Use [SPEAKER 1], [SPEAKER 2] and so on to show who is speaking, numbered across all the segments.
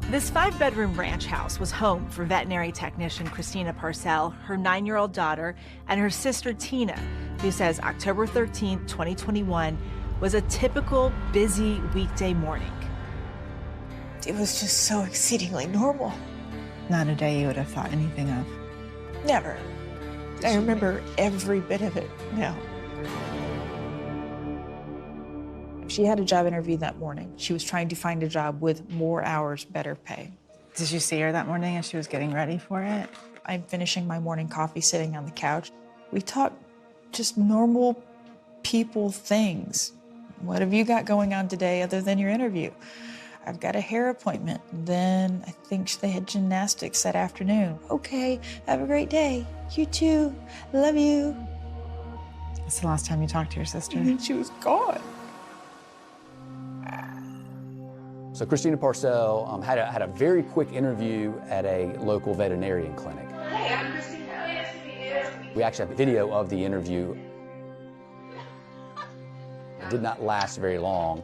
[SPEAKER 1] This 5-bedroom ranch house was home for veterinary technician Christina Parcell, her 9-year-old daughter, and her sister Tina, who says October 13, 2021 was a typical busy weekday morning.
[SPEAKER 2] It was just so exceedingly normal.
[SPEAKER 3] Not a day you would have thought anything of.
[SPEAKER 2] Never. I remember every bit of it now. She had a job interview that morning. She was trying to find a job with more hours, better pay.
[SPEAKER 3] Did you see her that morning as she was getting ready for it?
[SPEAKER 2] I'm finishing my morning coffee, sitting on the couch. We talked just normal people things. What have you got going on today other than your interview? I've got a hair appointment. Then I think they had gymnastics that afternoon. Okay, have a great day. You too. Love you.
[SPEAKER 3] That's the last time you talked to your sister.
[SPEAKER 2] And then she was gone.
[SPEAKER 4] So Christina Parcell had a very quick interview at a local veterinarian clinic.
[SPEAKER 5] Hey, I'm Christina. Nice to meet you.
[SPEAKER 4] We actually have a video of the interview. It did not last very long.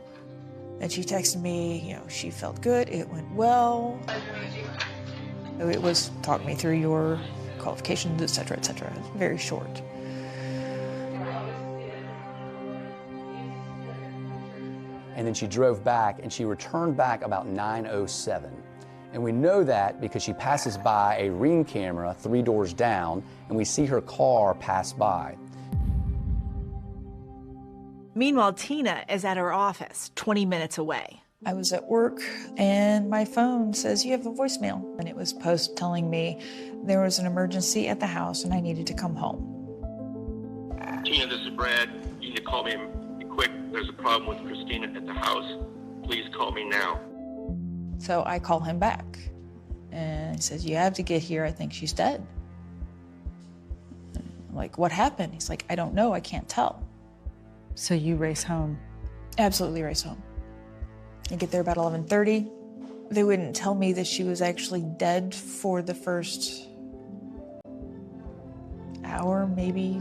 [SPEAKER 2] And she texted me, she felt good, it went well. It was, talk me through your qualifications, et cetera, et cetera. Very short.
[SPEAKER 4] And then she drove back, and she returned back about 9:07. And we know that because she passes by a Ring camera 3 doors down, and we see her car pass by.
[SPEAKER 1] Meanwhile, Tina is at her office, 20 minutes away.
[SPEAKER 2] I was at work, and my phone says, you have a voicemail. And it was post telling me there was an emergency at the house, and I needed to come home.
[SPEAKER 6] Tina, this is Brad. You need to call me quick. There's a problem with Christina at the house. Please call me now.
[SPEAKER 2] So I call him back, and he says, you have to get here. I think she's dead. I'm like, what happened? He's like, I don't know. I can't tell.
[SPEAKER 3] So you race home?
[SPEAKER 2] Absolutely race home. I get there about 11:30. They wouldn't tell me that she was actually dead for the first hour, maybe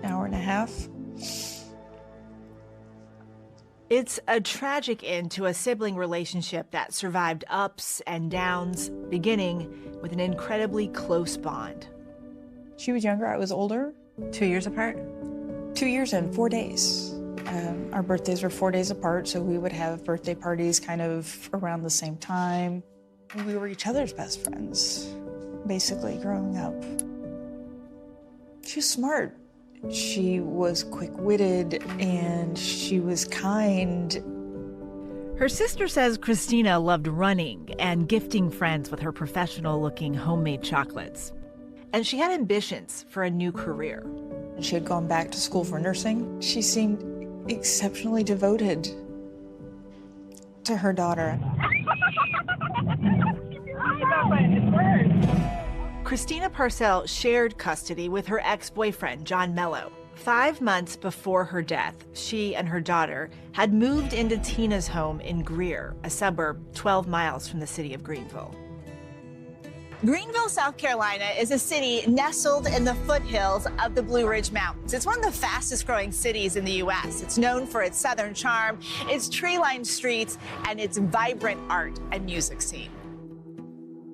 [SPEAKER 2] hour and a half.
[SPEAKER 1] It's a tragic end to a sibling relationship that survived ups and downs, beginning with an incredibly close bond.
[SPEAKER 2] She was younger, I was older.
[SPEAKER 3] 2 years apart?
[SPEAKER 2] 2 years and 4 days. Our birthdays were 4 days apart, so we would have birthday parties kind of around the same time. We were each other's best friends, basically, growing up. She was smart. She was quick-witted, and she was kind.
[SPEAKER 1] Her sister says Christina loved running and gifting friends with her professional-looking homemade chocolates. And she had ambitions for a new career.
[SPEAKER 2] She had gone back to school for nursing. She seemed exceptionally devoted to her daughter.
[SPEAKER 1] Christina Parcell shared custody with her ex-boyfriend, John Melo. 5 months before her death, she and her daughter had moved into Tina's home in Greer, a suburb 12 miles from the city of Greenville.
[SPEAKER 7] Greenville, South Carolina is a city nestled in the foothills of the Blue Ridge Mountains. It's one of the fastest growing cities in the U.S. It's known for its southern charm, its tree-lined streets, and its vibrant art and music scene.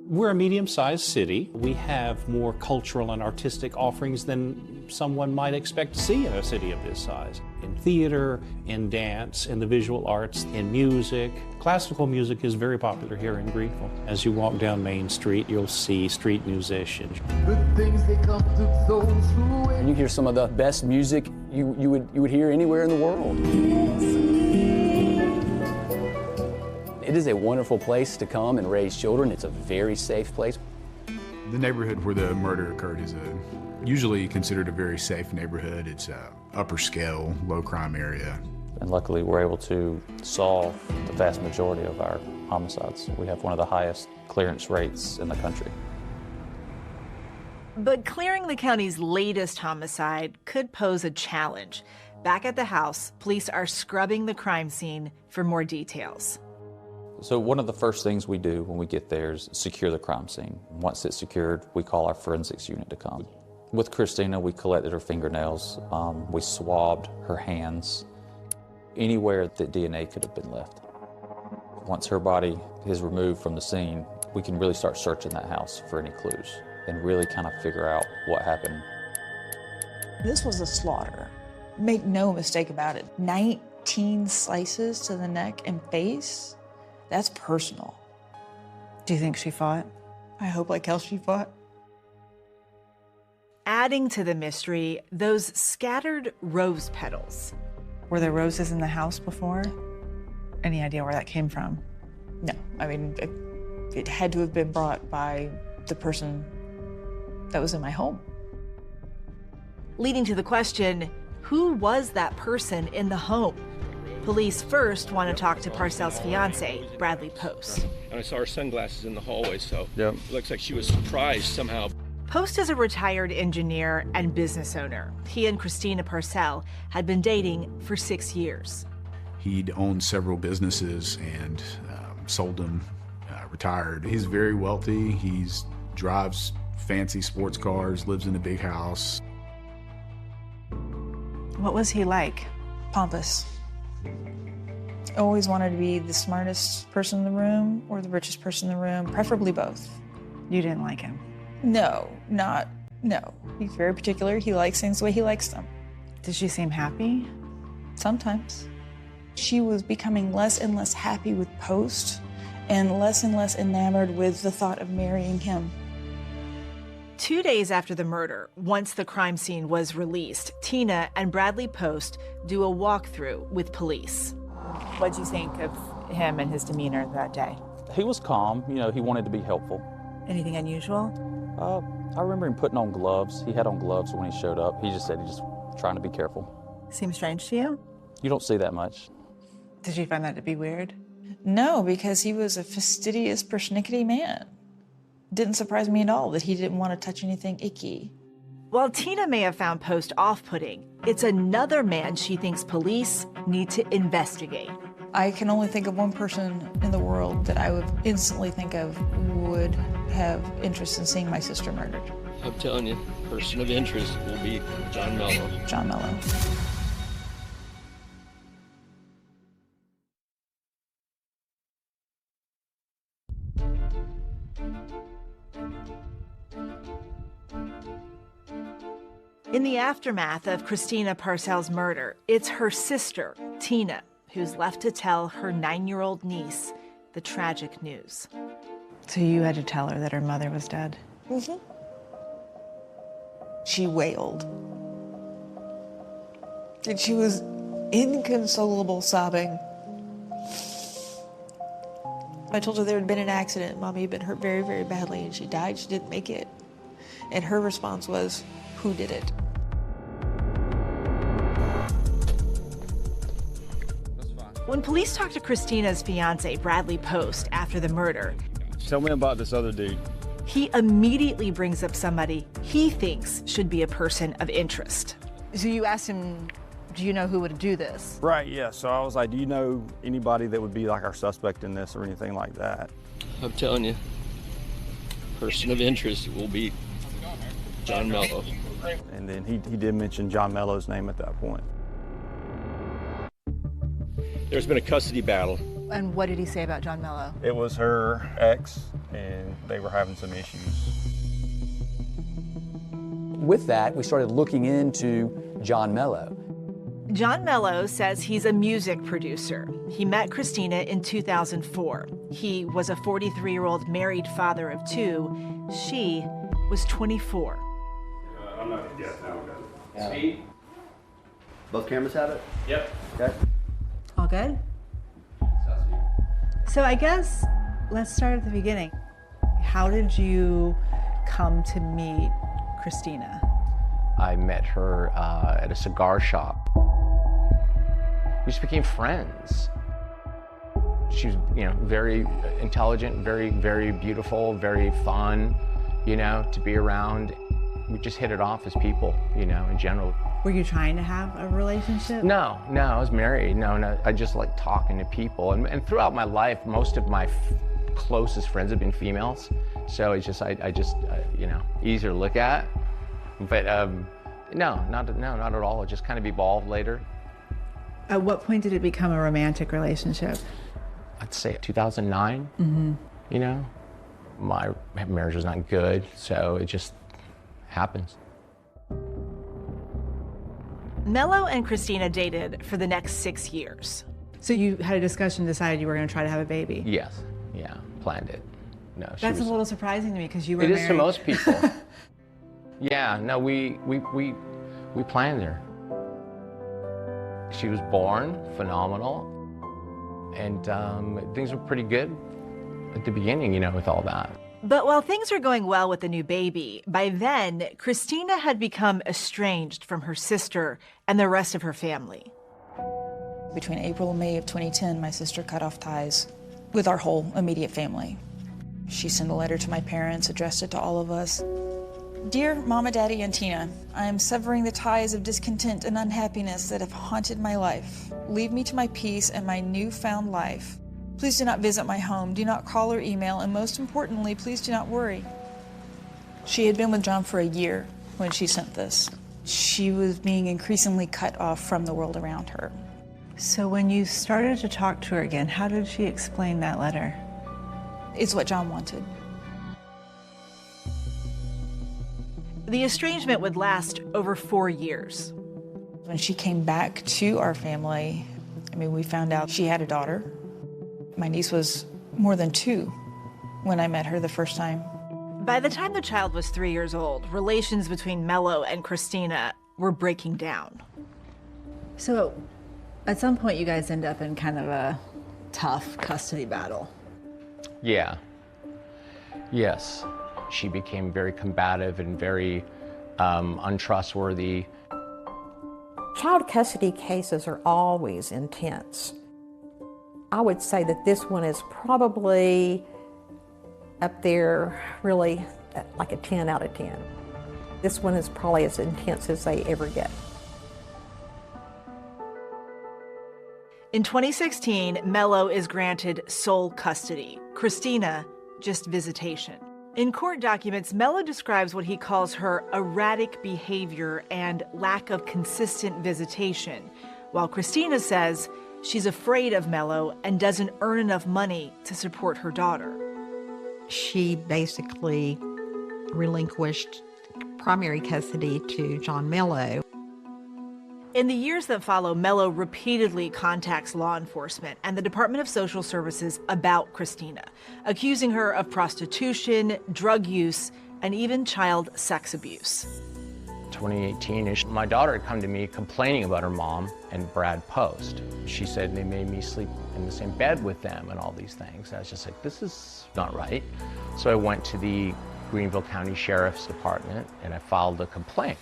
[SPEAKER 8] We're a medium-sized city. We have more cultural and artistic offerings than someone might expect to see in a city of this size. In theater, in dance, in the visual arts, in music. Classical music is very popular here in Greenville. As you walk down Main Street, you'll see street musicians.
[SPEAKER 4] Good things they come to those who wait. And you hear some of the best music you would hear anywhere in the world. It is a wonderful place to come and raise children. It's a very safe place.
[SPEAKER 9] The neighborhood where the murder occurred is usually considered a very safe neighborhood. It's a upper scale, low crime area.
[SPEAKER 10] And luckily we're able to solve the vast majority of our homicides. We have one of the highest clearance rates in the country.
[SPEAKER 1] But clearing the county's latest homicide could pose a challenge. Back at the house, police are scrubbing the crime scene for more details.
[SPEAKER 10] So one of the first things we do when we get there is secure the crime scene. Once it's secured, we call our forensics unit to come. With Christina, we collected her fingernails, we swabbed her hands, anywhere that DNA could have been left. Once her body is removed from the scene, we can really start searching that house for any clues and really kind of figure out what happened.
[SPEAKER 2] This was a slaughter. Make no mistake about it. 19 slices to the neck and face. That's personal.
[SPEAKER 3] Do you think she fought?
[SPEAKER 2] I hope like hell she fought.
[SPEAKER 1] Adding to the mystery, those scattered rose petals.
[SPEAKER 3] Were there roses in the house before? Any idea where that came from?
[SPEAKER 2] No, I mean, it had to have been brought by the person that was in my home.
[SPEAKER 1] Leading to the question, who was that person in the home? Police first want to talk to Parcell's fiance, Bradley Post.
[SPEAKER 6] And I saw her sunglasses in the hallway, so it looks like she was surprised somehow.
[SPEAKER 1] Post is a retired engineer and business owner. He and Christina Parcell had been dating for 6 years.
[SPEAKER 9] He'd owned several businesses and sold them, retired. He's very wealthy. He drives fancy sports cars, lives in a big house.
[SPEAKER 3] What was he like?
[SPEAKER 2] Pompous. Always wanted to be the smartest person in the room or the richest person in the room, preferably both.
[SPEAKER 3] You didn't like him?
[SPEAKER 2] No. He's very particular. He likes things the way he likes them.
[SPEAKER 3] Did she seem happy?
[SPEAKER 2] Sometimes. She was becoming less and less happy with Post and less enamored with the thought of marrying him.
[SPEAKER 1] 2 days after the murder, once the crime scene was released, Tina and Bradley Post do a walkthrough with police.
[SPEAKER 3] What'd you think of him and his demeanor that day?
[SPEAKER 10] He was calm, you know, he wanted to be helpful.
[SPEAKER 3] Anything unusual?
[SPEAKER 10] I remember him putting on gloves. He had on gloves when he showed up. He just said he just trying to be careful.
[SPEAKER 3] Seems strange to you?
[SPEAKER 10] You don't see that much.
[SPEAKER 3] Did you find that to be weird?
[SPEAKER 2] No, because he was a fastidious, persnickety man. Didn't surprise me at all that he didn't want to touch anything icky.
[SPEAKER 1] While Tina may have found Post off-putting, it's another man she thinks police need to investigate.
[SPEAKER 2] I can only think of one person in the world that I would instantly think of would have interest in seeing my sister murdered.
[SPEAKER 6] I'm telling you, person of interest will be John Melo.
[SPEAKER 2] John Melo.
[SPEAKER 1] In the aftermath of Christina Parcell's murder, it's her sister, Tina, who's left to tell her 9-year-old niece the tragic news.
[SPEAKER 3] So you had to tell her that her mother was dead?
[SPEAKER 2] Mm-hmm. She wailed. And she was inconsolable, sobbing. I told her there had been an accident. Mommy had been hurt very, very badly, and she died. She didn't make it. And her response was, who did it?
[SPEAKER 1] When police talked to Christina's fiance, Bradley Post, after the murder,
[SPEAKER 11] tell me about this other dude.
[SPEAKER 1] He immediately brings up somebody he thinks should be a person of interest.
[SPEAKER 3] So you asked him, do you know who would do this?
[SPEAKER 11] Right, yeah. So I was like, do you know anybody that would be like our suspect in this or anything like that?
[SPEAKER 6] I'm telling you, person of interest will be John Melo.
[SPEAKER 11] And then he did mention John Melo's name at that point.
[SPEAKER 6] There's been a custody battle.
[SPEAKER 3] And what did he say about John Melo?
[SPEAKER 11] It was her ex, and they were having some issues.
[SPEAKER 4] With that, we started looking into John Melo.
[SPEAKER 1] John Melo says he's a music producer. He met Christina in 2004. He was a 43-year-old married father of 2. She was 24.
[SPEAKER 12] I'm not, yeah, now we're done.
[SPEAKER 13] Speed. Both cameras have it?
[SPEAKER 12] Yep.
[SPEAKER 13] Okay.
[SPEAKER 3] All good? So I guess let's start at the beginning. How did you come to meet Christina?
[SPEAKER 14] I met her at a cigar shop. We just became friends. She was, very intelligent, very, very beautiful, very fun, to be around. We just hit it off as people, in general.
[SPEAKER 3] Were you trying to have a relationship?
[SPEAKER 14] No, I was married. No, I just like talking to people. And throughout my life, most of my closest friends have been females. So it's just, I just, you know, easier to look at. But no, not at all. It just kind of evolved later.
[SPEAKER 3] At what point did it become a romantic relationship?
[SPEAKER 14] I'd say 2009.
[SPEAKER 3] Mm-hmm.
[SPEAKER 14] You know, my marriage was not good, so it just happens.
[SPEAKER 1] Melo and Christina dated for the next 6 years.
[SPEAKER 3] So you had a discussion, decided you were going to try to have a baby?
[SPEAKER 14] Yes, yeah, planned it. No,
[SPEAKER 3] That's a little surprising to me because you were
[SPEAKER 14] married.
[SPEAKER 3] It
[SPEAKER 14] is to most people. Yeah, no, we planned her. She was born phenomenal, and things were pretty good at the beginning, you know, with all that.
[SPEAKER 1] But while things were going well with the new baby, by then, Christina had become estranged from her sister and the rest of her family.
[SPEAKER 2] Between April and May of 2010, my sister cut off ties with our whole immediate family. She sent a letter to my parents, addressed it to all of us. Dear Mama, Daddy, and Tina, I am severing the ties of discontent and unhappiness that have haunted my life. Leave me to my peace and my newfound life. Please do not visit my home, do not call or email, and most importantly, please do not worry. She had been with John for a year when she sent this. She was being increasingly cut off from the world around her.
[SPEAKER 3] So when you started to talk to her again, how did she explain that letter?
[SPEAKER 2] It's what John wanted.
[SPEAKER 1] The estrangement would last over 4 years.
[SPEAKER 2] When she came back to our family, I mean, we found out she had a daughter. My niece was more than 2 when I met her the first time.
[SPEAKER 1] By the time the child was 3 years old, relations between Melo and Christina were breaking down.
[SPEAKER 3] So at some point you guys end up in kind of a tough custody battle.
[SPEAKER 14] Yeah. Yes. She became very combative and very untrustworthy.
[SPEAKER 15] Child custody cases are always intense. I would say that this one is probably up there, really, like a 10 out of 10. This one is probably as intense as they ever get.
[SPEAKER 1] In 2016, Melo is granted sole custody. Christina, just visitation. In court documents, Melo describes what he calls her erratic behavior and lack of consistent visitation, while Christina says she's afraid of Melo and doesn't earn enough money to support her daughter.
[SPEAKER 15] She basically relinquished primary custody to John Melo.
[SPEAKER 1] In the years that follow, Melo repeatedly contacts law enforcement and the Department of Social Services about Christina, accusing her of prostitution, drug use, and even child sex abuse.
[SPEAKER 14] 2018-ish, my daughter had come to me complaining about her mom and Brad Post. She said they made me sleep in the same bed with them and all these things. I was just like, this is not right. So I went to the Greenville County Sheriff's Department and I filed a complaint.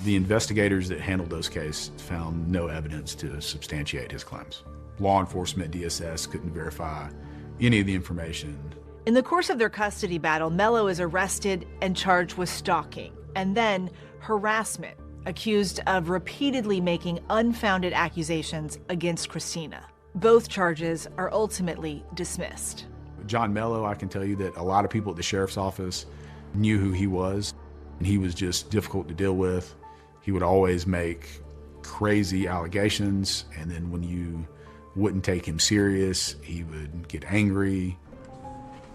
[SPEAKER 9] The investigators that handled those cases found no evidence to substantiate his claims. Law enforcement, DSS, couldn't verify any of the information.
[SPEAKER 1] In the course of their custody battle, Melo is arrested and charged with stalking, and then harassment, accused of repeatedly making unfounded accusations against Christina. Both charges are ultimately dismissed.
[SPEAKER 9] John Melo, I can tell you that a lot of people at the sheriff's office knew who he was, and he was just difficult to deal with. He would always make crazy allegations, and then when you wouldn't take him serious, he would get angry.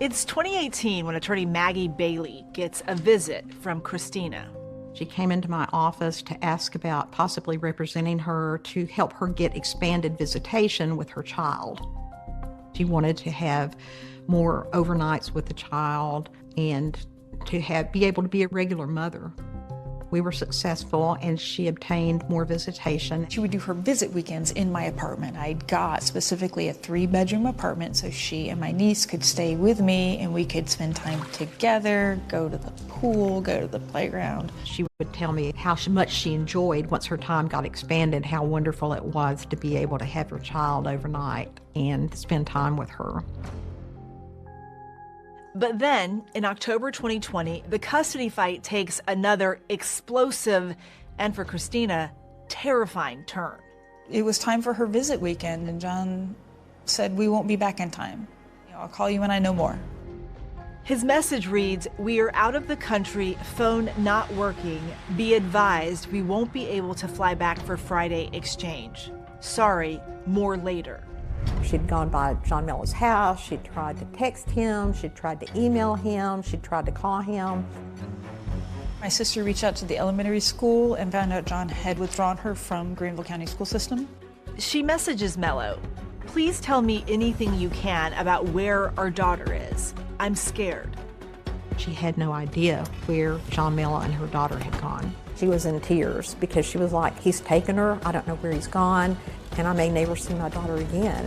[SPEAKER 1] It's 2018 when attorney Maggie Bailey gets a visit from Christina.
[SPEAKER 15] She came into my office to ask about possibly representing her to help her get expanded visitation with her child. She wanted to have more overnights with the child and to be able to be a regular mother. We were successful and she obtained more visitation.
[SPEAKER 2] She would do her visit weekends in my apartment. I got specifically a 3-bedroom apartment so she and my niece could stay with me and we could spend time together, go to the pool, go to the playground.
[SPEAKER 15] She would tell me how much she enjoyed once her time got expanded, how wonderful it was to be able to have her child overnight and spend time with her.
[SPEAKER 1] But then, in October 2020, the custody fight takes another explosive, and for Christina, terrifying turn.
[SPEAKER 2] It was time for her visit weekend, and John said, "We won't be back in time. I'll call you when I know more."
[SPEAKER 1] His message reads, "We are out of the country, phone not working. Be advised we won't be able to fly back for Friday exchange. Sorry, more later."
[SPEAKER 15] She'd gone by John Melo's house, she'd tried to text him, she'd tried to email him, she'd tried to call him.
[SPEAKER 2] My sister reached out to the elementary school and found out John had withdrawn her from Greenville County School System.
[SPEAKER 1] She messages Melo, "Please tell me anything you can about where our daughter is. I'm scared."
[SPEAKER 15] She had no idea where John Melo and her daughter had gone. She was in tears because she was like, "He's taken her, I don't know where he's gone, and I may never see my daughter again."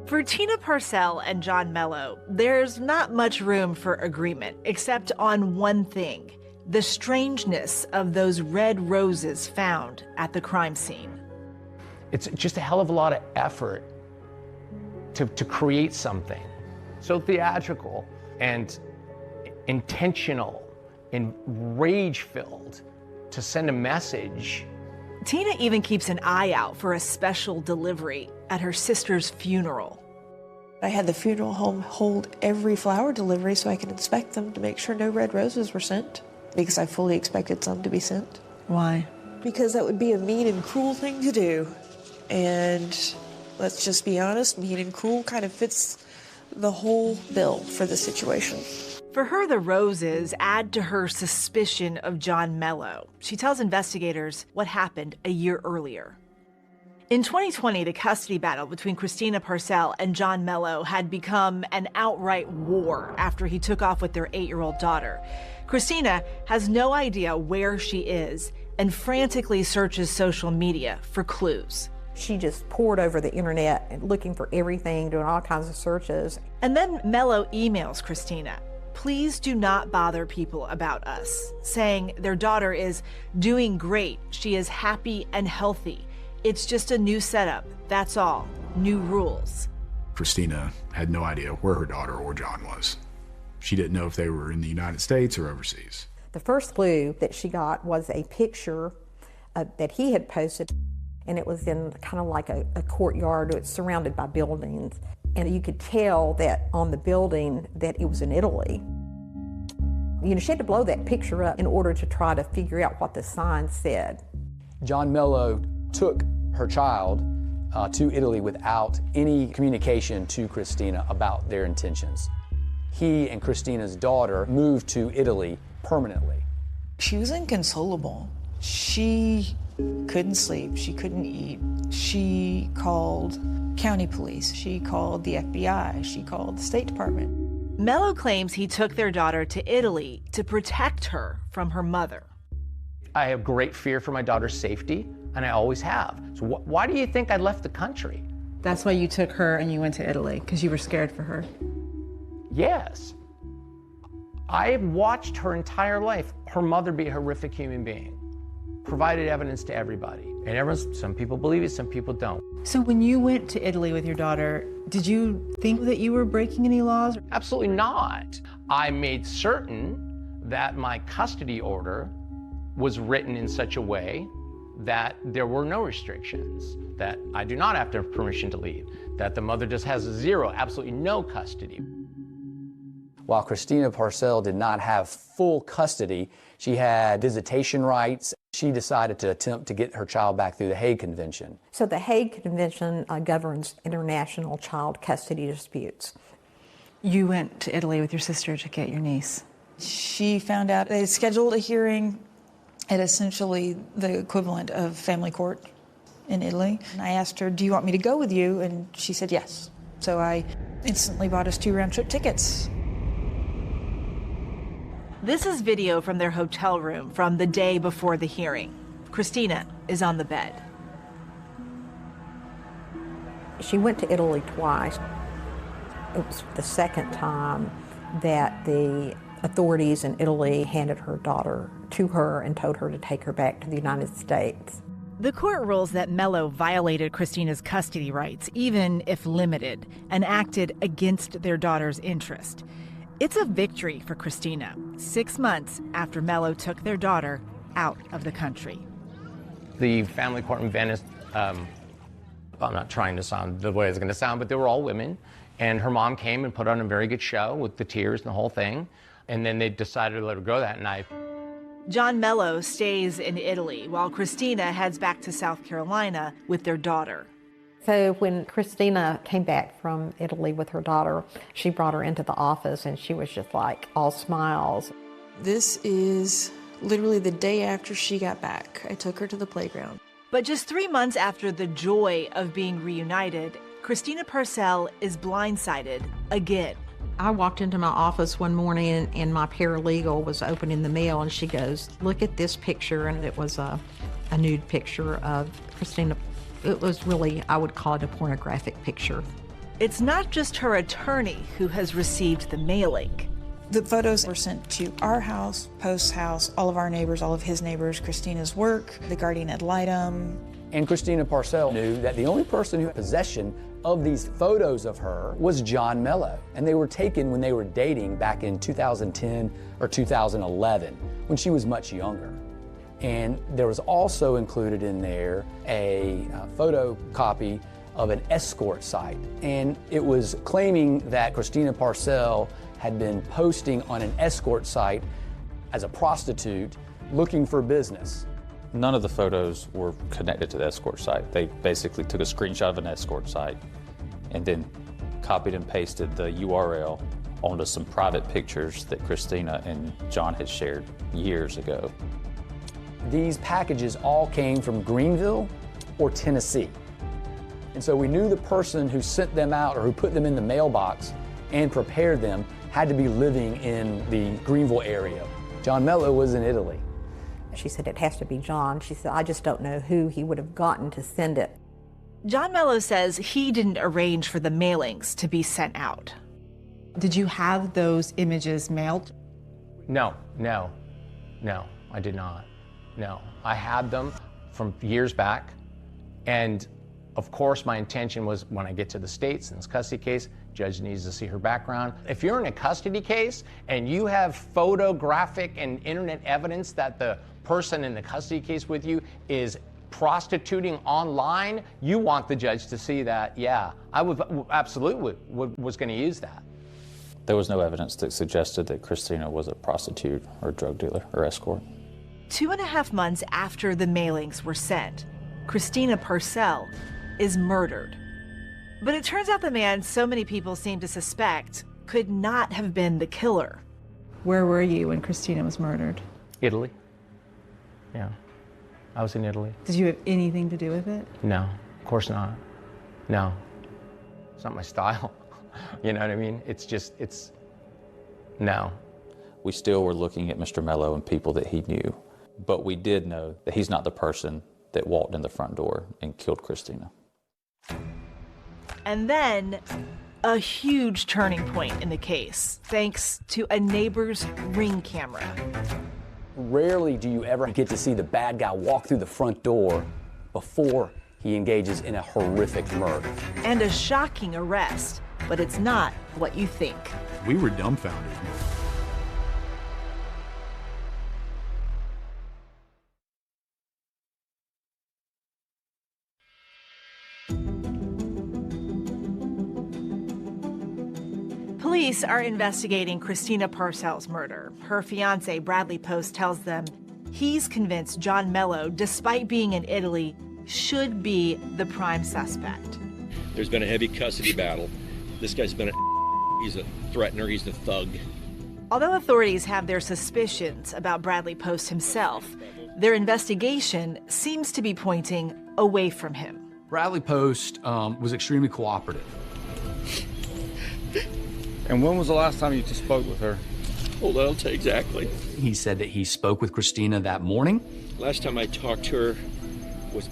[SPEAKER 1] For Tina Parcell and John Melo, there's not much room for agreement, except on one thing: the strangeness of those red roses found at the crime scene.
[SPEAKER 14] It's just a hell of a lot of effort to create something so theatrical and intentional and rage-filled to send a message.
[SPEAKER 1] Tina even keeps an eye out for a special delivery at her sister's funeral.
[SPEAKER 16] I had the funeral home hold every flower delivery so I could inspect them to make sure no red roses were sent, because I fully expected some to be sent.
[SPEAKER 1] Why?
[SPEAKER 16] Because that would be a mean and cruel thing to do. And let's just be honest, mean and cruel kind of fits the whole bill for the situation.
[SPEAKER 1] For her, the roses add to her suspicion of John Melo. She tells investigators what happened a year earlier. In 2020, the custody battle between Christina Parcell and John Melo had become an outright war after he took off with their 8-year-old daughter. Christina has no idea where she is and frantically searches social media for clues.
[SPEAKER 15] She just poured over the internet and looking for everything, doing all kinds of searches.
[SPEAKER 1] And then Melo emails Christina, "Please do not bother people about us," saying their daughter is doing great. She is happy and healthy. It's just a new setup, that's all. New rules.
[SPEAKER 9] Christina had no idea where her daughter or John was. She didn't know if they were in the United States or overseas.
[SPEAKER 15] The first clue that she got was a picture that he had posted, and it was in kind of like a courtyard. It's surrounded by buildings, and you could tell that on the building that it was in Italy. You know, she had to blow that picture up in order to try to figure out what the sign said.
[SPEAKER 4] John Melo took her child to Italy without any communication to Christina about their intentions. He and Christina's daughter moved to Italy permanently.
[SPEAKER 2] She was inconsolable. She couldn't sleep, she couldn't eat. She called county police, she called the FBI, she called the State Department.
[SPEAKER 1] Melo claims he took their daughter to Italy to protect her from her mother.
[SPEAKER 14] I have great fear for my daughter's safety, and I always have. So why do you think I left the country?
[SPEAKER 3] That's why you took her and you went to Italy, because you were scared for her.
[SPEAKER 14] Yes. I have watched her entire life, her mother be a horrific human being, provided evidence to everybody. And some people believe it, some people don't.
[SPEAKER 3] So when you went to Italy with your daughter, did you think that you were breaking any laws?
[SPEAKER 14] Absolutely not. I made certain that my custody order was written in such a way that there were no restrictions, that I do not have to have permission to leave, that the mother just has zero, absolutely no custody.
[SPEAKER 4] While Christina Parcell did not have full custody, she had visitation rights. She decided to attempt to get her child back through the Hague Convention.
[SPEAKER 15] So the Hague Convention governs international child custody disputes.
[SPEAKER 3] You went to Italy with your sister to get your niece.
[SPEAKER 2] She found out they had scheduled a hearing at essentially the equivalent of family court in Italy. And I asked her, "Do you want me to go with you?" And she said yes. So I instantly bought us 2 round-trip tickets.
[SPEAKER 1] This is video from their hotel room from the day before the hearing. Christina is on the bed.
[SPEAKER 15] She went to Italy twice. It was the second time that the authorities in Italy handed her daughter to her and told her to take her back to the United States.
[SPEAKER 1] The court rules that Melo violated Christina's custody rights, even if limited, and acted against their daughter's interest. It's a victory for Christina, 6 months after Melo took their daughter out of the country.
[SPEAKER 14] The family court in Venice, I'm not trying to sound the way it's going to sound, but they were all women. And her mom came and put on a very good show with the tears and the whole thing. And then they decided to let her go that night.
[SPEAKER 1] John Melo stays in Italy while Christina heads back to South Carolina with their daughter.
[SPEAKER 15] So when Christina came back from Italy with her daughter, she brought her into the office and she was just like all smiles.
[SPEAKER 16] This is literally the day after she got back. I took her to the playground.
[SPEAKER 1] But just 3 months after the joy of being reunited, Christina Parcell is blindsided again.
[SPEAKER 15] I walked into my office one morning and my paralegal was opening the mail and she goes, "Look at this picture," and it was a nude picture of Christina. It was really, I would call it a pornographic picture.
[SPEAKER 1] It's not just her attorney who has received the mailing.
[SPEAKER 2] The photos were sent to our house, Post's house, all of our neighbors, all of his neighbors, Christina's work, the guardian ad litem.
[SPEAKER 4] And Christina Parcell knew that the only person who had possession of these photos of her was John Melo. And they were taken when they were dating back in 2010 or 2011, when she was much younger. And there was also included in there a photocopy of an escort site. And it was claiming that Christina Parcell had been posting on an escort site as a prostitute looking for business.
[SPEAKER 10] None of the photos were connected to the escort site. They basically took a screenshot of an escort site and then copied and pasted the URL onto some private pictures that Christina and John had shared years ago.
[SPEAKER 4] These packages all came from Greenville or Tennessee. And so we knew the person who sent them out or who put them in the mailbox and prepared them had to be living in the Greenville area. John Melo was in Italy.
[SPEAKER 15] She said, "It has to be John." She said, "I just don't know who he would have gotten to send it."
[SPEAKER 1] John Melo says he didn't arrange for the mailings to be sent out.
[SPEAKER 3] Did you have those images mailed?
[SPEAKER 14] No, I did not. No, I had them from years back. And of course, my intention was when I get to the States in this custody case, judge needs to see her background. If you're in a custody case and you have photographic and internet evidence that the person in the custody case with you is prostituting online, you want the judge to see that. Yeah, I would absolutely was going to use that.
[SPEAKER 10] There was no evidence that suggested that Christina was a prostitute or drug dealer or escort.
[SPEAKER 1] 2.5 months after the mailings were sent, Christina Parcell is murdered. But it turns out the man so many people seem to suspect could not have been the killer.
[SPEAKER 3] Where were you when Christina was murdered?
[SPEAKER 14] Italy. Yeah, I was in Italy.
[SPEAKER 3] Did you have anything to do with it?
[SPEAKER 14] No, of course not. No, it's not my style. You know what I mean? No.
[SPEAKER 10] We still were looking at Mr. Melo and people that he knew, but we did know that he's not the person that walked in the front door and killed Christina.
[SPEAKER 1] And then, a huge turning point in the case, thanks to a neighbor's Ring camera.
[SPEAKER 4] Rarely do you ever get to see the bad guy walk through the front door before he engages in a horrific murder.
[SPEAKER 1] And a shocking arrest, but it's not what you think.
[SPEAKER 9] We were dumbfounded.
[SPEAKER 1] Police are investigating Christina Parcell's murder. Her fiancé, Bradley Post, tells them he's convinced John Melo, despite being in Italy, should be the prime suspect.
[SPEAKER 6] There's been a heavy custody battle. This guy's been he's a threatener, he's the thug.
[SPEAKER 1] Although authorities have their suspicions about Bradley Post himself, their investigation seems to be pointing away from him.
[SPEAKER 4] Bradley Post was extremely cooperative.
[SPEAKER 11] And when was the last time you spoke with her?
[SPEAKER 6] Hold on, I'll tell you exactly.
[SPEAKER 4] He said that he spoke with Christina that morning.
[SPEAKER 6] Last time I talked to her was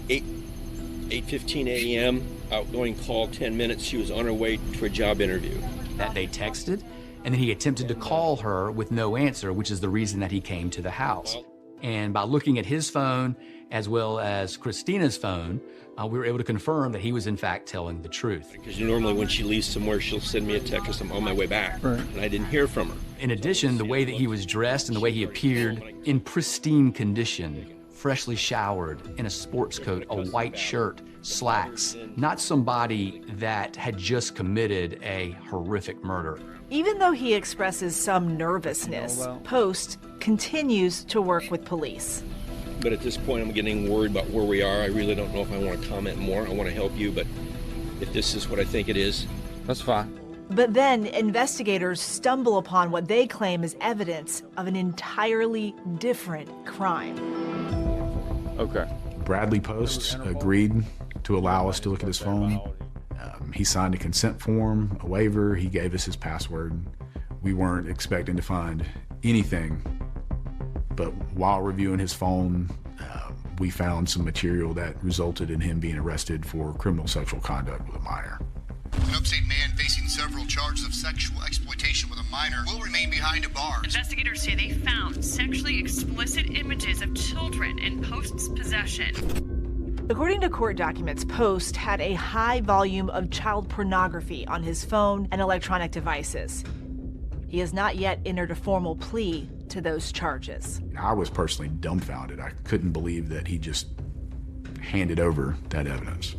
[SPEAKER 6] 8:15 a.m. Outgoing call, 10 minutes. She was on her way to a job interview.
[SPEAKER 4] That they texted, and then he attempted to call her with no answer, which is the reason that he came to the house. And by looking at his phone as well as Christina's phone, we were able to confirm that he was in fact telling the truth.
[SPEAKER 6] Because normally when she leaves somewhere, she'll send me a text, I'm on my way back.
[SPEAKER 4] Right.
[SPEAKER 6] And I didn't hear from her.
[SPEAKER 4] In addition, the way that he was dressed and the way he appeared in pristine condition, freshly showered, in a sports coat, a white shirt, slacks, not somebody that had just committed a horrific murder.
[SPEAKER 1] Even though he expresses some nervousness, Post continues to work with police.
[SPEAKER 6] But at this point, I'm getting worried about where we are. I really don't know if I want to comment more. I want to help you, but if this is what I think it is, that's fine.
[SPEAKER 1] But then investigators stumble upon what they claim is evidence of an entirely different crime.
[SPEAKER 9] Okay. Bradley Post agreed to allow us to look at his phone. He signed a consent form, a waiver. He gave us his password. We weren't expecting to find anything, but while reviewing his phone, we found some material that resulted in him being arrested for criminal sexual conduct with a minor.
[SPEAKER 17] An upstate man facing several charges of sexual exploitation with a minor will remain behind bars.
[SPEAKER 18] Investigators say they found sexually explicit images of children in Post's possession.
[SPEAKER 1] According to court documents, Post had a high volume of child pornography on his phone and electronic devices. He has not yet entered a formal plea to those charges.
[SPEAKER 9] I was personally dumbfounded. I couldn't believe that he just handed over that evidence.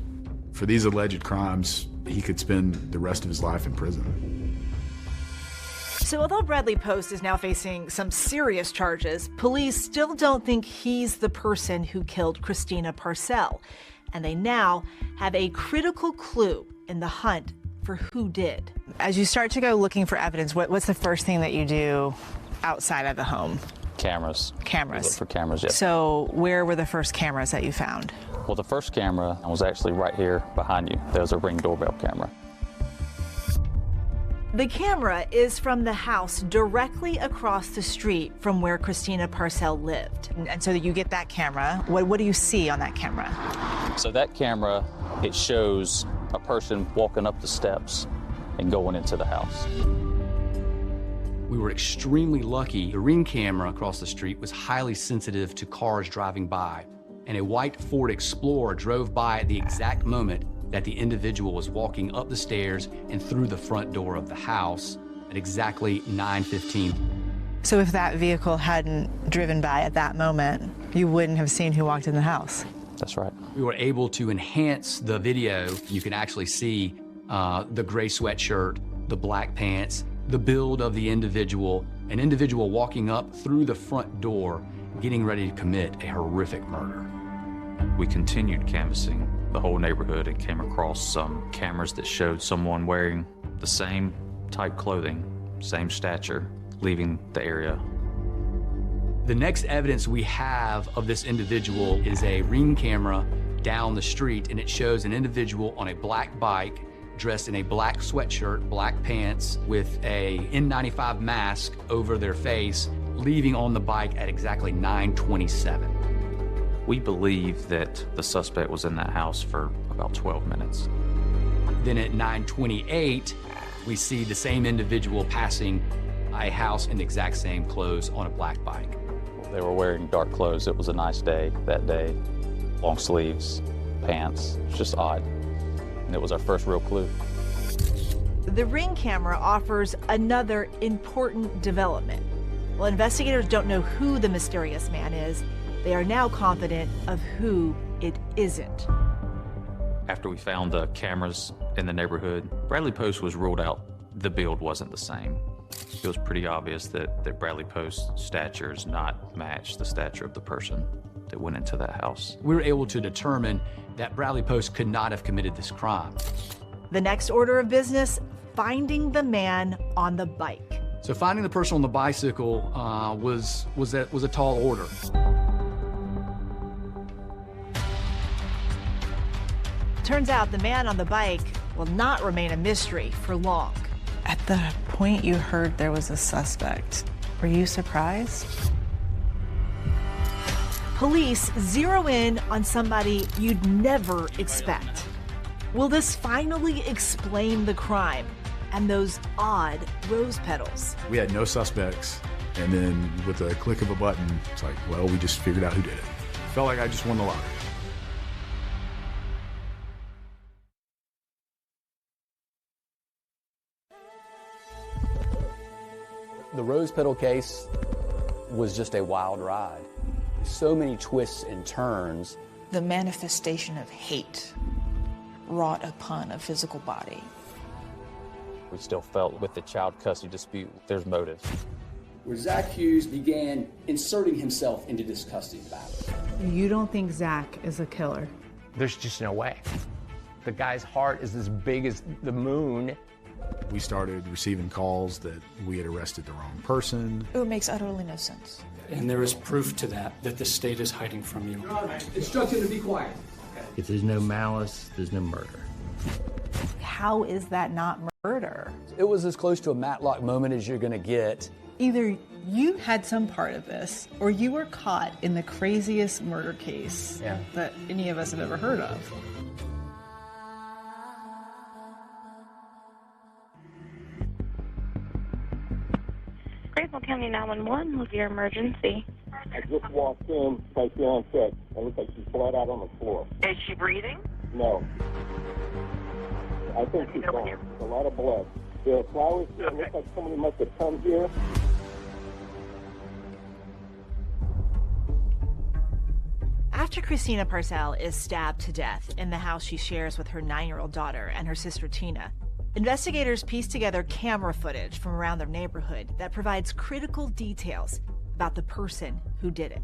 [SPEAKER 9] For these alleged crimes, he could spend the rest of his life in prison.
[SPEAKER 1] So although Bradley Post is now facing some serious charges, police still don't think he's the person who killed Christina Parcell. And they now have a critical clue in the hunt for who did.
[SPEAKER 7] As you start to go looking for evidence, what's the first thing that you do outside of the home?
[SPEAKER 10] Cameras.
[SPEAKER 7] Cameras.
[SPEAKER 10] We look for cameras, yes.
[SPEAKER 7] So where were the first cameras that you found?
[SPEAKER 10] Well, the first camera was actually right here behind you. There's a Ring doorbell camera.
[SPEAKER 1] The camera is from the house directly across the street from where Christina Parcell lived.
[SPEAKER 7] And so you get that camera. What do you see on that camera?
[SPEAKER 10] So that camera, it shows a person walking up the steps and going into the house.
[SPEAKER 4] We were extremely lucky. The Ring camera across the street was highly sensitive to cars driving by, and a white Ford Explorer drove by at the exact moment that the individual was walking up the stairs and through the front door of the house at exactly 9:15.
[SPEAKER 7] So if that vehicle hadn't driven by at that moment, you wouldn't have seen who walked in the house?
[SPEAKER 10] That's right.
[SPEAKER 4] We were able to enhance the video. You can actually see the gray sweatshirt, the black pants, the build of the individual, an individual walking up through the front door, getting ready to commit a horrific murder.
[SPEAKER 10] We continued canvassing the whole neighborhood and came across some cameras that showed someone wearing the same type clothing, same stature, leaving the area.
[SPEAKER 4] The next evidence we have of this individual is a Ring camera down the street, and it shows an individual on a black bike dressed in a black sweatshirt, black pants, with a N95 mask over their face, leaving on the bike at exactly 9:27.
[SPEAKER 10] We believe that the suspect was in that house for about 12 minutes.
[SPEAKER 4] Then at 9:28, we see the same individual passing a house in the exact same clothes on a black bike.
[SPEAKER 10] They were wearing dark clothes. It was a nice day that day. Long sleeves, pants. It was just odd. And it was our first real clue.
[SPEAKER 1] The Ring camera offers another important development. While investigators don't know who the mysterious man is, they are now confident of who it isn't.
[SPEAKER 10] After we found the cameras in the neighborhood, Bradley Post was ruled out. The build wasn't the same. It was pretty obvious that Bradley Post's statures not match the stature of the person that went into that house.
[SPEAKER 4] We were able to determine that Bradley Post could not have committed this crime.
[SPEAKER 1] The next order of business, finding the man on the bike.
[SPEAKER 4] So finding the person on the bicycle was a tall order.
[SPEAKER 1] Turns out the man on the bike will not remain a mystery for long.
[SPEAKER 7] At the point you heard there was a suspect, were you surprised?
[SPEAKER 1] Police zero in on somebody you'd never expect. Will this finally explain the crime and those odd rose petals?
[SPEAKER 9] We had no suspects, and then with a click of a button, it's like, well, we just figured out who did it. felt like I just won the lottery.
[SPEAKER 4] The rose petal case was just a wild ride. So many twists and turns.
[SPEAKER 2] The manifestation of hate wrought upon a physical body.
[SPEAKER 10] We still felt with the child custody dispute, there's motive.
[SPEAKER 19] Where Zach Hughes began inserting himself into this custody battle.
[SPEAKER 3] You don't think Zach is a killer?
[SPEAKER 14] There's just no way. The guy's heart is as big as the moon.
[SPEAKER 9] We started receiving calls that we had arrested the wrong person.
[SPEAKER 2] It makes utterly no sense.
[SPEAKER 20] And there is proof to that the state is hiding from you.
[SPEAKER 19] Instruct him to be quiet.
[SPEAKER 21] If there's no malice, there's no murder.
[SPEAKER 3] How is that not murder?
[SPEAKER 4] It was as close to a Matlock moment as you're going to get.
[SPEAKER 3] Either you had some part of this, or you were caught in the craziest murder case that any of us have ever heard of.
[SPEAKER 22] Graceville County 911 with your emergency.
[SPEAKER 23] I just walked in, like on set. It looks like she's bled out on the floor.
[SPEAKER 22] Is she breathing?
[SPEAKER 23] No. I think she's gone. There's a lot of blood. There are flowers here. It looks like somebody must have come here.
[SPEAKER 1] After Christina Parcell is stabbed to death in the house she shares with her 9-year-old daughter and her sister Tina, investigators piece together camera footage from around their neighborhood that provides critical details about the person who did it.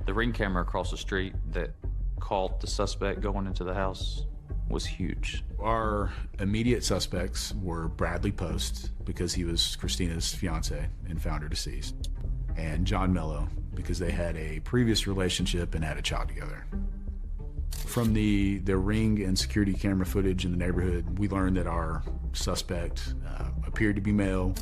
[SPEAKER 10] The ring camera across the street that caught the suspect going into the house was huge.
[SPEAKER 9] Our immediate suspects were Bradley Post, because he was Christina's fiance and found her deceased, and John Melo, because they had a previous relationship and had a child together. From the ring and security camera footage in the neighborhood, we learned that our suspect appeared to be male,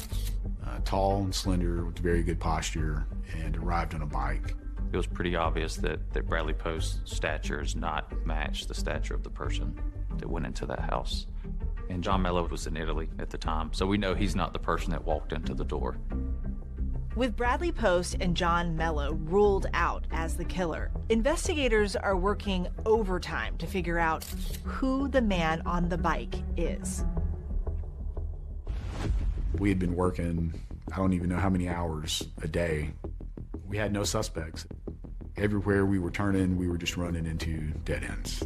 [SPEAKER 9] tall and slender with very good posture, and arrived on a bike.
[SPEAKER 10] It was pretty obvious that Bradley Post's stature does not match the stature of the person that went into that house. And John Melo was in Italy at the time, so we know he's not the person that walked into the door.
[SPEAKER 1] With Bradley Post and John Melo ruled out as the killer, investigators are working overtime to figure out who the man on the bike is.
[SPEAKER 9] We had been working, I don't even know how many hours a day. We had no suspects. Everywhere we were turning, we were just running into dead ends.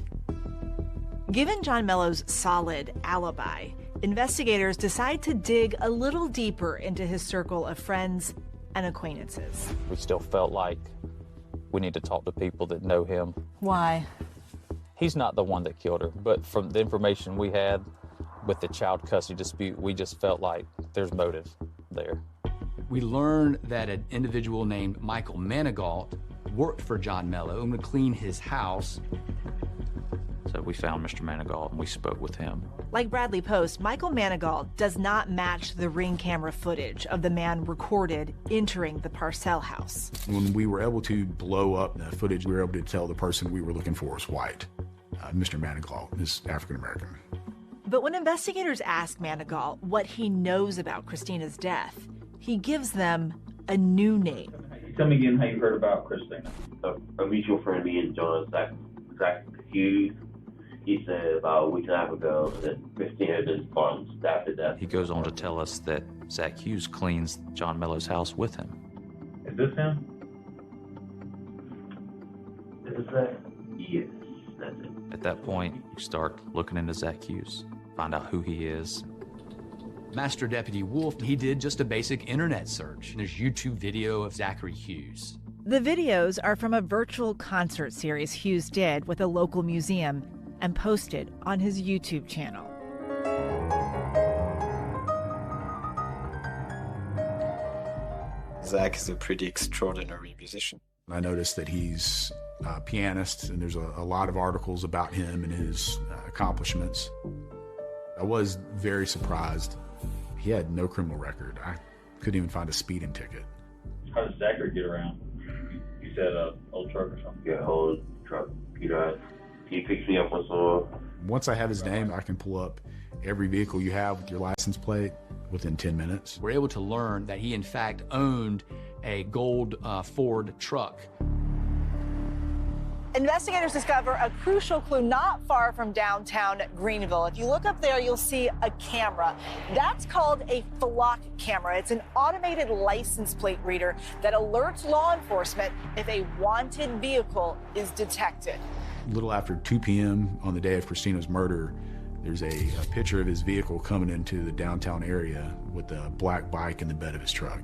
[SPEAKER 1] Given John Melo's solid alibi, investigators decide to dig a little deeper into his circle of friends and acquaintances.
[SPEAKER 10] We still felt like we need to talk to people that know him.
[SPEAKER 3] Why?
[SPEAKER 10] He's not the one that killed her, but from the information we had with the child custody dispute, we just felt like there's motive there.
[SPEAKER 19] We learned that an individual named Michael Manigault worked for John Melo and would clean his house.
[SPEAKER 10] So we found Mr. Manigault and we spoke with him.
[SPEAKER 1] Like Bradley Post, Michael Manigault does not match the ring camera footage of the man recorded entering the Parcell house.
[SPEAKER 9] When we were able to blow up the footage, we were able to tell the person we were looking for was white. Mr. Manigault is African American.
[SPEAKER 1] But when investigators ask Manigault what he knows about Christina's death, he gives them a new name.
[SPEAKER 12] Tell me again how you heard about Christina.
[SPEAKER 24] A mutual friend, me and John, Zach Hughes, he said about a week and a half ago that Christina had been stabbed to death.
[SPEAKER 10] He goes on to tell us that Zach Hughes cleans John Melo's house with him.
[SPEAKER 12] Is this him?
[SPEAKER 24] Is that? Yes, that's it.
[SPEAKER 10] At that point, you start looking into Zach Hughes, find out who he is.
[SPEAKER 19] Master Deputy Wolf, he did just a basic internet search. There's YouTube video of Zachary Hughes.
[SPEAKER 1] The videos are from a virtual concert series Hughes did with a local museum and posted on his YouTube channel.
[SPEAKER 25] Zach is a pretty extraordinary musician.
[SPEAKER 9] I noticed that he's a pianist, and there's a lot of articles about him and his accomplishments. I was very surprised. He had no criminal record. I couldn't even find a speeding ticket.
[SPEAKER 12] How does Zachary get around? You said an old truck or something?
[SPEAKER 24] Yeah, old truck. He picks me up once in a while.
[SPEAKER 9] Once I have his name, I can pull up every vehicle you have with your license plate within 10 minutes.
[SPEAKER 19] We're able to learn that he, in fact, owned a gold Ford truck.
[SPEAKER 7] Investigators discover a crucial clue not far from downtown Greenville. If you look up there, you'll see a camera. That's called a flock camera. It's an automated license plate reader that alerts law enforcement if a wanted vehicle is detected.
[SPEAKER 9] A little after 2 p.m. on the day of Christina's murder, there's a picture of his vehicle coming into the downtown area with a black bike in the bed of his truck.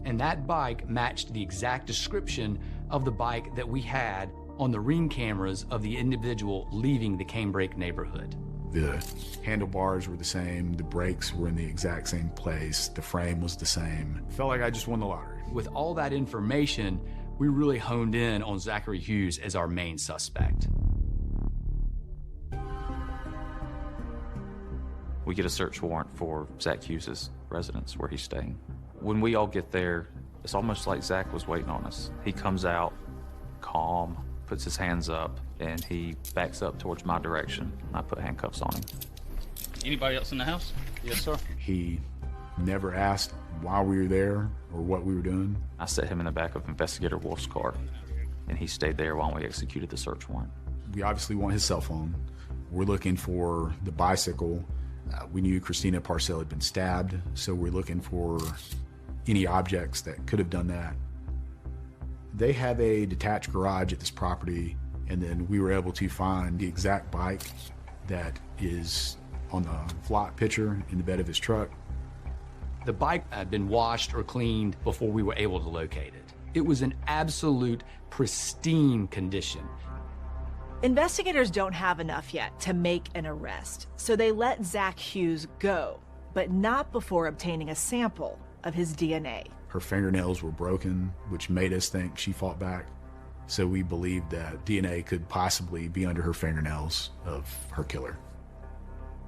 [SPEAKER 19] And that bike matched the exact description of the bike that we had on the ring cameras of the individual leaving the Canebrake neighborhood.
[SPEAKER 9] The handlebars were the same, the brakes were in the exact same place, the frame was the same. Felt like I just won the lottery.
[SPEAKER 19] With all that information, we really honed in on Zachary Hughes as our main suspect.
[SPEAKER 10] We get a search warrant for Zach Hughes' residence where he's staying. When we all get there, it's almost like Zach was waiting on us. He comes out calm, puts his hands up, and he backs up towards my direction. I put handcuffs on him.
[SPEAKER 5] Anybody else in the house? Yes, sir.
[SPEAKER 9] He never asked why we were there or what we were doing.
[SPEAKER 10] I set him in the back of Investigator Wolf's car, and he stayed there while we executed the search warrant.
[SPEAKER 9] We obviously want his cell phone. We're looking for the bicycle. We knew Christina Parcell had been stabbed, so we're looking for any objects that could have done that. They have a detached garage at this property, and then we were able to find the exact bike that is on the flock picture in the bed of his truck.
[SPEAKER 19] The bike had been washed or cleaned before we were able to locate it. It was in absolute pristine condition.
[SPEAKER 1] Investigators don't have enough yet to make an arrest, so they let Zach Hughes go, but not before obtaining a sample of his DNA.
[SPEAKER 9] Her fingernails were broken, which made us think she fought back. So we believed that DNA could possibly be under her fingernails of her killer.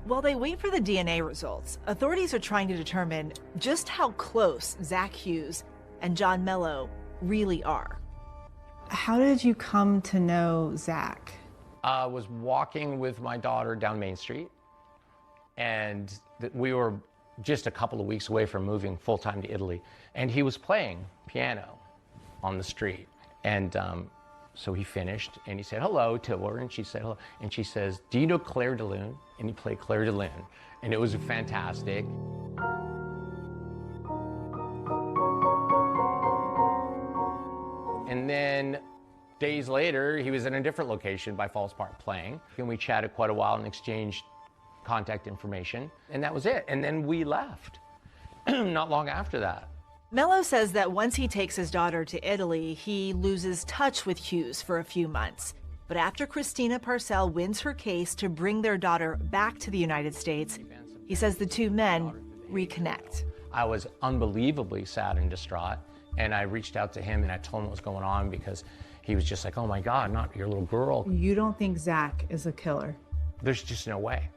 [SPEAKER 1] While they wait for the DNA results, authorities are trying to determine just how close Zach Hughes and John Melo really are.
[SPEAKER 3] How did you come to know Zach?
[SPEAKER 14] I was walking with my daughter down Main Street, and we were just a couple of weeks away from moving full-time to Italy, and he was playing piano on the street. And so he finished, and he said hello to her, and she said hello, and she says, "Do you know Claire de Lune?" And he played Claire de Lune, and it was fantastic. And then days later, he was in a different location by Falls Park playing, and we chatted quite a while and exchanged contact information, and that was it. And then we left, not long after that.
[SPEAKER 1] Melo says that once he takes his daughter to Italy, he loses touch with Hughes for a few months. But after Christina Parcell wins her case to bring their daughter back to the United States, he says the two men reconnect.
[SPEAKER 14] I was unbelievably sad and distraught, and I reached out to him and I told him what was going on, because he was just like, "Oh my God, not your little girl."
[SPEAKER 3] You don't think Zach is a killer?
[SPEAKER 14] There's just no way.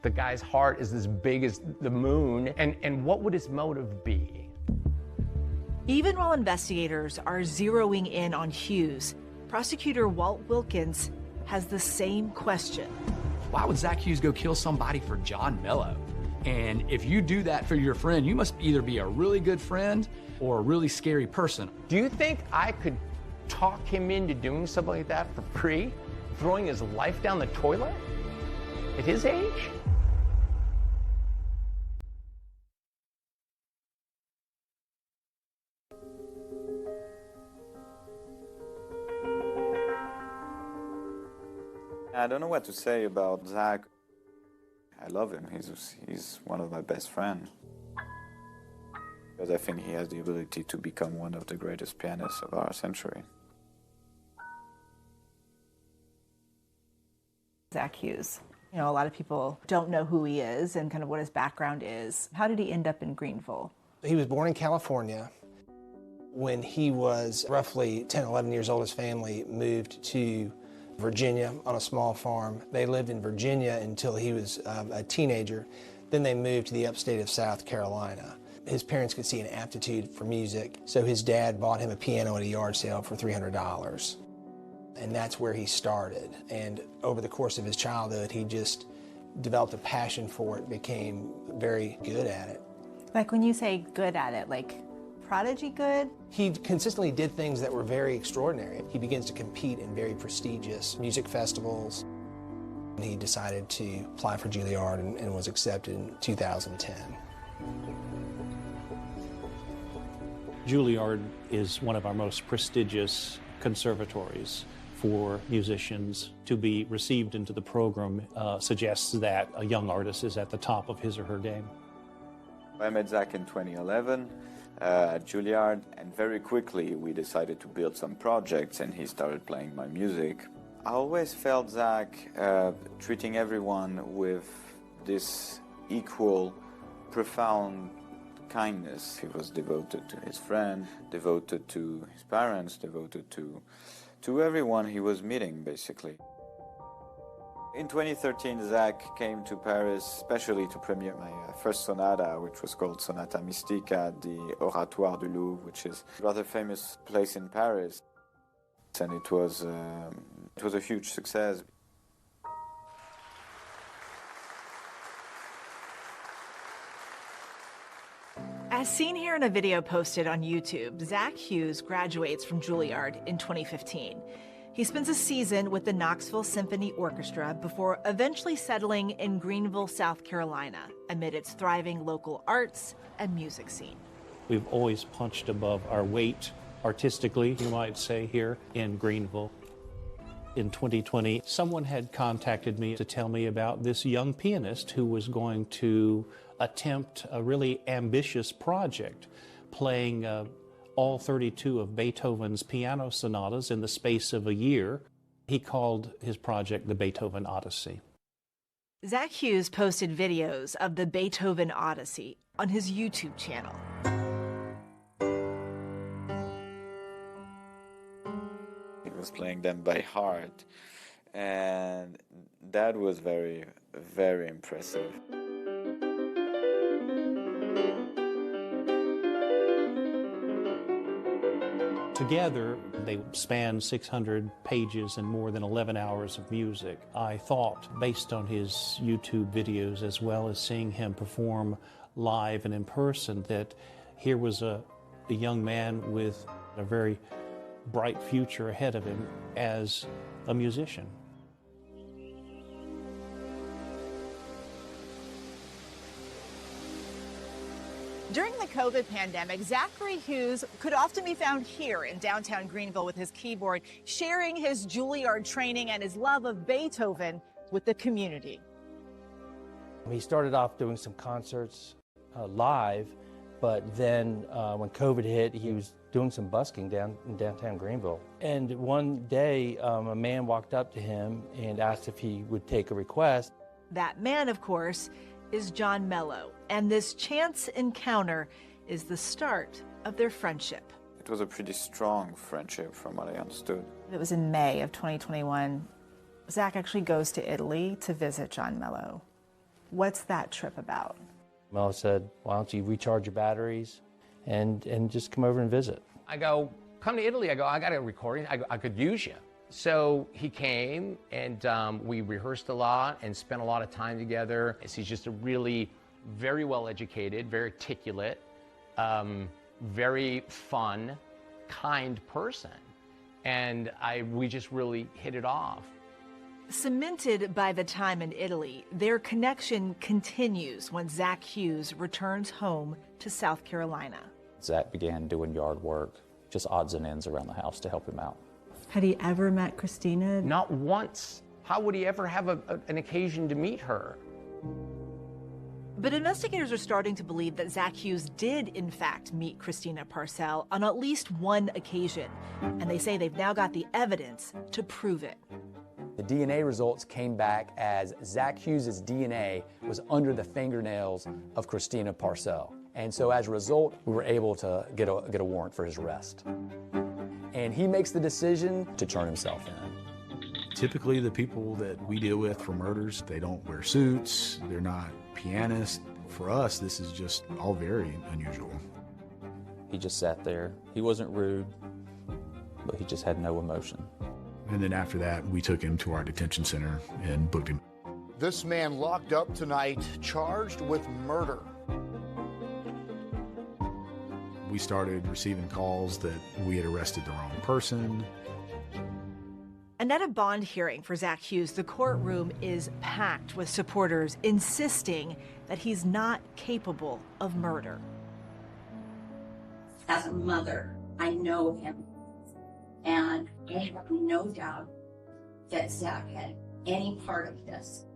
[SPEAKER 14] The guy's heart is as big as the moon, and what would his motive be?
[SPEAKER 1] Even while investigators are zeroing in on Hughes, prosecutor Walt Wilkins has the same question.
[SPEAKER 19] Why would Zach Hughes go kill somebody for John Melo? And if you do that for your friend, you must either be a really good friend or a really scary person.
[SPEAKER 14] Do you think I could talk him into doing something like that for free? Throwing his life down the toilet? At his age?
[SPEAKER 25] I don't know what to say about Zach. I love him. He's one of my best friends. Because I think he has the ability to become one of the greatest pianists of our century.
[SPEAKER 1] Zach Hughes. You know, a lot of people don't know who he is and kind of what his background is. How did he end up in Greenville?
[SPEAKER 8] He was born in California. When he was roughly 10, 11 years old, his family moved to Virginia on a small farm. They lived in Virginia until he was a teenager. Then they moved to the upstate of South Carolina. His parents could see an aptitude for music, so his dad bought him a piano at a yard sale for $300. And that's where he started. And over the course of his childhood, he just developed a passion for it, became very good at it.
[SPEAKER 1] Like when you say good at it, like prodigy good?
[SPEAKER 8] He consistently did things that were very extraordinary. He begins to compete in very prestigious music festivals. He decided to apply for Juilliard and was accepted in 2010.
[SPEAKER 6] Juilliard is one of our most prestigious conservatories for musicians. To be received into the program suggests that a young artist is at the top of his or her game.
[SPEAKER 25] I met Zach in 2011 at Juilliard, and very quickly we decided to build some projects, and he started playing my music. I always felt Zach treating everyone with this equal, profound kindness. He was devoted to his friend, devoted to his parents, devoted to everyone he was meeting, basically. In 2013, Zach came to Paris especially to premiere my first sonata, which was called Sonata Mystica at the Oratoire du Louvre, which is a rather famous place in Paris. And it was a huge success.
[SPEAKER 1] As seen here in a video posted on YouTube, Zach Hughes graduates from Juilliard in 2015. He spends a season with the Knoxville Symphony Orchestra before eventually settling in Greenville, South Carolina, amid its thriving local arts and music scene.
[SPEAKER 6] We've always punched above our weight, artistically, you might say, here in Greenville. In 2020, someone had contacted me to tell me about this young pianist who was going to attempt a really ambitious project, playing all 32 of Beethoven's piano sonatas in the space of a year. He called his project the Beethoven Odyssey.
[SPEAKER 1] Zach Hughes posted videos of the Beethoven Odyssey on his YouTube channel.
[SPEAKER 25] He was playing them by heart, and that was very, very impressive.
[SPEAKER 6] Together, they span 600 pages and more than 11 hours of music. I thought, based on his YouTube videos, as well as seeing him perform live and in person, that here was a young man with a very bright future ahead of him as a musician.
[SPEAKER 7] During the COVID pandemic, Zachary Hughes could often be found here in downtown Greenville with his keyboard, sharing his Juilliard training and his love of Beethoven with the community.
[SPEAKER 11] He started off doing some concerts live, but then when COVID hit, he was doing some busking down in downtown Greenville. And one day, a man walked up to him and asked if he would take a request.
[SPEAKER 1] That man, of course, is John Melo, and this chance encounter is the start of their friendship.
[SPEAKER 25] It was a pretty strong friendship from what I understood.
[SPEAKER 2] It was in May of 2021. Zach actually goes to Italy to visit John Melo. What's that trip about?
[SPEAKER 11] Melo said, why don't you recharge your batteries and just come over and visit.
[SPEAKER 14] I go, come to Italy. I go, I got a recording. I could use you. So he came, and we rehearsed a lot and spent a lot of time together. He's just a really very well-educated, very articulate, very fun, kind person. And we just really hit it off.
[SPEAKER 1] Cemented by the time in Italy, their connection continues when Zach Hughes returns home to South Carolina.
[SPEAKER 10] Zach began doing yard work, just odds and ends around the house to help him out.
[SPEAKER 3] Had he ever met Christina?
[SPEAKER 14] Not once. How would he ever have an occasion to meet her?
[SPEAKER 1] But investigators are starting to believe that Zach Hughes did, in fact, meet Christina Parcell on at least one occasion. And they say they've now got the evidence to prove it.
[SPEAKER 4] The DNA results came back as Zach Hughes' DNA was under the fingernails of Christina Parcell. And so as a result, we were able to get a warrant for his arrest. And he makes the decision to turn himself in.
[SPEAKER 9] Typically, the people that we deal with for murders, they don't wear suits, they're not pianists. For us, this is just all very unusual.
[SPEAKER 10] He just sat there. He wasn't rude, but he just had no emotion.
[SPEAKER 9] And then after that, we took him to our detention center and booked him.
[SPEAKER 17] This man locked up tonight, charged with murder.
[SPEAKER 9] We started receiving calls that we had arrested the wrong person.
[SPEAKER 1] And at a bond hearing for Zach Hughes, the courtroom is packed with supporters insisting that he's not capable of murder.
[SPEAKER 13] As a mother, I know him, and I have no doubt that Zach had any part of this.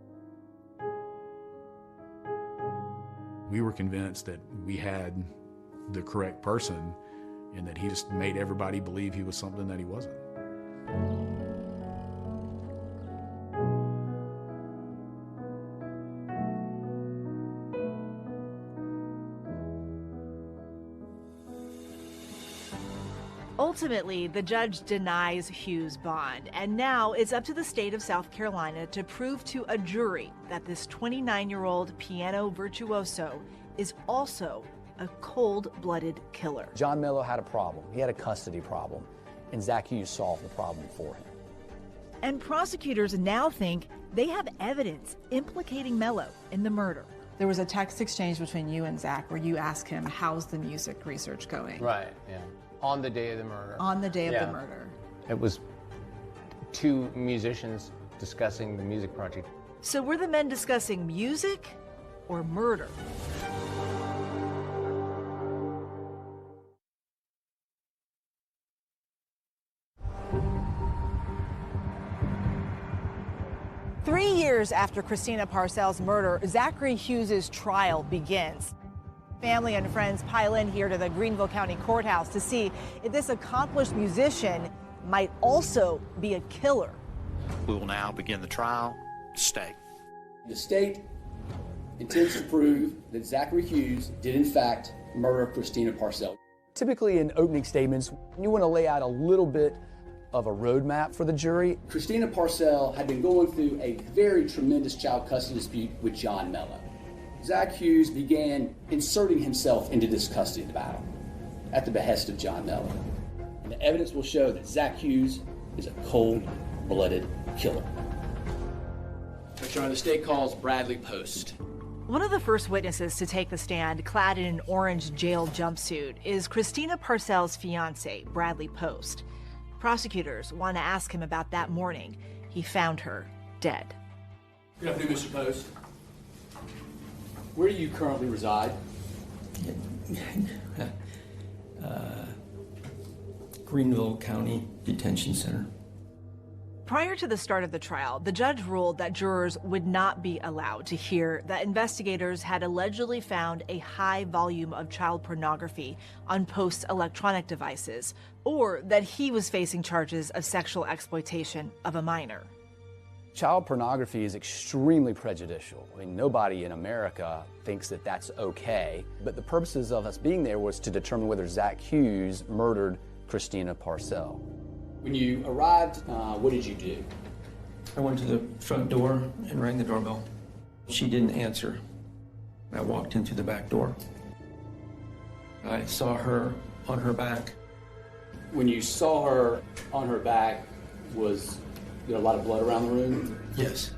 [SPEAKER 9] We were convinced that we had the correct person and that he just made everybody believe he was something that he wasn't.
[SPEAKER 1] Ultimately, the judge denies Hughes' bond, and now it's up to the state of South Carolina to prove to a jury that this 29-year-old piano virtuoso is also a cold-blooded killer.
[SPEAKER 4] John Melo had a problem. He had a custody problem, and Zach Hughes solved the problem for him.
[SPEAKER 1] And prosecutors now think they have evidence implicating Melo in the murder.
[SPEAKER 2] There was a text exchange between you and Zach where you asked him, how's the music research going?
[SPEAKER 14] Right, yeah. On the day of the murder.
[SPEAKER 2] On the day of the murder.
[SPEAKER 14] It was two musicians discussing the music project.
[SPEAKER 1] So were the men discussing music or murder? Three years after Christina Parcell's murder, Zachary Hughes' trial begins. Family and friends pile in here to the Greenville County Courthouse to see if this accomplished musician might also be a killer.
[SPEAKER 15] We will now begin the trial. State.
[SPEAKER 19] The state intends to prove that Zachary Hughes did in fact murder Christina Parcell.
[SPEAKER 4] Typically in opening statements, you want to lay out a little bit of a roadmap for the jury.
[SPEAKER 19] Christina Parcell had been going through a very tremendous child custody dispute with John Melo. Zach Hughes began inserting himself into this custody battle at the behest of John Melo. And the evidence will show that Zach Hughes is a cold-blooded killer. Your Honor, the state calls Bradley Post.
[SPEAKER 1] One of the first witnesses to take the stand, clad in an orange jail jumpsuit, is Christina Parcell's fiance, Bradley Post. Prosecutors want to ask him about that morning he found her dead.
[SPEAKER 19] Good afternoon, Mr. Post. Where do you currently reside?
[SPEAKER 16] Greenville County Detention Center.
[SPEAKER 1] Prior to the start of the trial, the judge ruled that jurors would not be allowed to hear that investigators had allegedly found a high volume of child pornography on Post's electronic devices, or that he was facing charges of sexual exploitation of a minor.
[SPEAKER 4] Child pornography is extremely prejudicial. I mean, nobody in America thinks that that's okay, but the purposes of us being there was to determine whether Zach Hughes murdered Christina Parcell.
[SPEAKER 19] When you arrived, what did you do?
[SPEAKER 16] I went to the front door and rang the doorbell. She didn't answer. I walked in through the back door. I saw her on her back.
[SPEAKER 19] When you saw her on her back, was there a lot of blood around the room?
[SPEAKER 16] Yes.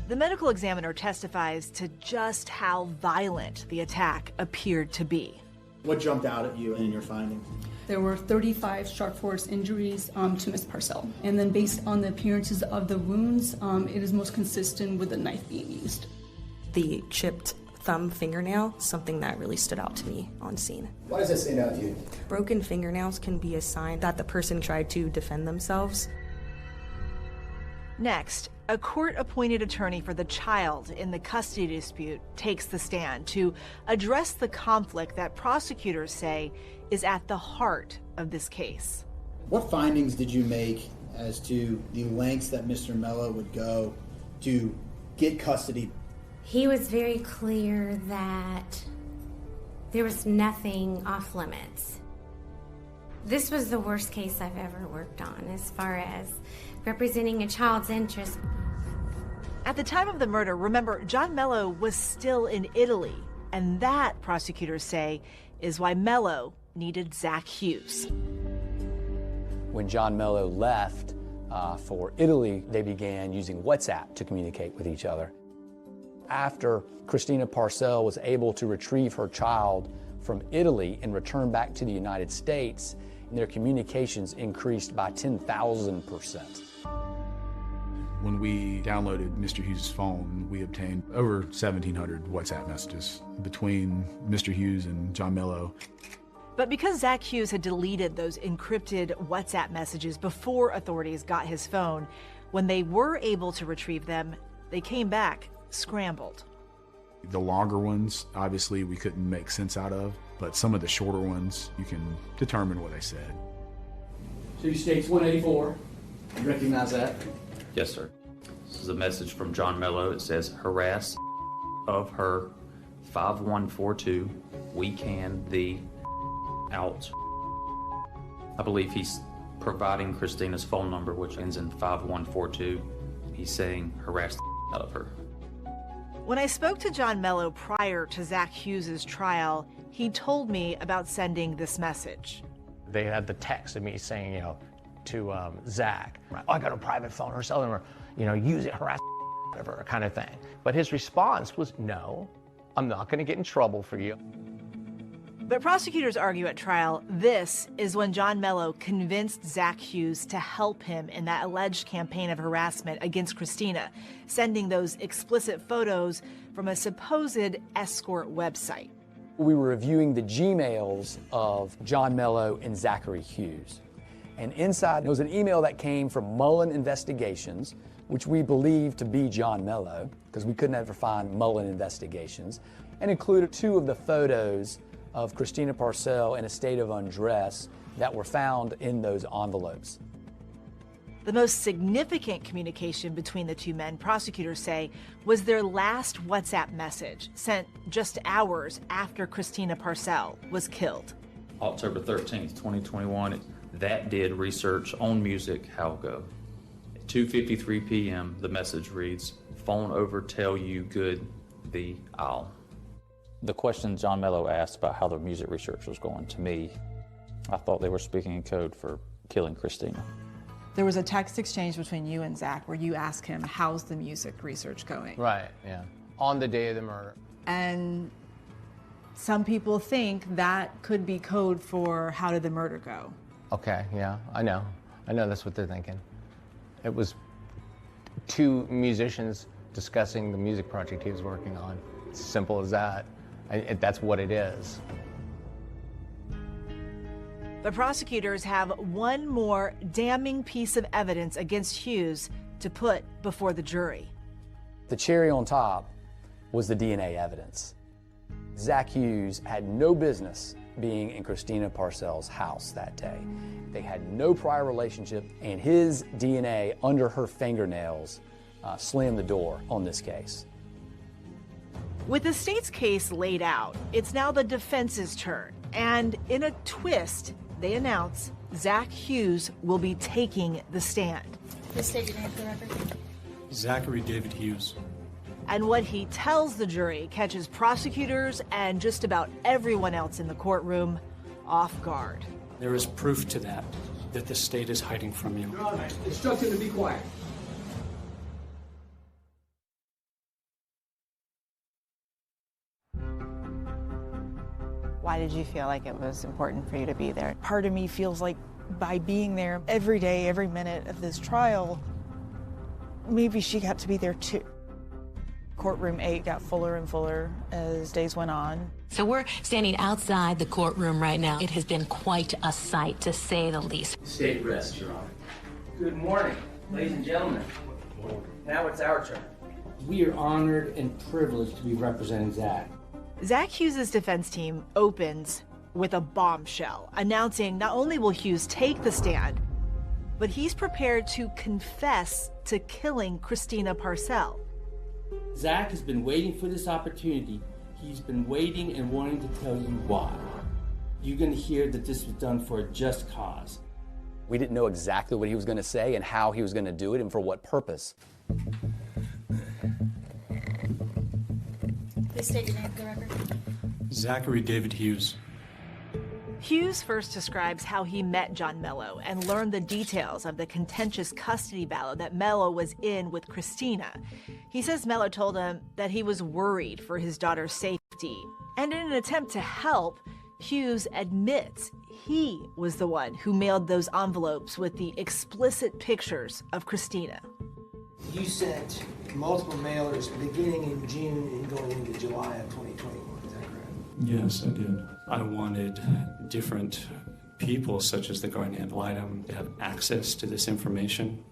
[SPEAKER 1] The medical examiner testifies to just how violent the attack appeared to be.
[SPEAKER 18] What jumped out at you in your findings?
[SPEAKER 20] There were 35 sharp force injuries to Ms. Parcell. And then based on the appearances of the wounds, it is most consistent with the knife being used.
[SPEAKER 26] The chipped thumb fingernail, something that really stood out to me on scene.
[SPEAKER 19] Why does that stand out to you?
[SPEAKER 26] Broken fingernails can be a sign that the person tried to defend themselves.
[SPEAKER 1] Next, a court-appointed attorney for the child in the custody dispute takes the stand to address the conflict that prosecutors say is at the heart of this case.
[SPEAKER 18] What findings did you make as to the lengths that Mr. Melo would go to get custody?
[SPEAKER 27] He was very clear that there was nothing off limits. This was the worst case I've ever worked on as far as representing a child's interest.
[SPEAKER 1] At the time of the murder, remember, John Melo was still in Italy, and that, prosecutors say, is why Melo needed Zach Hughes.
[SPEAKER 4] When John Melo left for Italy, they began using WhatsApp to communicate with each other. After Christina Parcell was able to retrieve her child from Italy and returned back to the United States, and their communications increased by 10,000%.
[SPEAKER 9] When we downloaded Mr. Hughes' phone, we obtained over 1,700 WhatsApp messages between Mr. Hughes and John Melo.
[SPEAKER 1] But because Zach Hughes had deleted those encrypted WhatsApp messages before authorities got his phone, when they were able to retrieve them, they came back scrambled.
[SPEAKER 9] The longer ones, obviously, we couldn't make sense out of, but some of the shorter ones, you can determine what they said.
[SPEAKER 5] City States 184. You recognize that?
[SPEAKER 10] Yes, sir. This is a message from John Melo. It says, harass of her 5142. We can the out. I believe he's providing Christina's phone number, which ends in 5142. He's saying harass the out of her.
[SPEAKER 1] When I spoke to John Melo prior to Zach Hughes' trial, he told me about sending this message.
[SPEAKER 14] They had the text of me saying, you know, to Zach, oh, I got a private phone or something, or, you know, use it, harass whatever kind of thing. But his response was, no, I'm not going to get in trouble for you.
[SPEAKER 1] But prosecutors argue at trial, this is when John Melo convinced Zach Hughes to help him in that alleged campaign of harassment against Christina, sending those explicit photos from a supposed escort website.
[SPEAKER 4] We were reviewing the Gmails of John Melo and Zachary Hughes. And inside there was an email that came from Mullen Investigations, which we believe to be John Melo, because we couldn't ever find Mullen Investigations, and included 2 of the photos of Christina Parcell in a state of undress that were found in those envelopes.
[SPEAKER 1] The most significant communication between the 2 men, prosecutors say, was their last WhatsApp message sent just hours after Christina Parcell was killed.
[SPEAKER 10] October 13th, 2021, that did research on music, how go. At 2:53 p.m., the message reads, phone over, tell you good, the owl. The question John Melo asked about how the music research was going, to me, I thought they were speaking in code for killing Christina.
[SPEAKER 3] There was a text exchange between you and Zach where you asked him, how's the music research going?
[SPEAKER 14] Right, yeah. On the day of the murder.
[SPEAKER 3] And some people think that could be code for how did the murder go?
[SPEAKER 14] Okay, yeah, I know. I know that's what they're thinking. It was 2 musicians discussing the music project he was working on. It's simple as that. That's what it is.
[SPEAKER 1] The prosecutors have one more damning piece of evidence against Hughes to put before the jury.
[SPEAKER 4] The cherry on top was the DNA evidence. Zach Hughes had no business being in Christina Parcell's house that day. They had no prior relationship, and his DNA under her fingernails slammed the door on this case.
[SPEAKER 1] With the state's case laid out, it's now the defense's turn. And in a twist, they announce Zach Hughes will be taking the stand.
[SPEAKER 7] Please state your name for the record.
[SPEAKER 8] Zachary David Hughes.
[SPEAKER 1] And what he tells the jury catches prosecutors and just about everyone else in the courtroom off guard.
[SPEAKER 8] There is proof to that the state is hiding from you.
[SPEAKER 5] Your Honor, instruction to be quiet.
[SPEAKER 7] Why did you feel like it was important for you to be there?
[SPEAKER 2] Part of me feels like by being there every day, every minute of this trial, maybe she got to be there too. Courtroom 8 got fuller and fuller as days went on.
[SPEAKER 12] So we're standing outside the courtroom right now. It has been quite a sight, to say the least.
[SPEAKER 5] State rest, Your Honor. Good morning, ladies and gentlemen. Now it's our turn. We are honored and privileged to be representing Zach.
[SPEAKER 1] Zach Hughes' defense team opens with a bombshell, announcing not only will Hughes take the stand, but he's prepared to confess to killing Christina Parcell.
[SPEAKER 5] Zach has been waiting for this opportunity. He's been waiting and wanting to tell you why. You're going to hear that this was done for a just cause.
[SPEAKER 4] We didn't know exactly what he was going to say and how he was going to do it and for what purpose.
[SPEAKER 7] Please state your name for the record.
[SPEAKER 8] Zachary David Hughes.
[SPEAKER 1] Hughes first describes how he met John Melo and learned the details of the contentious custody battle that Melo was in with Christina. He says Melo told him that he was worried for his daughter's safety, and in an attempt to help, Hughes admits he was the one who mailed those envelopes with the explicit pictures of Christina.
[SPEAKER 6] You sent multiple mailers beginning in June and going into July of 2021, is that correct?
[SPEAKER 8] Yes, I did. I wanted different people, such as the guardian ad litem, to have access to this information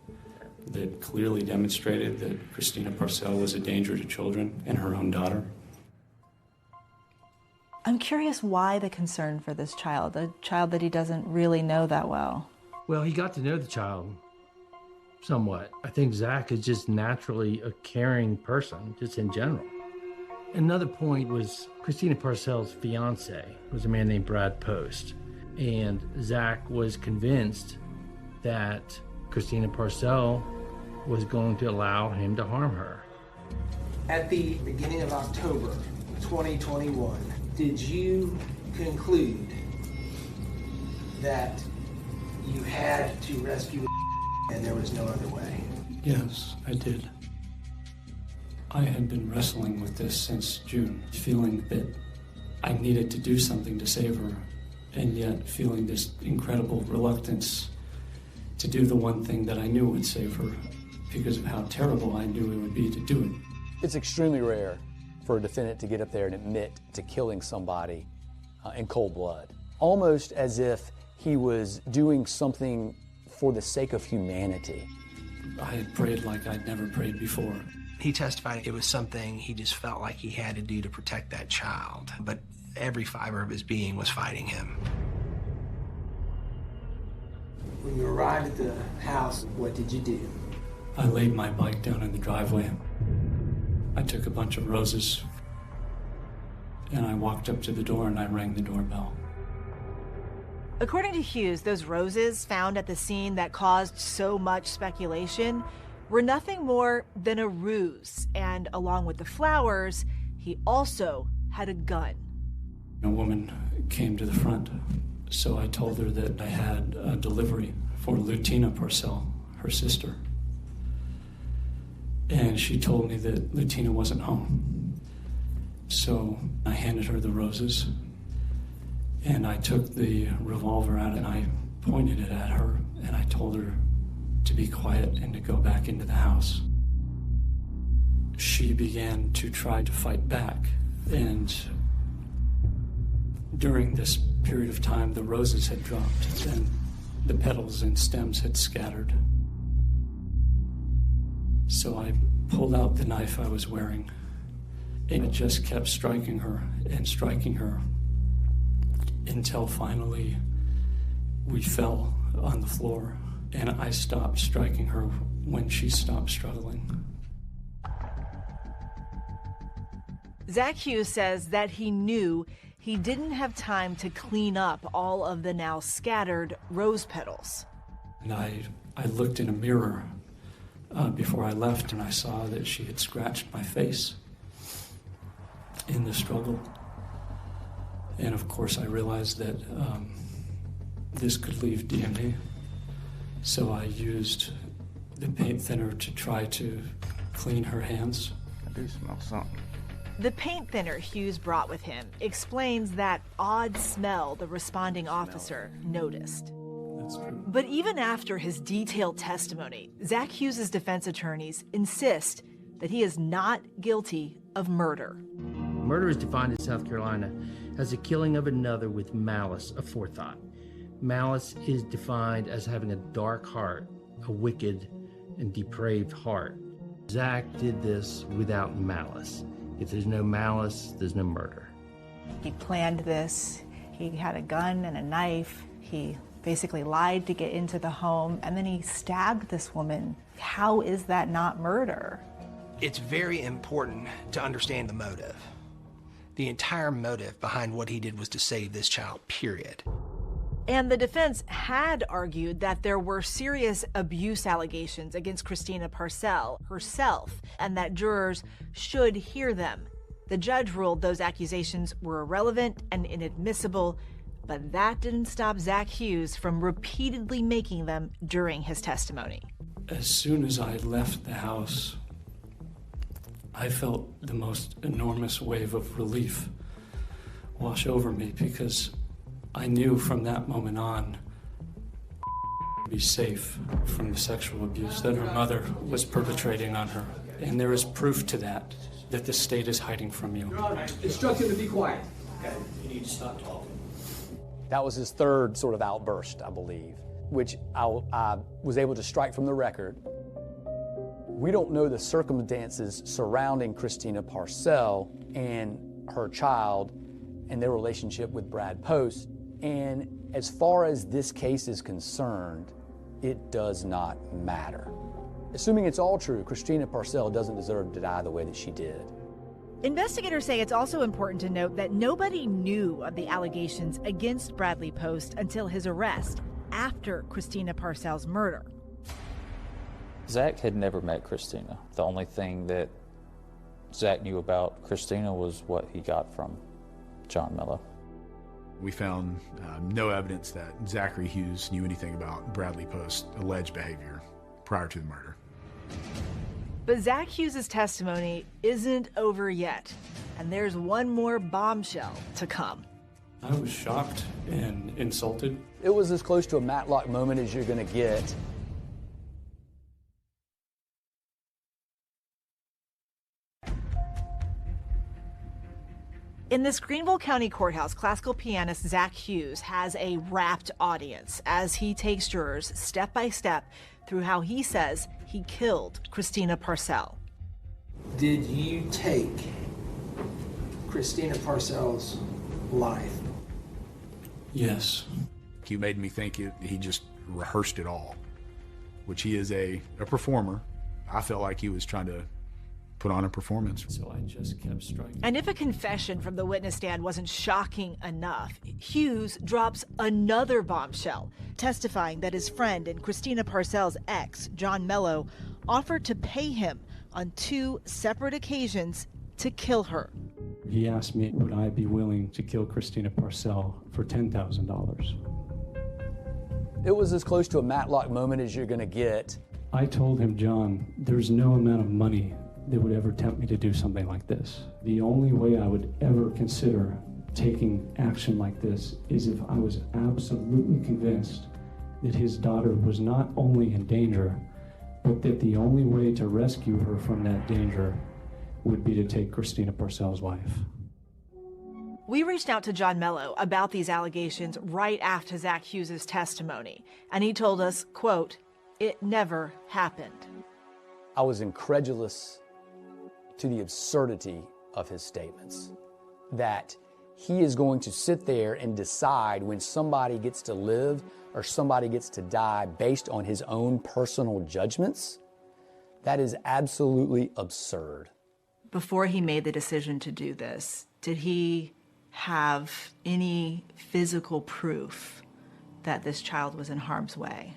[SPEAKER 8] that clearly demonstrated that Christina Parcell was a danger to children and her own daughter.
[SPEAKER 2] I'm curious why the concern for this child, a child that he doesn't really know that well.
[SPEAKER 11] Well, he got to know the child somewhat. I think Zach is just naturally a caring person, just in general. Another point was Christina Parcell's fiance was a man named Brad Post. And Zach was convinced that Christina Parcell was going to allow him to harm her.
[SPEAKER 6] At the beginning of October 2021, did you conclude that you had to rescue and there was no other way?
[SPEAKER 8] Yes, I did. I had been wrestling with this since June, feeling that I needed to do something to save her, and yet feeling this incredible reluctance to do the one thing that I knew would save her because of how terrible I knew it would be to do it.
[SPEAKER 4] It's extremely rare for a defendant to get up there and admit to killing somebody in cold blood, almost as if he was doing something for the sake of humanity.
[SPEAKER 8] I had prayed like I'd never prayed before.
[SPEAKER 6] He testified it was something he just felt like he had to do to protect that child, but every fiber of his being was fighting him. When you arrived at the house, what did you do?
[SPEAKER 8] I laid my bike down in the driveway. I took a bunch of roses, and I walked up to the door and I rang the doorbell.
[SPEAKER 1] According to Hughes, those roses found at the scene that caused so much speculation were nothing more than a ruse, and along with the flowers, he also had a gun.
[SPEAKER 8] A woman came to the front, so I told her that I had a delivery for Christina Parcell, her sister. And she told me that Christina wasn't home. So I handed her the roses, and I took the revolver out and I pointed it at her, and I told her to be quiet and to go back into the house. She began to try to fight back, and during this period of time, the roses had dropped and the petals and stems had scattered. So I pulled out the knife I was wearing, and it just kept striking her until finally we fell on the floor, and I stopped striking her when she stopped struggling.
[SPEAKER 1] Zach Hughes says that he knew he didn't have time to clean up all of the now scattered rose petals.
[SPEAKER 8] And I looked in a mirror before I left, and I saw that she had scratched my face in the struggle. And of course I realized that this could leave DNA. So I used the paint thinner to try to clean her hands.
[SPEAKER 21] I do smell something.
[SPEAKER 1] The paint thinner Hughes brought with him explains that odd smell the responding officer noticed.
[SPEAKER 8] That's true.
[SPEAKER 1] But even after his detailed testimony, Zach Hughes' defense attorneys insist that he is not guilty of murder.
[SPEAKER 11] Murder is defined in South Carolina as the killing of another with malice aforethought. Malice is defined as having a dark heart, a wicked and depraved heart. Zach did this without malice. If there's no malice, there's no murder.
[SPEAKER 2] He planned this. He had a gun and a knife. He basically lied to get into the home, and then he stabbed this woman. How is that not murder?
[SPEAKER 6] It's very important to understand the motive. The entire motive behind what he did was to save this child, period.
[SPEAKER 1] And the defense had argued that there were serious abuse allegations against Christina Parcell herself, and that jurors should hear them. The judge ruled those accusations were irrelevant and inadmissible, but that didn't stop Zach Hughes from repeatedly making them during his testimony.
[SPEAKER 8] As soon as I left the house, I felt the most enormous wave of relief wash over me because I knew from that moment on to be safe from the sexual abuse that her mother was perpetrating on her. And there is proof to that the state is hiding from you.
[SPEAKER 19] Instruct him to be quiet.
[SPEAKER 8] Okay, you need to stop talking.
[SPEAKER 4] That was his third sort of outburst, I believe, which I was able to strike from the record. We don't know the circumstances surrounding Christina Parcell and her child and their relationship with Brad Post. And as far as this case is concerned, it does not matter. Assuming it's all true, Christina Parcell doesn't deserve to die the way that she did.
[SPEAKER 1] Investigators say it's also important to note that nobody knew of the allegations against Bradley Post until his arrest after Christina Parcell's murder.
[SPEAKER 10] Zach had never met Christina. The only thing that Zach knew about Christina was what he got from John Melo.
[SPEAKER 9] We found no evidence that Zachary Hughes knew anything about Bradley Post's alleged behavior prior to the murder.
[SPEAKER 1] But Zach Hughes' testimony isn't over yet, and there's one more bombshell to come.
[SPEAKER 8] I was shocked and insulted.
[SPEAKER 4] It was as close to a Matlock moment as you're going to get.
[SPEAKER 1] In this Greenville County Courthouse, classical pianist Zach Hughes has a rapt audience as he takes jurors step by step through how he says he killed Christina Parcell.
[SPEAKER 6] Did you take Christina Parcell's life?
[SPEAKER 8] Yes.
[SPEAKER 9] He made me think he just rehearsed it all, which he is a performer. I felt like he was trying to put on a performance.
[SPEAKER 8] So I just kept striking.
[SPEAKER 1] And if a confession from the witness stand wasn't shocking enough, Hughes drops another bombshell, testifying that his friend and Christina Parcell's ex, John Melo, offered to pay him on 2 separate occasions to kill her.
[SPEAKER 8] He asked me, would I be willing to kill Christina Parcell for $10,000?
[SPEAKER 4] It was as close to a Matlock moment as you're going to get.
[SPEAKER 8] I told him, John, there's no amount of money that would ever tempt me to do something like this. The only way I would ever consider taking action like this is if I was absolutely convinced that his daughter was not only in danger, but that the only way to rescue her from that danger would be to take Christina Parcell's life.
[SPEAKER 1] We reached out to John Melo about these allegations right after Zach Hughes' testimony, and he told us, quote, "It never happened."
[SPEAKER 4] I was incredulous to the absurdity of his statements, that he is going to sit there and decide when somebody gets to live or somebody gets to die based on his own personal judgments. That is absolutely absurd.
[SPEAKER 1] Before he made the decision to do this, did he have any physical proof that this child was in harm's way?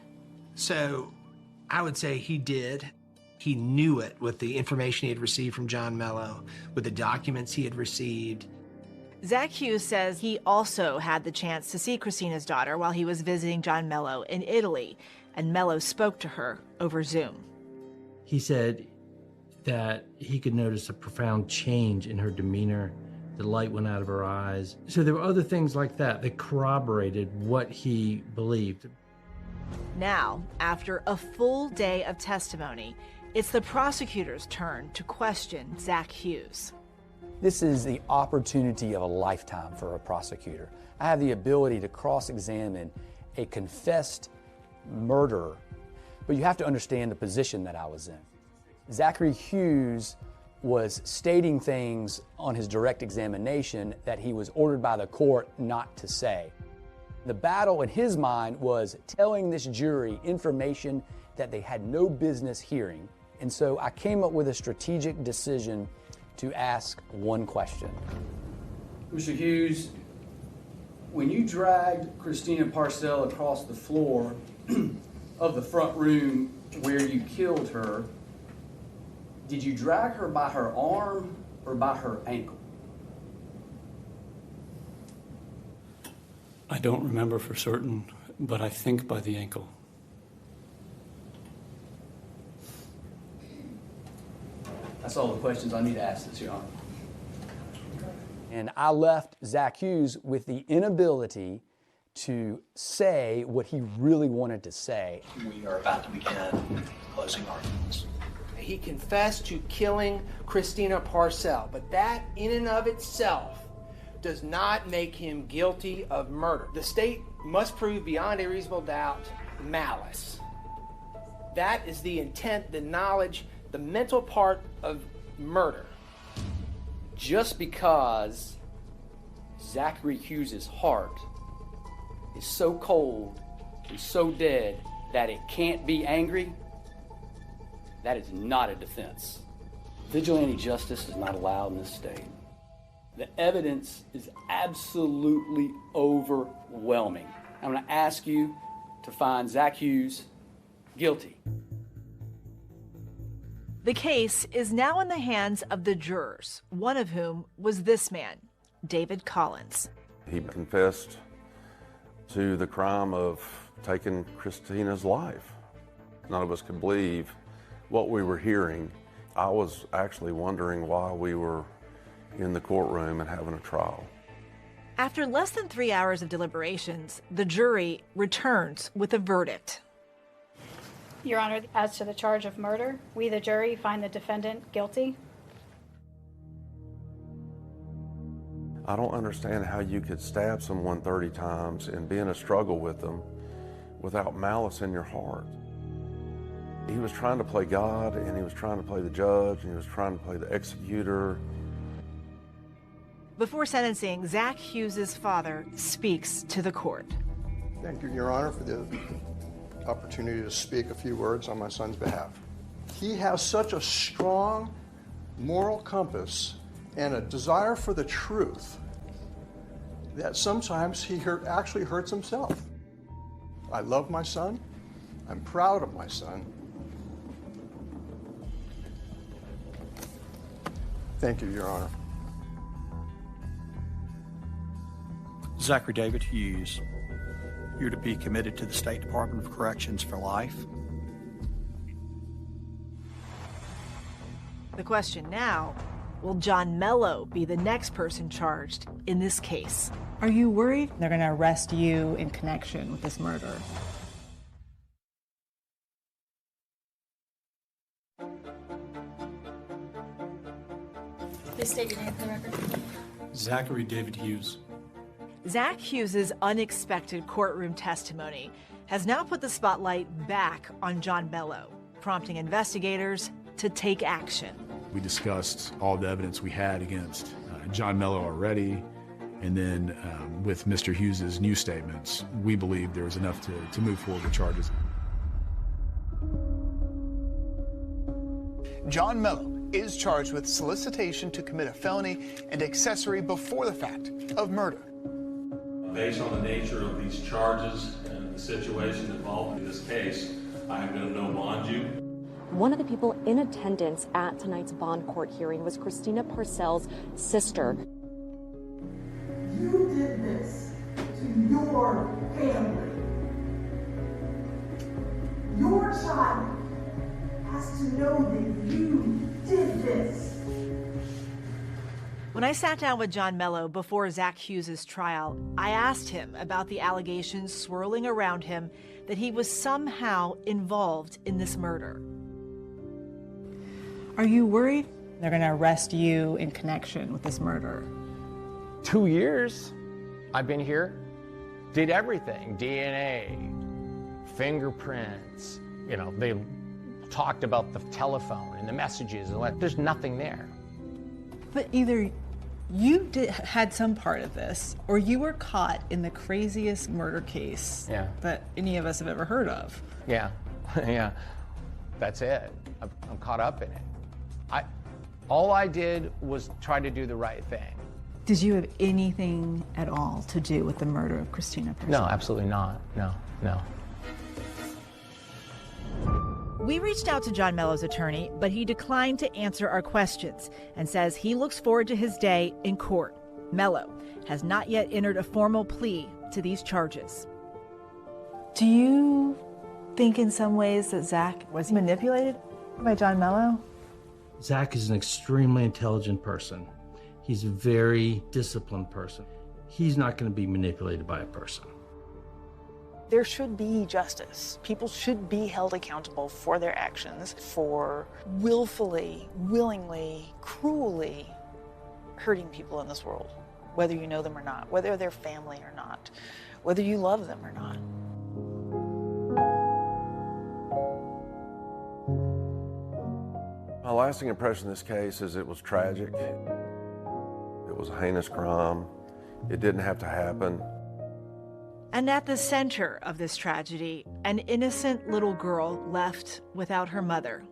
[SPEAKER 6] So I would say he did. He knew it with the information he had received from John Melo, with the documents he had received.
[SPEAKER 1] Zach Hughes says he also had the chance to see Christina's daughter while he was visiting John Melo in Italy, and Melo spoke to her over Zoom.
[SPEAKER 11] He said that he could notice a profound change in her demeanor. The light went out of her eyes. So there were other things like that that corroborated what he believed.
[SPEAKER 1] Now, after a full day of testimony, it's the prosecutor's turn to question Zach Hughes.
[SPEAKER 4] This is the opportunity of a lifetime for a prosecutor. I have the ability to cross-examine a confessed murderer, but you have to understand the position that I was in. Zachary Hughes was stating things on his direct examination that he was ordered by the court not to say. The battle in his mind was telling this jury information that they had no business hearing. And so I came up with a strategic decision to ask one question.
[SPEAKER 19] Mr. Hughes, when you dragged Christina Parcell across the floor of the front room where you killed her, did you drag her by her arm or by her ankle?
[SPEAKER 8] I don't remember for certain, but I think by the ankle.
[SPEAKER 19] That's all the questions I need to ask this, Your Honor.
[SPEAKER 4] And I left Zach Hughes with the inability to say what he really wanted to say.
[SPEAKER 15] We are about to begin closing arguments.
[SPEAKER 6] He confessed to killing Christina Parcell, but that in and of itself does not make him guilty of murder. The state must prove beyond a reasonable doubt malice. That is the intent, the knowledge, the mental part of murder.
[SPEAKER 19] Just because Zachary Hughes' heart is so cold and so dead that it can't be angry, that is not a defense. Vigilante justice is not allowed in this state. The evidence is absolutely overwhelming. I'm going to ask you to find Zach Hughes guilty.
[SPEAKER 1] The case is now in the hands of the jurors, one of whom was this man, David Collins.
[SPEAKER 13] He confessed to the crime of taking Christina's life. None of us could believe what we were hearing. I was actually wondering why we were in the courtroom and having a trial.
[SPEAKER 1] After less than 3 hours of deliberations, the jury returns with a verdict.
[SPEAKER 17] Your Honor, as to the charge of murder, we, the jury, find the defendant guilty.
[SPEAKER 13] I don't understand how you could stab someone 30 times and be in a struggle with them without malice in your heart. He was trying to play God, and he was trying to play the judge, and he was trying to play the executor.
[SPEAKER 1] Before sentencing, Zach Hughes' father speaks to the court.
[SPEAKER 21] Thank you, Your Honor, for the opportunity to speak a few words on my son's behalf. He has such a strong moral compass and a desire for the truth that sometimes he actually hurts himself. I love my son. I'm proud of my son. Thank you, Your Honor.
[SPEAKER 15] Zachary David Hughes, you're to be committed to the State Department of Corrections for life.
[SPEAKER 1] The question now, will John Melo be the next person charged in this case?
[SPEAKER 3] Are you worried they're going to arrest you in connection with this murder?
[SPEAKER 20] Please state your name for the record.
[SPEAKER 8] Zachary David Hughes.
[SPEAKER 1] Zach Hughes' unexpected courtroom testimony has now put the spotlight back on John Melo, prompting investigators to take action.
[SPEAKER 9] We discussed all the evidence we had against John Melo already, and then with Mr. Hughes' new statements, we believed there was enough to move forward with charges.
[SPEAKER 22] John Melo is charged with solicitation to commit a felony and accessory before the fact of murder.
[SPEAKER 23] Based on the nature of these charges and the situation involved in this case, I am going to no bond you.
[SPEAKER 24] One of the people in attendance at tonight's bond court hearing was Christina Parcell's sister.
[SPEAKER 25] You did this to your family. Your child has to know that you did this.
[SPEAKER 1] When I sat down with John Melo before Zach Hughes' trial, I asked him about the allegations swirling around him that he was somehow involved in this murder.
[SPEAKER 3] Are you worried they're going to arrest you in connection with this murder?
[SPEAKER 14] 2 years I've been here, did everything, DNA, fingerprints, you know, they talked about the telephone and the messages and what, there's nothing there.
[SPEAKER 3] But either you had some part of this, or you were caught in the craziest murder case that any of us have ever heard of.
[SPEAKER 14] Yeah, yeah, that's it. I'm caught up in it. All I did was try to do the right thing.
[SPEAKER 3] Did you have anything at all to do with the murder of Christina Parcell?
[SPEAKER 14] No, absolutely not. No.
[SPEAKER 1] We reached out to John Melo's attorney, but he declined to answer our questions and says he looks forward to his day in court. Melo has not yet entered a formal plea to these charges.
[SPEAKER 2] Do you think in some ways that Zach was manipulated by John Melo?
[SPEAKER 11] Zach is an extremely intelligent person. He's a very disciplined person. He's not going to be manipulated by a person.
[SPEAKER 2] There should be justice. People should be held accountable for their actions, for willfully, willingly, cruelly hurting people in this world, whether you know them or not, whether they're family or not, whether you love them or not.
[SPEAKER 13] My lasting impression of this case is it was tragic. It was a heinous crime. It didn't have to happen.
[SPEAKER 1] And at the center of this tragedy, an innocent little girl left without her mother.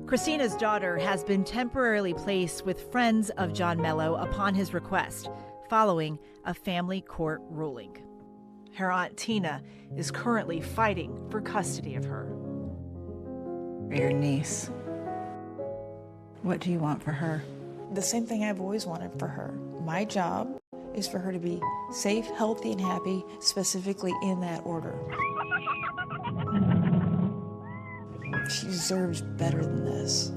[SPEAKER 1] Christina's daughter has been temporarily placed with friends of John Melo upon his request, following a family court ruling. Her aunt Tina is currently fighting for custody of her.
[SPEAKER 3] Your niece. What do you want for her?
[SPEAKER 2] The same thing I've always wanted for her. My job is for her to be safe, healthy, and happy, specifically in that order. She deserves better than this.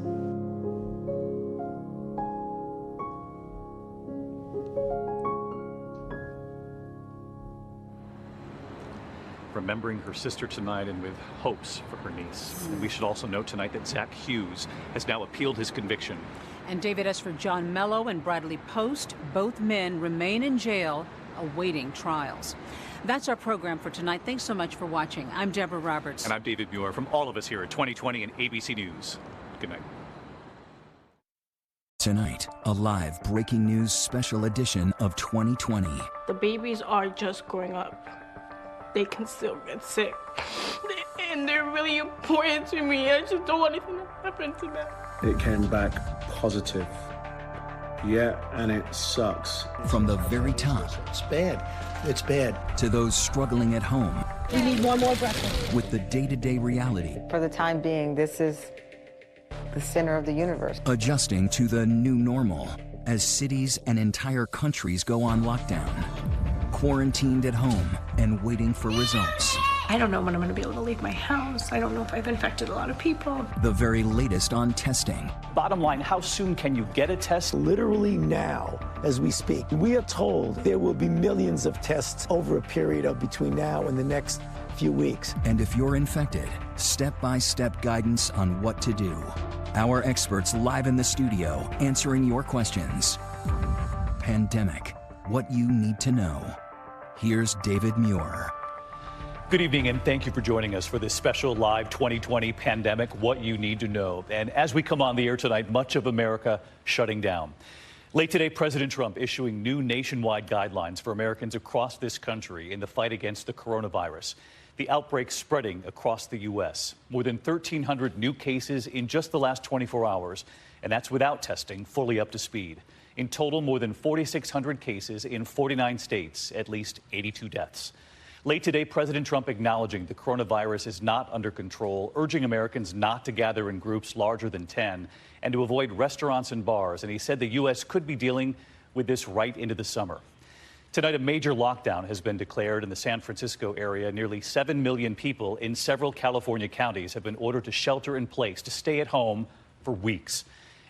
[SPEAKER 5] Remembering her sister tonight and with hopes for her niece. And we should also note tonight that Zach Hughes has now appealed his conviction.
[SPEAKER 7] And David, as for John Melo and Bradley Post, both men remain in jail awaiting trials. That's our program for tonight. Thanks so much for watching. I'm Deborah Roberts.
[SPEAKER 5] And I'm David Muir from all of us here at 2020 and ABC News. Good night.
[SPEAKER 12] Tonight, a live breaking news special edition of 2020.
[SPEAKER 16] The babies are just growing up. They can still get sick. And they're really important to me. I just don't want anything to happen to them.
[SPEAKER 18] It came back positive. Yeah, and it sucks.
[SPEAKER 12] From the very top.
[SPEAKER 18] It's bad. It's bad.
[SPEAKER 12] To those struggling at home.
[SPEAKER 16] We need one more breath.
[SPEAKER 12] With the day-to-day reality.
[SPEAKER 26] For the time being, this is the center of the universe.
[SPEAKER 12] Adjusting to the new normal as cities and entire countries go on lockdown. Quarantined at home and waiting for results.
[SPEAKER 16] I don't know when I'm going to be able to leave my house. I don't know if I've infected a lot of people.
[SPEAKER 12] The very latest on testing.
[SPEAKER 5] Bottom line, how soon can you get a test?
[SPEAKER 27] Literally now, as we speak. We are told there will be millions of tests over a period of between now and the next few weeks.
[SPEAKER 12] And if you're infected, step-by-step guidance on what to do. Our experts live in the studio answering your questions. Pandemic, what you need to know. Here's David Muir.
[SPEAKER 5] Good evening, and thank you for joining us for this special live 2020 Pandemic, What You Need to Know. And as we come on the air tonight, much of America shutting down. Late today, President Trump issuing new nationwide guidelines for Americans across this country in the fight against the coronavirus. The outbreak spreading across the U.S. More than 1,300 new cases in just the last 24 hours, and that's without testing fully up to speed. In total, more than 4,600 cases in 49 states, at least 82 deaths. Late today, President Trump acknowledging the coronavirus is not under control, urging Americans not to gather in groups larger than 10 and to avoid restaurants and bars. And he said the U.S. could be dealing with this right into the summer. Tonight, a major lockdown has been declared in the San Francisco area. Nearly 7 million people in several California counties have been ordered to shelter in place, to stay at home for weeks.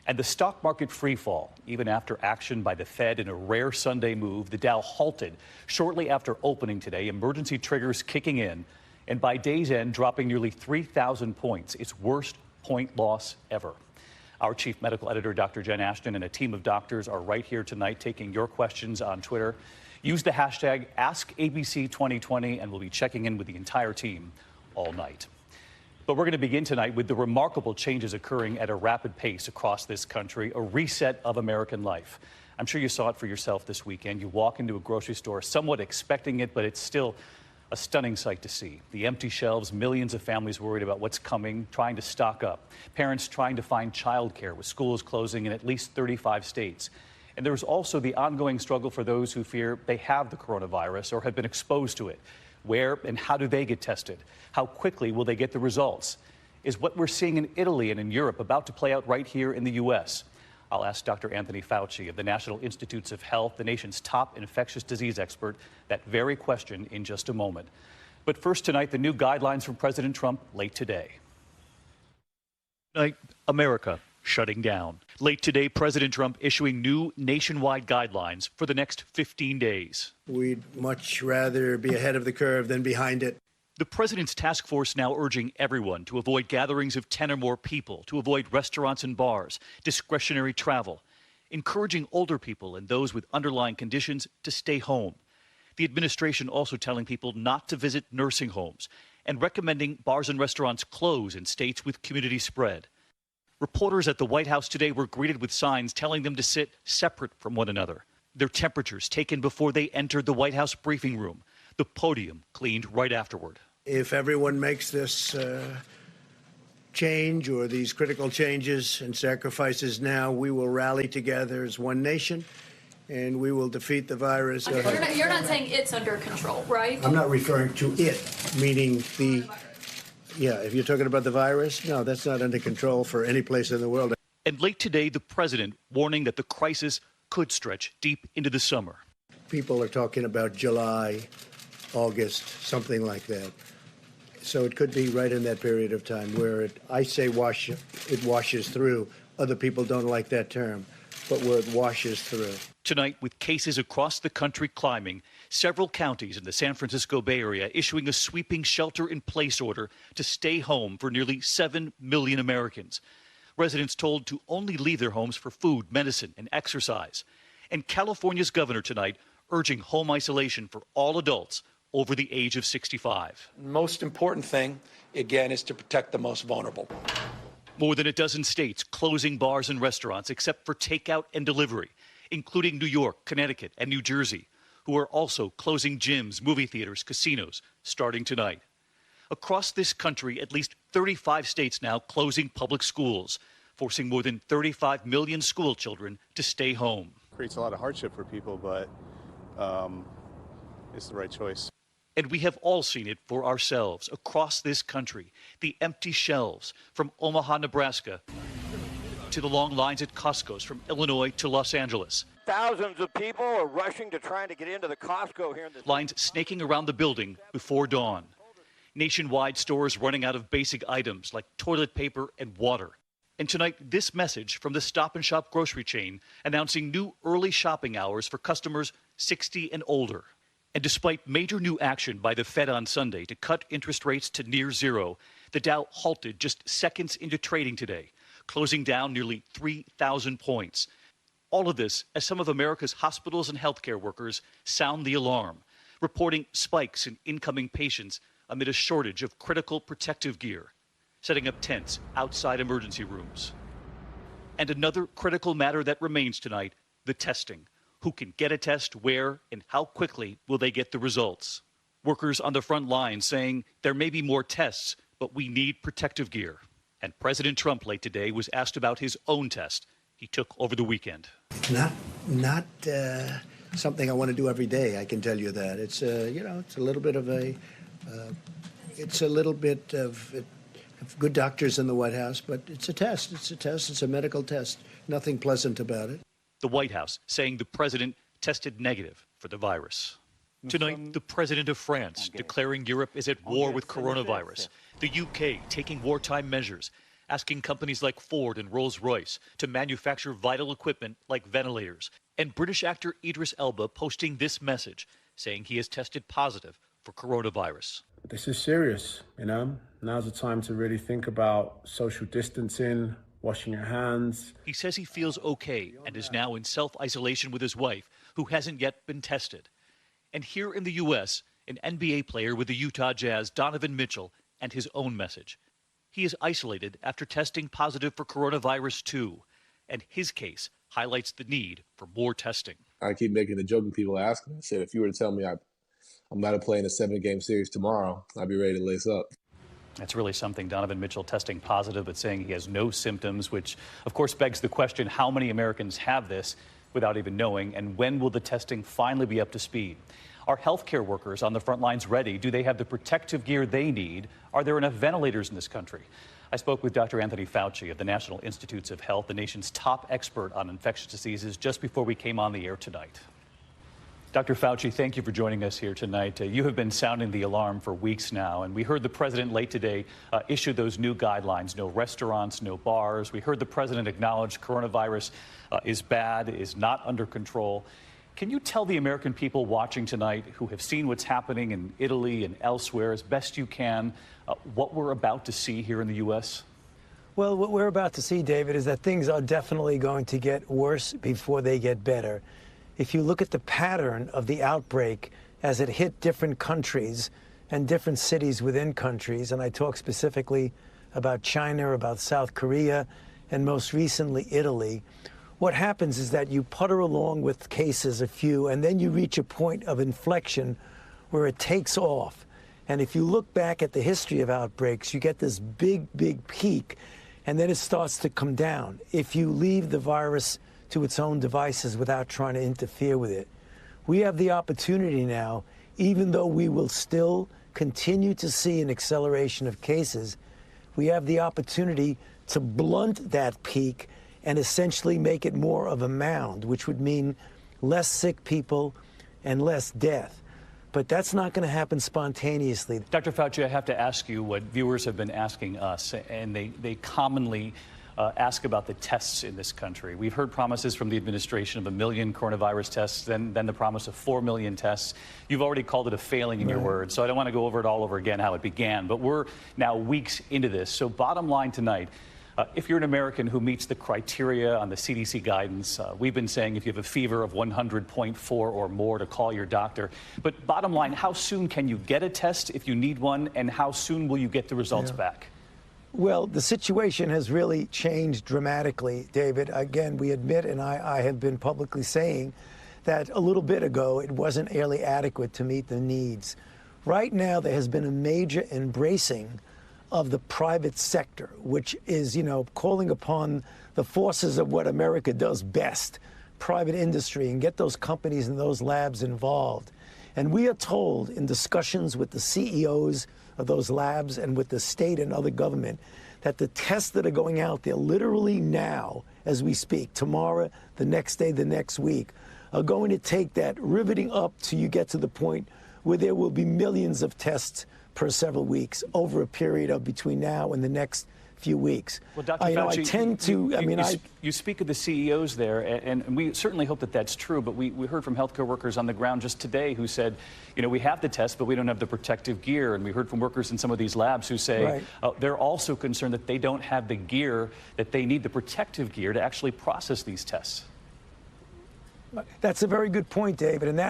[SPEAKER 5] And the stock market freefall, even after action by the Fed in a rare Sunday move, the Dow halted shortly after opening today, emergency triggers kicking in, and by day's end, dropping nearly 3,000 points, its worst point loss ever. Our chief medical editor, Dr. Jen Ashton, and a team of doctors are right here tonight taking your questions on Twitter. Use the hashtag AskABC2020, and we'll be checking in with the entire team all night. But we're going to begin tonight with the remarkable changes occurring at a rapid pace across this country, a reset of American life. I'm sure you saw it for yourself this weekend. You walk into a grocery store somewhat expecting it, but it's still a stunning sight to see. The empty shelves, millions of families worried about what's coming, trying to stock up. Parents trying to find childcare with schools closing in at least 35 states. And there's also the ongoing struggle for those who fear they have the coronavirus or have been exposed to it. Where and how do they get tested? How quickly will they get the results? Is what we're seeing in Italy and in Europe about to play out right here in the U.S.? I'll ask Dr. Anthony Fauci of the National Institutes of Health, the nation's top infectious disease expert, that very question in just a moment. But first tonight, the new guidelines from President Trump late today. Tonight, America shutting down. Late today, President Trump issuing new nationwide guidelines for the next 15 days.
[SPEAKER 4] We'd much rather be ahead of the curve than behind it.
[SPEAKER 5] The president's task force now urging everyone to avoid gatherings of 10 or more people, to avoid restaurants and bars, discretionary travel, encouraging older people and those with underlying conditions to stay home. The administration also telling people not to visit nursing homes and recommending bars and restaurants close in states with community spread. Reporters at the White House today were greeted with signs telling them to sit separate from one another. Their temperatures taken before they entered the White House briefing room. The podium cleaned right afterward.
[SPEAKER 4] If everyone makes this change or these critical changes and sacrifices now, we will rally together as one nation and we will defeat the virus.
[SPEAKER 6] You're not saying it's under control, right?
[SPEAKER 4] I'm not referring to it, meaning if you're talking about the virus, no, that's not under control for any place in the world.
[SPEAKER 5] And late today, the president warning that the crisis could stretch deep into the summer.
[SPEAKER 4] People are talking about July, August, something like that. So it could be right in that period of time where it washes through. Other people don't like that term, but where it washes through.
[SPEAKER 5] Tonight, with cases across the country climbing, several counties in the San Francisco Bay Area issuing a sweeping shelter-in-place order to stay home for nearly 7 million Americans. Residents told to only leave their homes for food, medicine, and exercise. And California's governor tonight urging home isolation for all adults over the age of 65.
[SPEAKER 10] Most important thing, again, is to protect the most vulnerable.
[SPEAKER 5] More than a dozen states closing bars and restaurants except for takeout and delivery, including New York, Connecticut, and New Jersey, who are also closing gyms, movie theaters, casinos, starting tonight. Across this country, at least 35 states now closing public schools, forcing more than 35 million school children to stay home.
[SPEAKER 15] Creates a lot of hardship for people, but it's the right choice.
[SPEAKER 5] And we have all seen it for ourselves across this country. The empty shelves from Omaha, Nebraska, to the long lines at Costco's from Illinois to Los Angeles.
[SPEAKER 17] Thousands of people are rushing to trying to get into the Costco here in the
[SPEAKER 5] lines snaking around the building before dawn. Nationwide stores running out of basic items like toilet paper and water. And tonight, this message from the Stop and Shop grocery chain announcing new early shopping hours for customers 60 and older. And despite major new action by the Fed on Sunday to cut interest rates to near zero, the Dow halted just seconds into trading today, closing down nearly 3,000 points. All of this as some of America's hospitals and healthcare workers sound the alarm, reporting spikes in incoming patients amid a shortage of critical protective gear, setting up tents outside emergency rooms. And another critical matter that remains tonight, the testing. Who can get a test, where, and how quickly will they get the results? Workers on the front line saying there may be more tests, but we need protective gear. And President Trump late today was asked about his own test he took over the weekend.
[SPEAKER 4] Not something I want to do every day, I can tell you that. It's it's a little bit of good doctors in the White House, but it's a test. It's a medical test. Nothing pleasant about it.
[SPEAKER 5] The White House saying the president tested negative for the virus. Tonight, the president of France declaring Europe is at war with coronavirus. The UK taking wartime measures, asking companies like Ford and Rolls-Royce to manufacture vital equipment like ventilators. And British actor Idris Elba posting this message, saying he has tested positive for coronavirus.
[SPEAKER 18] This is serious, Now's the time to really think about social distancing, washing your hands.
[SPEAKER 5] He says he feels okay and is now in self-isolation with his wife, who hasn't yet been tested. And here in the U.S., an NBA player with the Utah Jazz, Donovan Mitchell, and his own message. He is isolated after testing positive for coronavirus too, and his case highlights the need for more testing.
[SPEAKER 19] I keep making the joke when people ask me. I said, if you were to tell me I'm not playing a 7-game series tomorrow, I'd be ready to lace up.
[SPEAKER 5] That's really something. Donovan Mitchell testing positive, but saying he has no symptoms, which, of course, begs the question, how many Americans have this without even knowing, and when will the testing finally be up to speed? Are healthcare workers on the front lines ready? Do they have the protective gear they need? Are there enough ventilators in this country? I spoke with Dr. Anthony Fauci of the National Institutes of Health, the nation's top expert on infectious diseases, just before we came on the air tonight. Dr. Fauci, thank you for joining us here tonight. You have been sounding the alarm for weeks now, and we heard the president late today issue those new guidelines: no restaurants, no bars. We heard the president acknowledge coronavirus is bad, is not under control. Can you tell the American people watching tonight who have seen what's happening in Italy and elsewhere as best you can what we're about to see here in the U.S.?
[SPEAKER 27] Well, what we're about to see, David, is that things are definitely going to get worse before they get better. If you look at the pattern of the outbreak as it hit different countries and different cities within countries, and I talk specifically about China, about South Korea, and most recently Italy, what happens is that you putter along with cases, a few, and then you reach a point of inflection where it takes off. And if you look back at the history of outbreaks, you get this big, big peak, and then it starts to come down if you leave the virus to its own devices without trying to interfere with it. We have the opportunity now, even though we will still continue to see an acceleration of cases, we have the opportunity to blunt that peak and essentially make it more of a mound, which would mean less sick people and less death. But that's not going to happen spontaneously.
[SPEAKER 5] Dr. Fauci, I have to ask you what viewers have been asking us, and they commonly ask about the tests in this country. We've heard promises from the administration of 1 million coronavirus tests, then the promise of 4 million tests. You've already called it a failing in your words, so I don't want to go over it all over again how it began, but we're now weeks into this. So bottom line tonight, if you're an American who meets the criteria on the CDC guidance, we've been saying if you have a fever of 100.4 or more to call your doctor. But bottom line, how soon can you get a test if you need one, and how soon will you get the results back?
[SPEAKER 27] Well, the situation has really changed dramatically, David. Again, we admit, and I have been publicly saying that a little bit ago it wasn't really adequate to meet the needs. Right now, there has been a major embracing of the private sector, which is, calling upon the forces of what America does best, private industry, and get those companies and those labs involved. And we are told in discussions with the CEOs of those labs and with the state and other government that the tests that are going out there literally now, as we speak, tomorrow, the next day, the next week, are going to take that riveting up till you get to the point where there will be millions of tests per several weeks over a period of between now and the next few weeks.
[SPEAKER 5] Well, Dr. Fauci,
[SPEAKER 27] I tend to,
[SPEAKER 5] you speak of the CEOs there, and we certainly hope that that's true, but we heard from healthcare workers on the ground just today who said, we have the test, but we don't have the protective gear. And we heard from workers in some of these labs who say they're also concerned that they don't have the gear that they need, the protective gear, to actually process these tests.
[SPEAKER 27] That's a very good point, David, and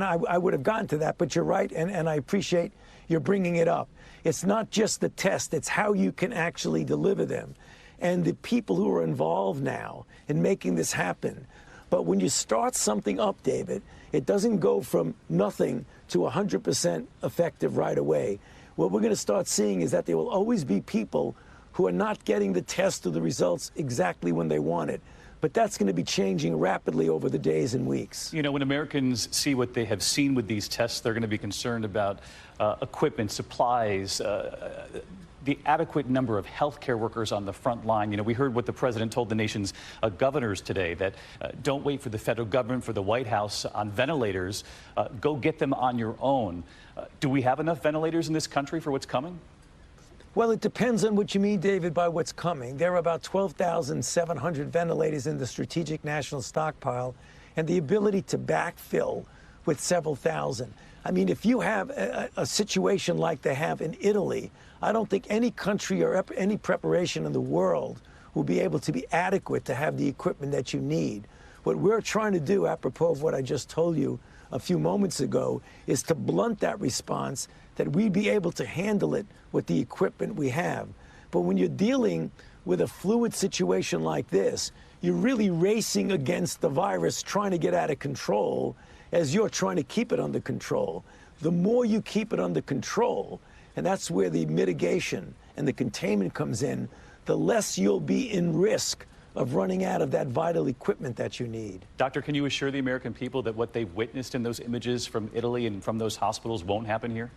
[SPEAKER 27] I would have gotten to that, but you're right, and I appreciate you're bringing it up. It's not just the test, it's how you can actually deliver them. And the people who are involved now in making this happen. But when you start something up, David, it doesn't go from nothing to 100% effective right away. What we're going to start seeing is that there will always be people who are not getting the test or the results exactly when they want it. But that's going to be changing rapidly over the days and weeks.
[SPEAKER 5] When Americans see what they have seen with these tests, they're going to be concerned about equipment, supplies, the adequate number of healthcare workers on the front line. We heard what the president told the nation's governors today, that don't wait for the federal government, for the White House on ventilators. Go get them on your own. Do we have enough ventilators in this country for what's coming?
[SPEAKER 27] Well, it depends on what you mean, David, by what's coming. There are about 12,700 ventilators in the Strategic National Stockpile and the ability to backfill with several thousand. I mean, if you have a situation like they have in Italy, I don't think any country or any preparation in the world will be able to be adequate to have the equipment that you need. What we're trying to do, apropos of what I just told you a few moments ago, is to blunt that response, that we'd be able to handle it with the equipment we have. But when you're dealing with a fluid situation like this, you're really racing against the virus, trying to get out of control as you're trying to keep it under control. The more you keep it under control, and that's where the mitigation and the containment comes in, the less you'll be in risk of running out of that vital equipment that you need.
[SPEAKER 5] Doctor, can you assure the American people that what they've witnessed in those images from Italy and from those hospitals won't happen here?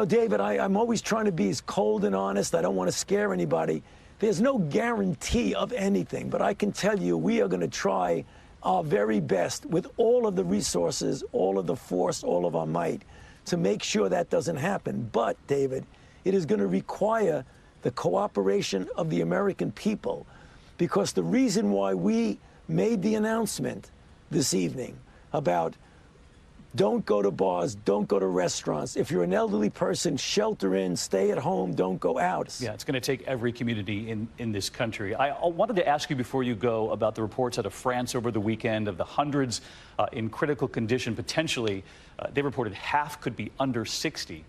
[SPEAKER 27] David, I'm always trying to be as cold and honest. I don't want to scare anybody. There's no guarantee of anything, but I can tell you we are going to try our very best with all of the resources, all of the force, all of our might to make sure that doesn't happen. But, David, it is going to require the cooperation of the American people, because the reason why we made the announcement this evening about don't go to bars, don't go to restaurants. If you're an elderly person, shelter in, stay at home, don't go out.
[SPEAKER 5] Yeah, it's going to take every community in this country. I wanted to ask you before you go about the reports out of France over the weekend of the hundreds in critical condition, potentially. They reported half could be under 60.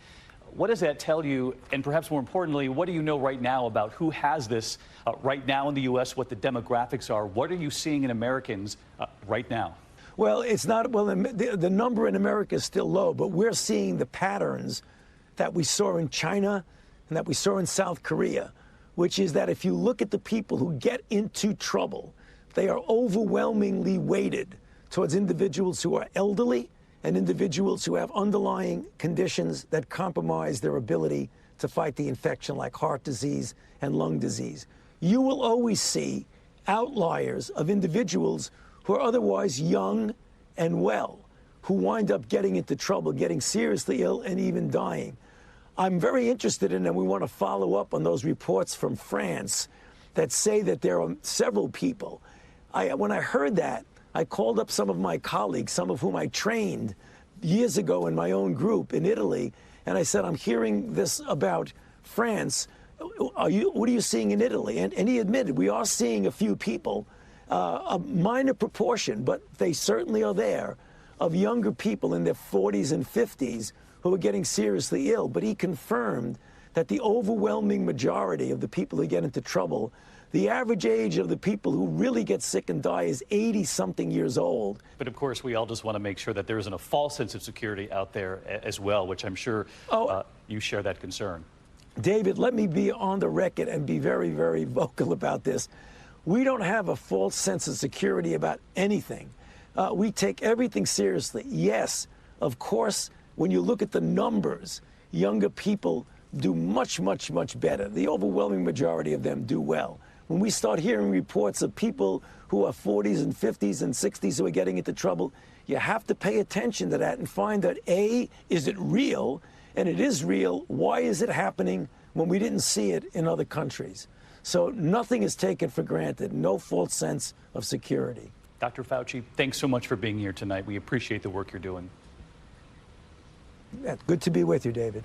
[SPEAKER 5] What does that tell you? And perhaps more importantly, what do you know right now about who has this right now in the U.S., what the demographics are? What are you seeing in Americans right now?
[SPEAKER 27] Well, it's not, well, the number in America is still low, but we're seeing the patterns that we saw in China and that we saw in South Korea, which is that if you look at the people who get into trouble, they are overwhelmingly weighted towards individuals who are elderly and individuals who have underlying conditions that compromise their ability to fight the infection, like heart disease and lung disease. You will always see outliers of individuals who are otherwise young and well, who wind up getting into trouble, getting seriously ill, and even dying. I'm very interested in, and we want to follow up on those reports from France that say that there are several people. When I heard that, I called up some of my colleagues, some of whom I trained years ago in my own group in Italy, and I said, I'm hearing this about France. What are you seeing in Italy? And he admitted, we are seeing a few people, a minor proportion, but they certainly are there, of younger people in their 40s and 50s who are getting seriously ill. But he confirmed that the overwhelming majority of the people who get into trouble, the average age of the people who really get sick and die is 80-something years old.
[SPEAKER 5] But of course, we all just want to make sure that there isn't a false sense of security out there as well, which I'm sure you share that concern.
[SPEAKER 27] David, let me be on the record and be very, very vocal about this. We don't have a false sense of security about anything. We take everything seriously. Yes, of course, when you look at the numbers, younger people do much, much, much better. The overwhelming majority of them do well. When we start hearing reports of people who are 40s and 50s and 60s who are getting into trouble, you have to pay attention to that and find out, A, is it real? And it is real. Why is it happening when we didn't see it in other countries? So nothing is taken for granted. No false sense of security.
[SPEAKER 5] Dr. Fauci, thanks so much for being here tonight. We appreciate the work you're doing.
[SPEAKER 27] Yeah, good to be with you, David.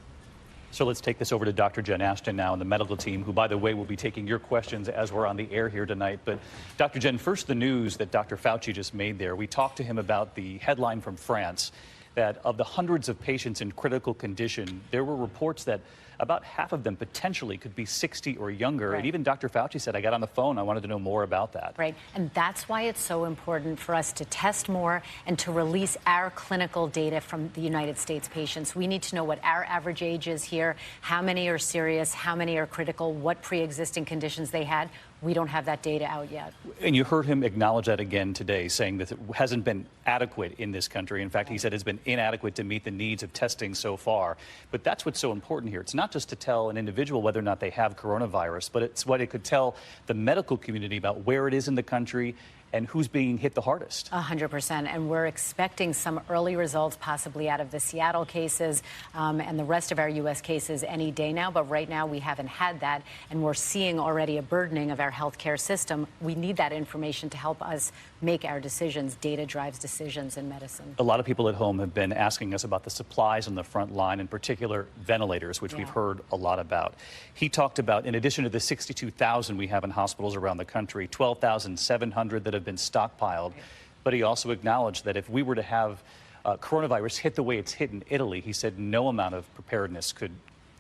[SPEAKER 5] So let's take this over to Dr. Jen Ashton now and the medical team, who, by the way, will be taking your questions as we're on the air here tonight. But Dr. Jen, first the news that Dr. Fauci just made there. We talked to him about the headline from France that of the hundreds of patients in critical condition, there were reports that about half of them potentially could be 60 or younger. Right. And even Dr. Fauci said, I got on the phone, I wanted to know more about that.
[SPEAKER 8] Right. And that's why it's so important for us to test more and to release our clinical data from the United States patients. We need to know what our average age is here, how many are serious, how many are critical, what pre-existing conditions they had. We don't have that data out yet.
[SPEAKER 5] And you heard him acknowledge that again today, saying that it hasn't been adequate in this country. In fact, he said it's been inadequate to meet the needs of testing so far. But that's what's so important here. It's not just to tell an individual whether or not they have coronavirus, but it's what it could tell the medical community about where it is in the country and who's being hit the hardest.
[SPEAKER 8] 100%. And we're expecting some early results possibly out of the Seattle cases and the rest of our U.S. cases any day now. But right now we haven't had that. And we're seeing already a burdening of our healthcare system. We need that information to help us make our decisions. Data drives decisions in medicine.
[SPEAKER 5] A lot of people at home have been asking us about the supplies on the front line, in particular ventilators, which we've heard a lot about. He talked about, in addition to the 62,000 we have in hospitals around the country, 12,700 that have been stockpiled. But he also acknowledged that if we were to have coronavirus hit the way it's hit in Italy, he said no amount of preparedness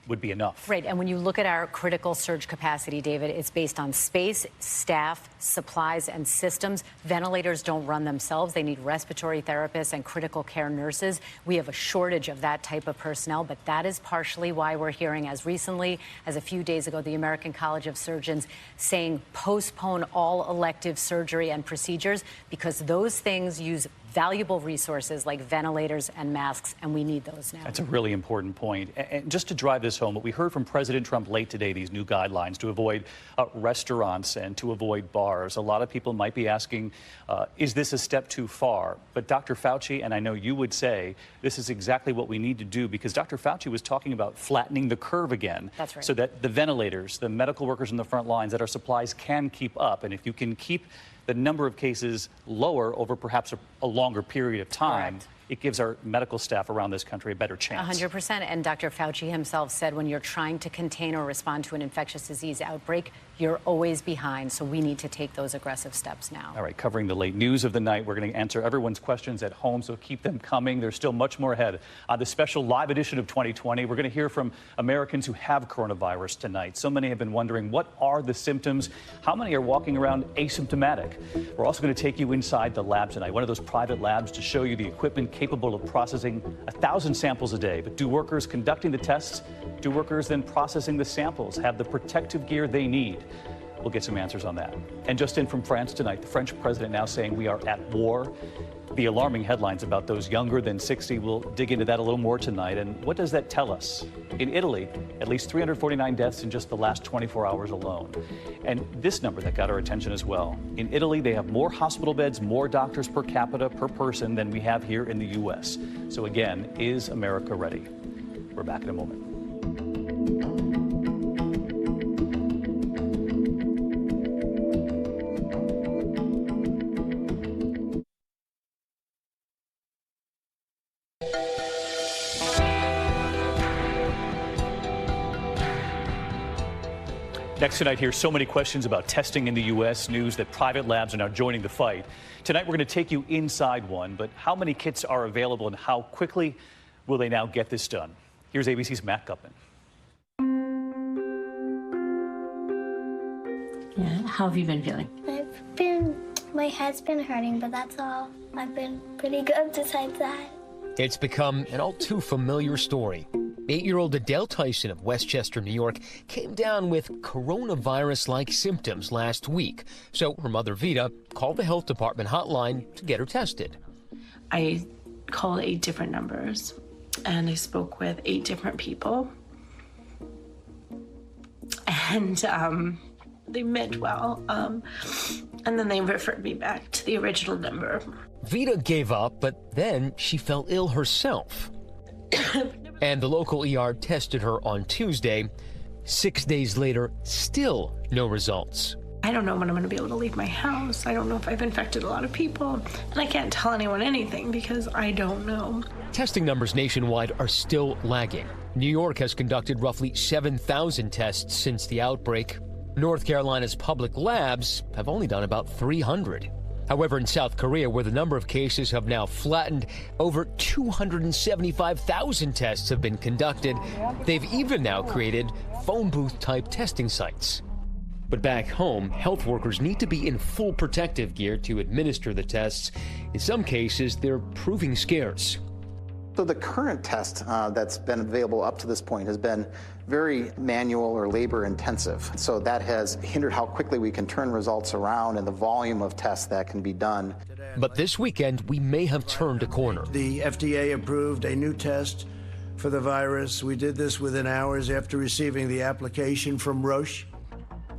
[SPEAKER 5] would be enough.
[SPEAKER 8] Right. And when you look at our critical surge capacity, David, it's based on space, staff, supplies, and systems. Ventilators don't run themselves. They need respiratory therapists and critical care nurses. We have a shortage of that type of personnel, but that is partially why we're hearing, as recently as a few days ago, the American College of Surgeons saying postpone all elective surgery and procedures, because those things use valuable resources like ventilators and masks, and we need those now.
[SPEAKER 5] That's a really important point. And just to drive this home, what we heard from President Trump late today, these new guidelines to avoid restaurants and to avoid bars. A lot of people might be asking, is this a step too far? But Dr. Fauci, and I know you would say, this is exactly what we need to do, because Dr. Fauci was talking about flattening the curve again.
[SPEAKER 8] That's right.
[SPEAKER 5] So that the ventilators, the medical workers in the front lines, that our supplies can keep up. And if you can keep the number of cases lower over perhaps a longer period of time,
[SPEAKER 8] correct,
[SPEAKER 5] it gives our medical staff around this country a better chance.
[SPEAKER 8] 100%. And Dr. Fauci himself said when you're trying to contain or respond to an infectious disease outbreak, you're always behind. So we need to take those aggressive steps now.
[SPEAKER 5] All right, covering the late news of the night, we're going to answer everyone's questions at home, so keep them coming. There's still much more ahead. On the special live edition of 2020, we're going to hear from Americans who have coronavirus tonight. So many have been wondering, what are the symptoms? How many are walking around asymptomatic? We're also going to take you inside the lab tonight, one of those private labs, to show you the equipment capable of processing 1,000 samples a day. But do workers conducting the tests, do workers then processing the samples have the protective gear they need? We'll get some answers on that. And just in from France tonight, the French president now saying we are at war. The alarming headlines about those younger than 60, we'll dig into that a little more tonight. And what does that tell us? In Italy, at least 349 deaths in just the last 24 hours alone. And this number that got our attention as well. In Italy, they have more hospital beds, more doctors per capita per person than we have here in the U.S. So again, is America ready? We're back in a moment. Next tonight, here's so many questions about testing in the U.S. News that private labs are now joining the fight. Tonight, we're going to take you inside one, but how many kits are available and how quickly will they now get this done? Here's ABC's Matt Gupman.
[SPEAKER 9] Yeah, how have you been feeling?
[SPEAKER 20] My head's been hurting, but that's all. I've been pretty good besides that.
[SPEAKER 21] It's become an all too familiar story. 8-year-old Adele Tyson of Westchester, New York, came down with coronavirus-like symptoms last week. So her mother, Vita, called the health department hotline to get her tested.
[SPEAKER 16] I called 8 different numbers, and I spoke with 8 different people. And they meant well. And then they referred me back to the original number.
[SPEAKER 21] Vita gave up, but then she fell ill herself. And the local ER tested her on Tuesday. 6 days later, still no results.
[SPEAKER 16] I don't know when I'm going to be able to leave my house. I don't know if I've infected a lot of people. And I can't tell anyone anything because I don't know.
[SPEAKER 21] Testing numbers nationwide are still lagging. New York has conducted roughly 7,000 tests since the outbreak. North Carolina's public labs have only done about 300. However, in South Korea, where the number of cases have now flattened, over 275,000 tests have been conducted. They've even now created phone booth-type testing sites. But back home, health workers need to be in full protective gear to administer the tests. In some cases, they're proving scarce.
[SPEAKER 22] So the current test that's been available up to this point has been very manual or labor intensive. So that has hindered how quickly we can turn results around and the volume of tests that can be done.
[SPEAKER 21] But this weekend, we may have turned a corner.
[SPEAKER 4] The FDA approved a new test for the virus. We did this within hours after receiving the application from Roche.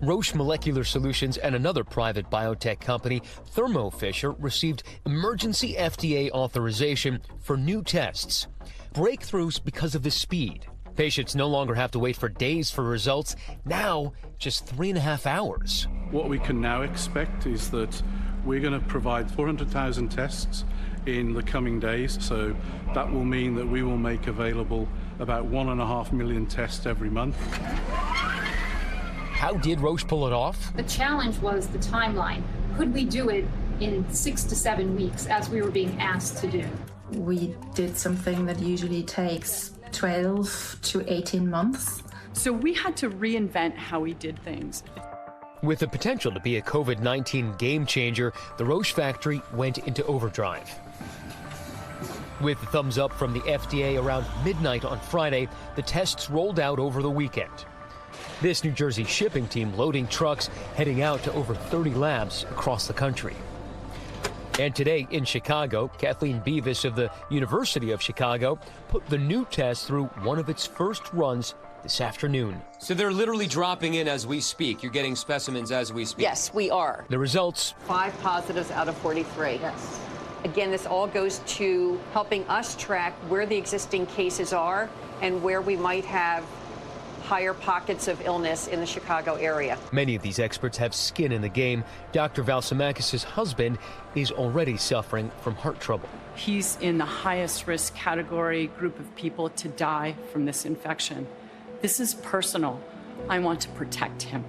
[SPEAKER 21] Roche Molecular Solutions and another private biotech company, Thermo Fisher, received emergency FDA authorization for new tests. Breakthroughs because of the speed. Patients no longer have to wait for days for results. Now, just 3.5 hours.
[SPEAKER 23] What we can now expect is that we're going to provide 400,000 tests in the coming days. So that will mean that we will make available about 1.5 million tests every month.
[SPEAKER 21] How did Roche pull it off?
[SPEAKER 6] The challenge was the timeline. Could we do it in 6 to 7 weeks, as we were being asked to do?
[SPEAKER 24] We did something that usually takes 12 to 18 months.
[SPEAKER 3] So we had to reinvent how we did things.
[SPEAKER 21] With the potential to be a COVID-19 game changer, the Roche factory went into overdrive. With the thumbs up from the FDA around midnight on Friday, the tests rolled out over the weekend. This New Jersey shipping team loading trucks, heading out to over 30 labs across the country. And today in Chicago, Kathleen Beavis of the University of Chicago put the new test through one of its first runs this afternoon.
[SPEAKER 1] So they're literally dropping in as we speak. You're getting specimens as we speak.
[SPEAKER 2] Yes, we are.
[SPEAKER 21] The results?
[SPEAKER 2] 5 positives out of 43. Yes. Again, this all goes to helping us track where the existing cases are and where we might have higher pockets of illness in the Chicago area.
[SPEAKER 21] Many of these experts have skin in the game. Dr. Valsamakis' husband is already suffering from heart trouble.
[SPEAKER 7] He's in the highest risk category group of people to die from this infection. This is personal. I want to protect him.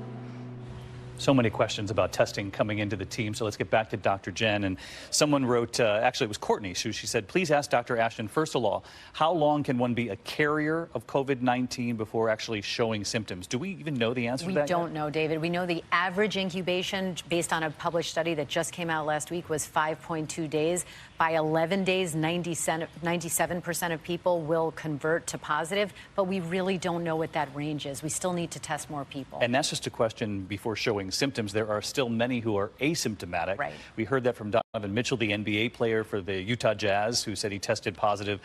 [SPEAKER 5] So many questions about testing coming into the team. So let's get back to Dr. Jen. And someone wrote, actually it was Courtney, she said, please ask Dr. Ashton, first of all, how long can one be a carrier of COVID-19 before actually showing symptoms? Do we even know the answer to that?
[SPEAKER 8] We don't know, David. We know the average incubation, based on a published study that just came out last week, was 5.2 days. By 11 days, 97% of people will convert to positive, but we really don't know what that range is. We still need to test more people.
[SPEAKER 5] And that's just a question before showing symptoms. There are still many who are asymptomatic.
[SPEAKER 8] Right.
[SPEAKER 5] We heard that from Donovan Mitchell, the NBA player for the Utah Jazz, who said he tested positive,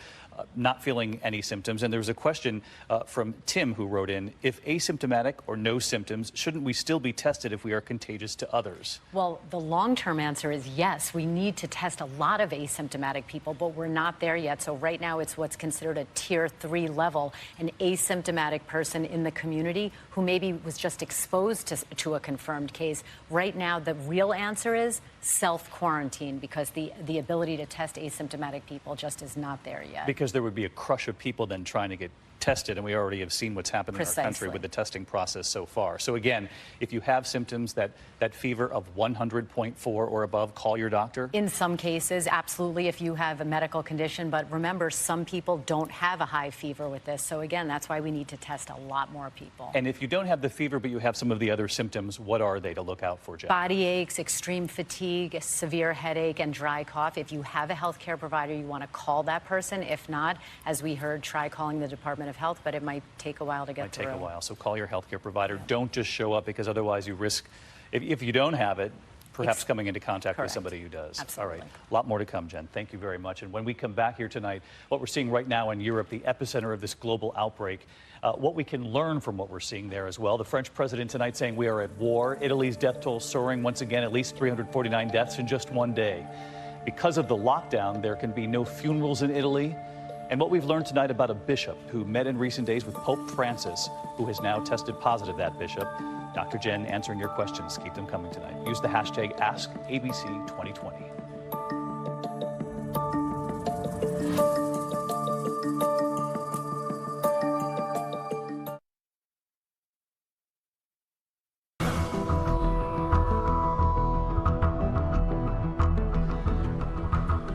[SPEAKER 5] not feeling any symptoms. And there was a question from Tim who wrote in, if asymptomatic or no symptoms, shouldn't we still be tested if we are contagious to others?
[SPEAKER 8] Well, the long-term answer is yes. We need to test a lot of asymptomatic people, but we're not there yet. So right now it's what's considered a tier 3 level, an asymptomatic person in the community who maybe was just exposed to a confirmed case. Right now, the real answer is self-quarantine, because the ability to test asymptomatic people just is not there yet.
[SPEAKER 5] Because there would be a crush of people then trying to get tested, and we already have seen what's happened in our country with the testing process so far. So again, if you have symptoms, that fever of 100.4 or above, call your doctor.
[SPEAKER 8] In some cases, absolutely, if you have a medical condition, but remember, some people don't have a high fever with this. So again, that's why we need to test a lot more people.
[SPEAKER 5] And if you don't have the fever, but you have some of the other symptoms, what are they to look out for, Jen?
[SPEAKER 8] Body aches, extreme fatigue, severe headache, and dry cough. If you have a healthcare provider, you want to call that person. If not, as we heard, try calling the Department of Health, but it might take a while to get through.
[SPEAKER 5] It might take a while, so call your healthcare provider. Don't just show up, because otherwise you risk, if you don't have it, perhaps coming into contact with somebody who does.
[SPEAKER 8] Absolutely.
[SPEAKER 5] All right, a lot more to come, Jen. Thank you very much. And when we come back here tonight, what we're seeing right now in Europe, the epicenter of this global outbreak, what we can learn from what we're seeing there as well. The French president tonight saying we are at war. Italy's death toll soaring once again, at least 349 deaths in just one day. Because of the lockdown, there can be no funerals in Italy. And what we've learned tonight about a bishop who met in recent days with Pope Francis, who has now tested positive, that bishop. Dr. Jen answering your questions. Keep them coming tonight. Use the hashtag AskABC2020.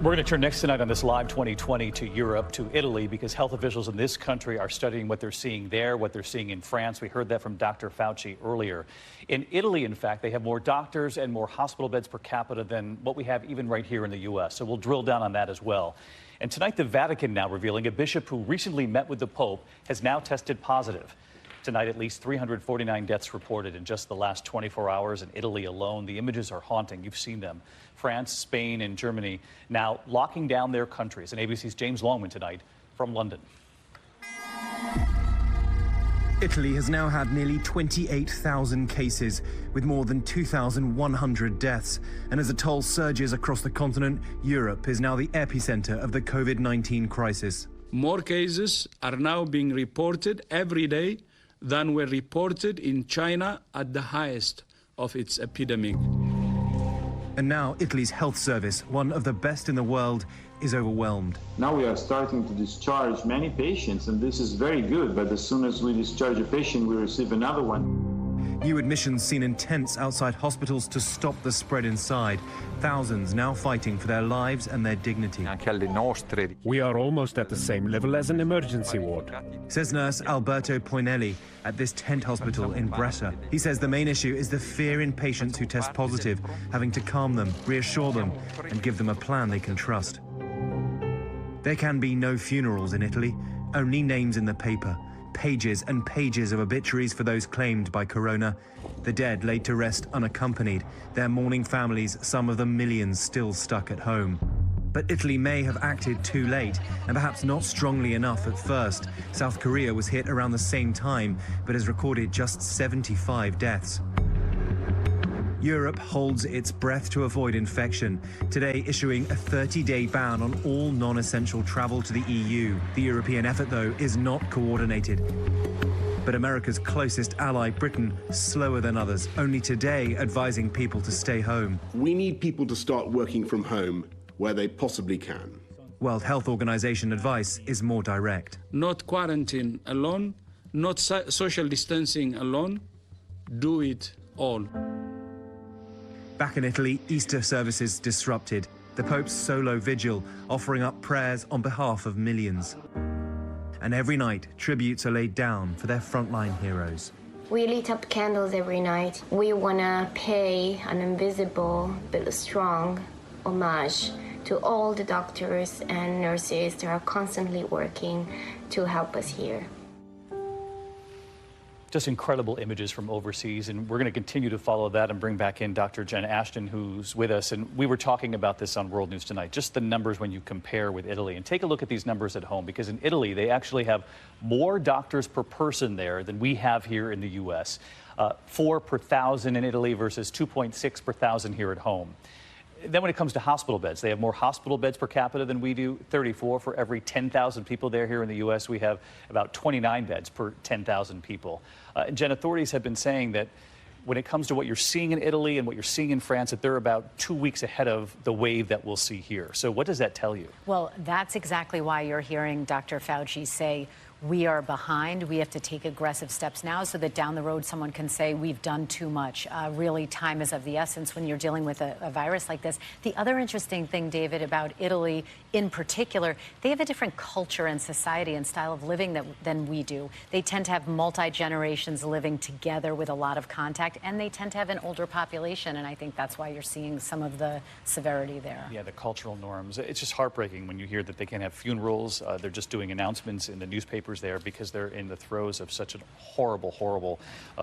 [SPEAKER 5] We're going to turn next tonight on this Live 2020 to Europe, to Italy, because health officials in this country are studying what they're seeing there, what they're seeing in France. We heard that from Dr. Fauci earlier. In Italy, in fact, they have more doctors and more hospital beds per capita than what we have even right here in the U.S. So we'll drill down on that as well. And tonight, the Vatican now revealing a bishop who recently met with the Pope has now tested positive. Tonight, at least 349 deaths reported in just the last 24 hours in Italy alone. The images are haunting. You've seen them. France, Spain, and Germany now locking down their countries. And ABC's James Longman tonight from London.
[SPEAKER 11] Italy has now had nearly 28,000 cases, with more than 2,100 deaths. And as the toll surges across the continent, Europe is now the epicenter of the COVID-19 crisis.
[SPEAKER 13] More cases are now being reported every day than were reported in China at the highest of its epidemic.
[SPEAKER 11] And now Italy's health service, one of the best in the world, is overwhelmed.
[SPEAKER 14] Now we are starting to discharge many patients, and this is very good, but as soon as we discharge a patient, we receive another one.
[SPEAKER 11] New admissions seen in tents outside hospitals to stop the spread inside. Thousands now fighting for their lives and their dignity.
[SPEAKER 25] We are almost at the same level as an emergency ward,
[SPEAKER 11] says nurse Alberto Poinelli at this tent hospital in Brescia. He says the main issue is the fear in patients who test positive, having to calm them, reassure them, and give them a plan they can trust. There can be no funerals in Italy, only names in the paper. Pages and pages of obituaries for those claimed by corona, The dead laid to rest unaccompanied, their mourning families, some of them millions still stuck at home. But Italy may have acted too late, and perhaps not strongly enough at first. South Korea was hit around the same time, but has recorded just 75 deaths. Europe holds its breath to avoid infection, today issuing a 30-day ban on all non-essential travel to the EU. The European effort, though, is not coordinated. But America's closest ally, Britain, slower than others, only today advising people to stay home.
[SPEAKER 10] We need people to start working from home where they possibly can.
[SPEAKER 11] World Health Organization advice is more direct.
[SPEAKER 13] Not quarantine alone, not social distancing alone, do it all.
[SPEAKER 11] Back in Italy, Easter services disrupted. The Pope's solo vigil offering up prayers on behalf of millions. And every night, tributes are laid down for their frontline heroes.
[SPEAKER 20] We lit up candles every night. We want to pay an invisible but strong homage to all the doctors and nurses that are constantly working to help us here.
[SPEAKER 5] Just incredible images from overseas, and we're going to continue to follow that and bring back in Dr. Jen Ashton, who's with us. And we were talking about this on World News Tonight, just the numbers when you compare with Italy. And take a look at these numbers at home, because in Italy, they actually have more doctors per person there than we have here in the U.S. 4 per 1,000 in Italy versus 2.6 per 1,000 here at home. Then when it comes to hospital beds, they have more hospital beds per capita than we do, 34 for every 10,000 people there. Here in the U.S., we have about 29 beds per 10,000 people. Jen, authorities have been saying that when it comes to what you're seeing in Italy and what you're seeing in France, that they're about 2 weeks ahead of the wave that we'll see here. So what does that tell you?
[SPEAKER 8] Well, that's exactly why you're hearing Dr. Fauci say, we are behind. We have to take aggressive steps now so that down the road someone can say we've done too much. Really, time is of the essence when you're dealing with a virus like this. The other interesting thing, David, about Italy in particular, they have a different culture and society and style of living than we do. They tend to have multi-generations living together with a lot of contact, and they tend to have an older population, and I think that's why you're seeing some of the severity there.
[SPEAKER 5] Yeah, the cultural norms. It's just heartbreaking when you hear that they can't have funerals. They're just doing announcements in the newspaper there because they're in the throes of such a horrible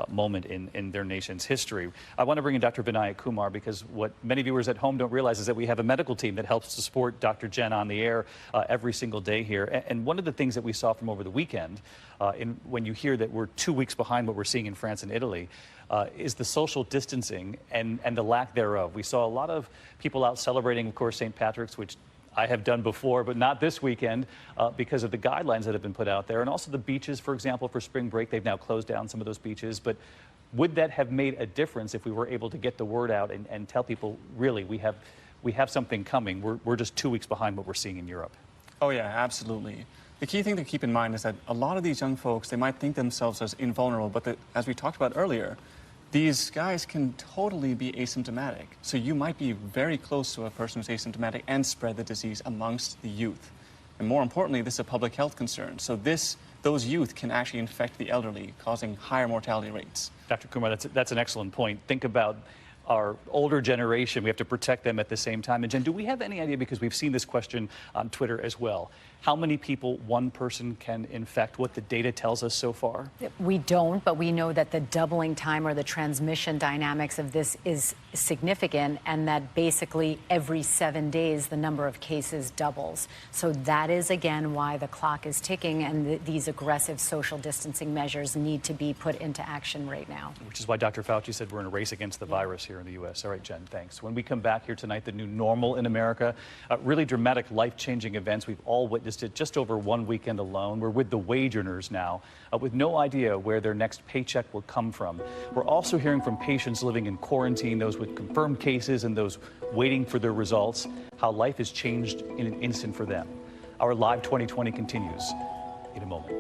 [SPEAKER 5] moment in their nation's history. I want to bring in Dr. Vinayak Kumar, because what many viewers at home don't realize is that we have a medical team that helps to support Dr. Jen on the air every single day here. And one of the things that we saw from over the weekend, when you hear that we're 2 weeks behind what we're seeing in France and Italy, is the social distancing and the lack thereof. We saw a lot of people out celebrating, of course, St. Patrick's, which I have done before, but not this weekend because of the guidelines that have been put out there. And also the beaches, for example, for spring break, they've now closed down some of those beaches. But would that have made a difference if we were able to get the word out and tell people, really, we have something coming? We're just 2 weeks behind what we're seeing in Europe.
[SPEAKER 12] Oh, yeah, absolutely. The key thing to keep in mind is that a lot of these young folks, they might think themselves as invulnerable, but as we talked about earlier, these guys can totally be asymptomatic. So you might be very close to a person who's asymptomatic and spread the disease amongst the youth. And more importantly, this is a public health concern. So those youth can actually infect the elderly, causing higher mortality rates.
[SPEAKER 5] Dr. Kumar, that's an excellent point. Think about our older generation. We have to protect them at the same time. And Jen, do we have any idea, because we've seen this question on Twitter as well, how many people one person can infect, what the data tells us so far?
[SPEAKER 8] We don't, but we know that the doubling time or the transmission dynamics of this is significant, and that basically every 7 days the number of cases doubles. So that is, again, why the clock is ticking, and these aggressive social distancing measures need to be put into action right now.
[SPEAKER 5] Which is why Dr. Fauci said we're in a race against the virus here in the U.S. All right, Jen, thanks. When we come back here tonight, the new normal in America, really dramatic, life-changing events. We've all witnessed it just over one weekend alone. We're with the wage earners now, with no idea where their next paycheck will come from. We're also hearing from patients living in quarantine, those with confirmed cases and those waiting for their results, how life has changed in an instant for them. Our Live 2020 continues in a moment.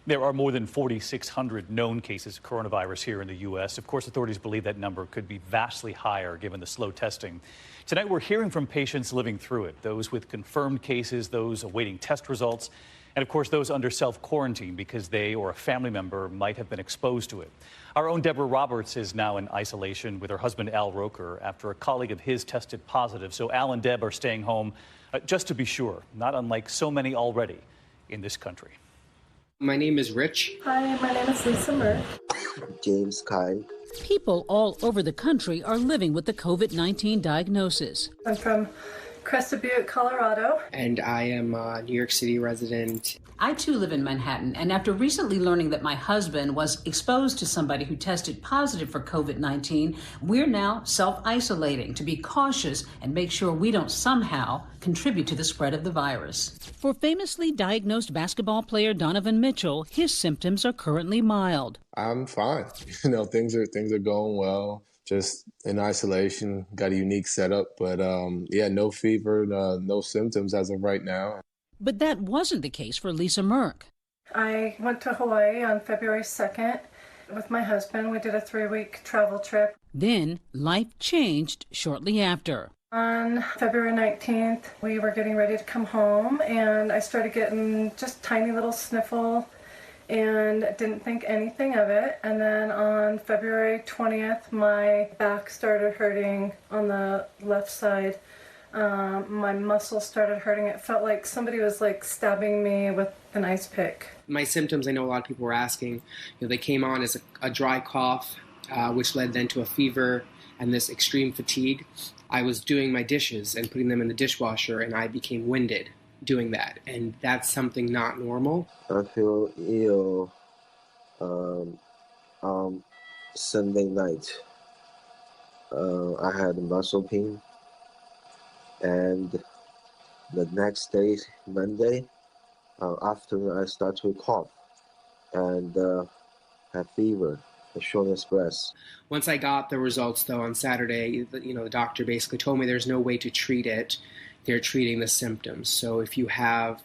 [SPEAKER 5] There are more than 4,600 known cases of coronavirus here in the U.S. Of course, authorities believe that number could be vastly higher given the slow testing. Tonight, we're hearing from patients living through it, those with confirmed cases, those awaiting test results, and of course, those under self-quarantine because they or a family member might have been exposed to it. Our own Deborah Roberts is now in isolation with her husband, Al Roker, after a colleague of his tested positive. So Al and Deb are staying home just to be sure, not unlike so many already in this country.
[SPEAKER 9] My name is Rich.
[SPEAKER 15] Hi, my name is Lisa Murr.
[SPEAKER 17] James Kyle.
[SPEAKER 18] People all over the country are living with the COVID-19 diagnosis.
[SPEAKER 15] I'm from Crested Butte, Colorado.
[SPEAKER 9] And I am a New York City resident.
[SPEAKER 18] I too live in Manhattan, and after recently learning that my husband was exposed to somebody who tested positive for COVID-19, we're now self-isolating to be cautious and make sure we don't somehow contribute to the spread of the virus. For famously diagnosed basketball player Donovan Mitchell, his symptoms are currently mild.
[SPEAKER 19] I'm fine. Things are going well. Just in isolation, got a unique setup, but no fever, no symptoms as of right now.
[SPEAKER 18] But that wasn't the case for Lisa Merck.
[SPEAKER 15] I went to Hawaii on February 2nd with my husband. We did a 3-week travel trip.
[SPEAKER 18] Then life changed shortly after.
[SPEAKER 15] On February 19th, we were getting ready to come home, and I started getting just tiny little sniffle and didn't think anything of it. And then on February 20th, my back started hurting on the left side. My muscles started hurting. It felt like somebody was stabbing me with an ice pick.
[SPEAKER 9] My symptoms, I know a lot of people were asking, they came on as a dry cough, which led then to a fever and this extreme fatigue. I was doing my dishes and putting them in the dishwasher, and I became winded doing that, and that's something not normal.
[SPEAKER 17] I feel ill Sunday night. I had muscle pain, and the next day, Monday, afternoon, I start to cough and have fever, a shortness of breath.
[SPEAKER 9] Once I got the results, though, on Saturday, the doctor basically told me there's no way to treat it. They're treating the symptoms. So if you have,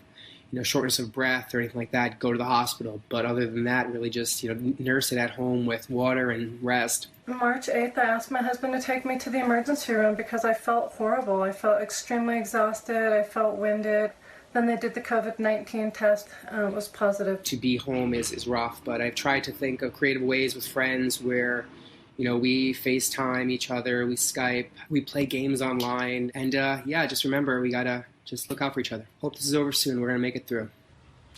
[SPEAKER 9] shortness of breath or anything like that, go to the hospital. But other than that, really just, nurse it at home with water and rest.
[SPEAKER 15] March 8th, I asked my husband to take me to the emergency room because I felt horrible. I felt extremely exhausted. I felt winded. Then they did the COVID-19 test. It was positive.
[SPEAKER 9] To be home is rough, but I've tried to think of creative ways with friends where, we FaceTime each other, we Skype, we play games online. And just remember, we got to just look out for each other. Hope this is over soon. We're going to make it through.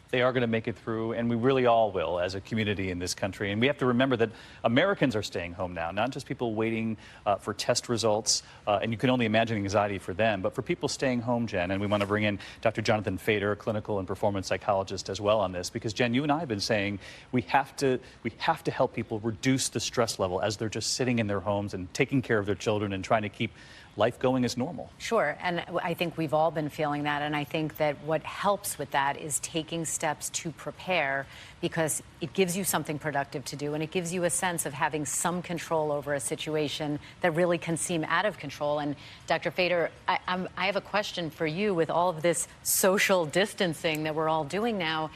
[SPEAKER 5] They are going to make it through, and we really all will as a community in this country. And we have to remember that Americans are staying home now, not just people waiting for test results. And you can only imagine anxiety for them, but for people staying home, Jen. And we want to bring in Dr. Jonathan Fader, a clinical and performance psychologist, as well on this, because Jen, you and I have been saying we have to help people reduce the stress level as they're just sitting in their homes and taking care of their children and trying to keep life going as normal.
[SPEAKER 8] Sure, and I think we've all been feeling that, and I think that what helps with that is taking steps to prepare, because it gives you something productive to do, and it gives you a sense of having some control over a situation that really can seem out of control. And Dr. Fader, I have a question for you. With all of this social distancing that we're all doing now,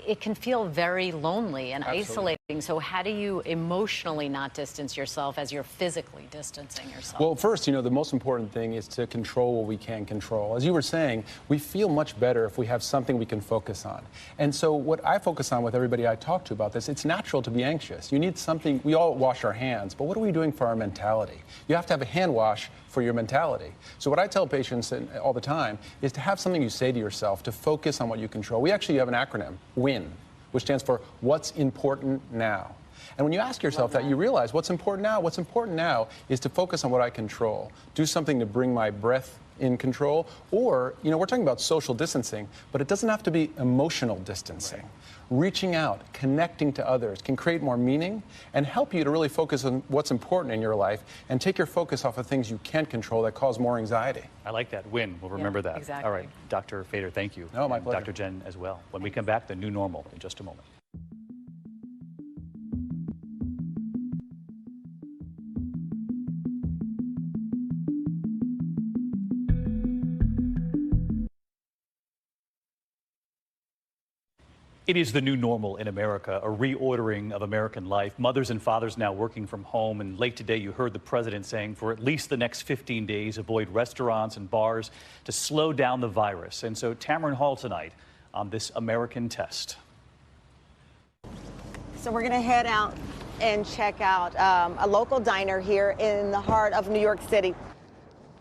[SPEAKER 8] it can feel very lonely and isolating. So how do you emotionally not distance yourself as you're physically distancing yourself?
[SPEAKER 26] Well, first, the most important thing is to control what we can control. As you were saying, we feel much better if we have something we can focus on. And so what I focus on with everybody I talk to about this, it's natural to be anxious. You need something. We all wash our hands, but what are we doing for our mentality? You have to have a hand wash for your mentality. So what I tell patients all the time is to have something you say to yourself to focus on what you control. We actually have an acronym, WIN, which stands for What's Important Now. And when you ask yourself that, you realize what's important now. What's important now is to focus on what I control. Do something to bring my breath in control. Or, we're talking about social distancing, but it doesn't have to be emotional distancing. Right. Reaching out, connecting to others can create more meaning and help you to really focus on what's important in your life and take your focus off of things you can't control that cause more anxiety.
[SPEAKER 5] I like that. WIN. We'll remember that.
[SPEAKER 8] Exactly.
[SPEAKER 5] All right. Dr. Fader, thank you.
[SPEAKER 26] No, my pleasure.
[SPEAKER 5] Dr. Jen as well. When we come back, the new normal in just a moment. It is the new normal in America, a reordering of American life. Mothers and fathers now working from home. And late today, you heard the president saying for at least the next 15 days, avoid restaurants and bars to slow down the virus. And so Tamron Hall tonight on this American test.
[SPEAKER 27] So we're going to head out and check out a local diner here in the heart of New York City.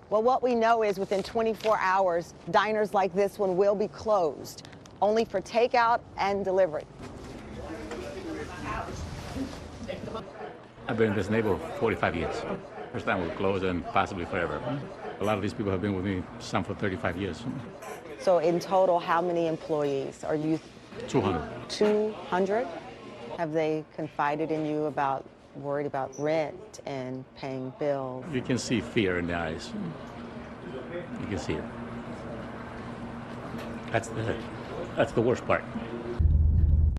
[SPEAKER 4] Well, what we know is within 24 hours, diners like this one will be closed, only for takeout and delivery.
[SPEAKER 6] I've been in this neighborhood for 45 years. First time we'll close and possibly forever. A lot of these people have been with me, some for 35 years.
[SPEAKER 4] So in total, how many employees are you?
[SPEAKER 6] 200.
[SPEAKER 4] 200? Have they confided in you about worried about rent and paying bills?
[SPEAKER 6] You can see fear in their eyes. You can see it. That's the worst part.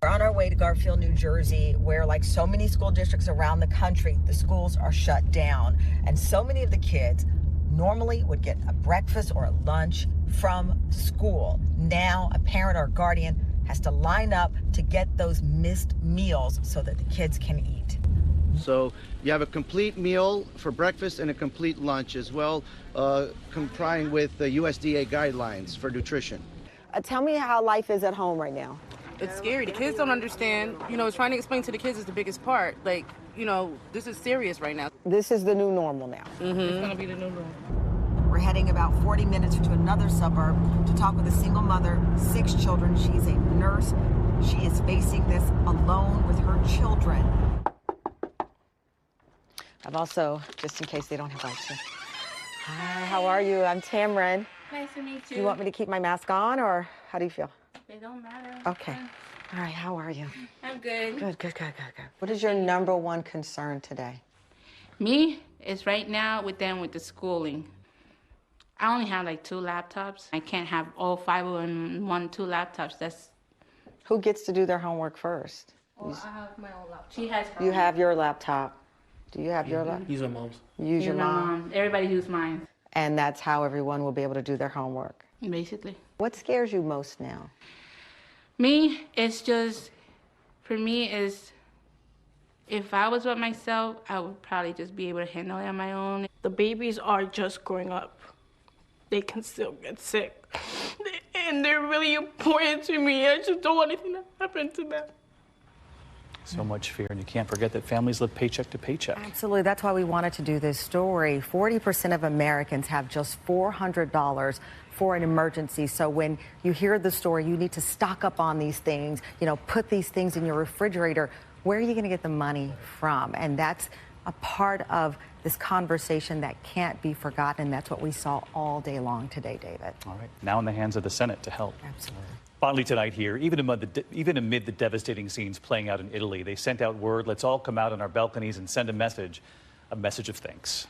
[SPEAKER 4] We're on our way to Garfield, New Jersey, where, like so many school districts around the country, the schools are shut down. And so many of the kids normally would get a breakfast or a lunch from school. Now, a parent or guardian has to line up to get those missed meals so that the kids can eat.
[SPEAKER 16] So you have a complete meal for breakfast and a complete lunch as well, complying with the USDA guidelines for nutrition.
[SPEAKER 4] Tell me how life is at home right now.
[SPEAKER 22] It's scary. The kids don't understand. You know, trying to explain to the kids is the biggest part. Like, you know, this is serious right now.
[SPEAKER 4] This is the new normal now.
[SPEAKER 22] It's going to be the new normal.
[SPEAKER 4] We're heading about 40 minutes to another suburb to talk with a single mother, 6 children. She's a nurse. She is facing this alone with her children. I've also, just in case they don't have lights. Hi, how are you? I'm Tamron.
[SPEAKER 23] Nice to meet you.
[SPEAKER 4] Do you want me to keep my mask on, or how do you feel?
[SPEAKER 23] They don't matter.
[SPEAKER 4] Okay. All right, how are you?
[SPEAKER 23] I'm good.
[SPEAKER 4] Good. What is your number one concern today?
[SPEAKER 23] Me is right now with the schooling. I only have like 2 laptops. I can't have all 5 of them in 2 laptops. That's.
[SPEAKER 4] Who gets to do their homework first?
[SPEAKER 23] Well, I have my own laptop. She has her
[SPEAKER 4] You
[SPEAKER 23] own.
[SPEAKER 4] have your laptop. Do you have your laptop?
[SPEAKER 16] Use our mom's.
[SPEAKER 4] Use your mom.
[SPEAKER 23] Everybody use mine.
[SPEAKER 4] And that's how everyone will be able to do their homework.
[SPEAKER 23] Basically.
[SPEAKER 4] What scares you most now?
[SPEAKER 23] Me, it's just, for me, is if I was with myself, I would probably just be able to handle it on my own.
[SPEAKER 24] The babies are just growing up. They can still get sick. And they're really important to me. I just don't want anything to happen to them.
[SPEAKER 5] So much fear, and you can't forget that families live paycheck to paycheck.
[SPEAKER 4] Absolutely. That's why we wanted to do this story. 40% of Americans have just $400 for an emergency. So when you hear the story, you need to stock up on these things, put these things in your refrigerator. Where are you going to get the money from? And that's a part of this conversation that can't be forgotten. And that's what we saw all day long today, David.
[SPEAKER 5] All right. Now in the hands of the Senate to help.
[SPEAKER 4] Absolutely.
[SPEAKER 5] Finally tonight here, even amid the devastating scenes playing out in Italy, they sent out word, let's all come out on our balconies and send a message of thanks.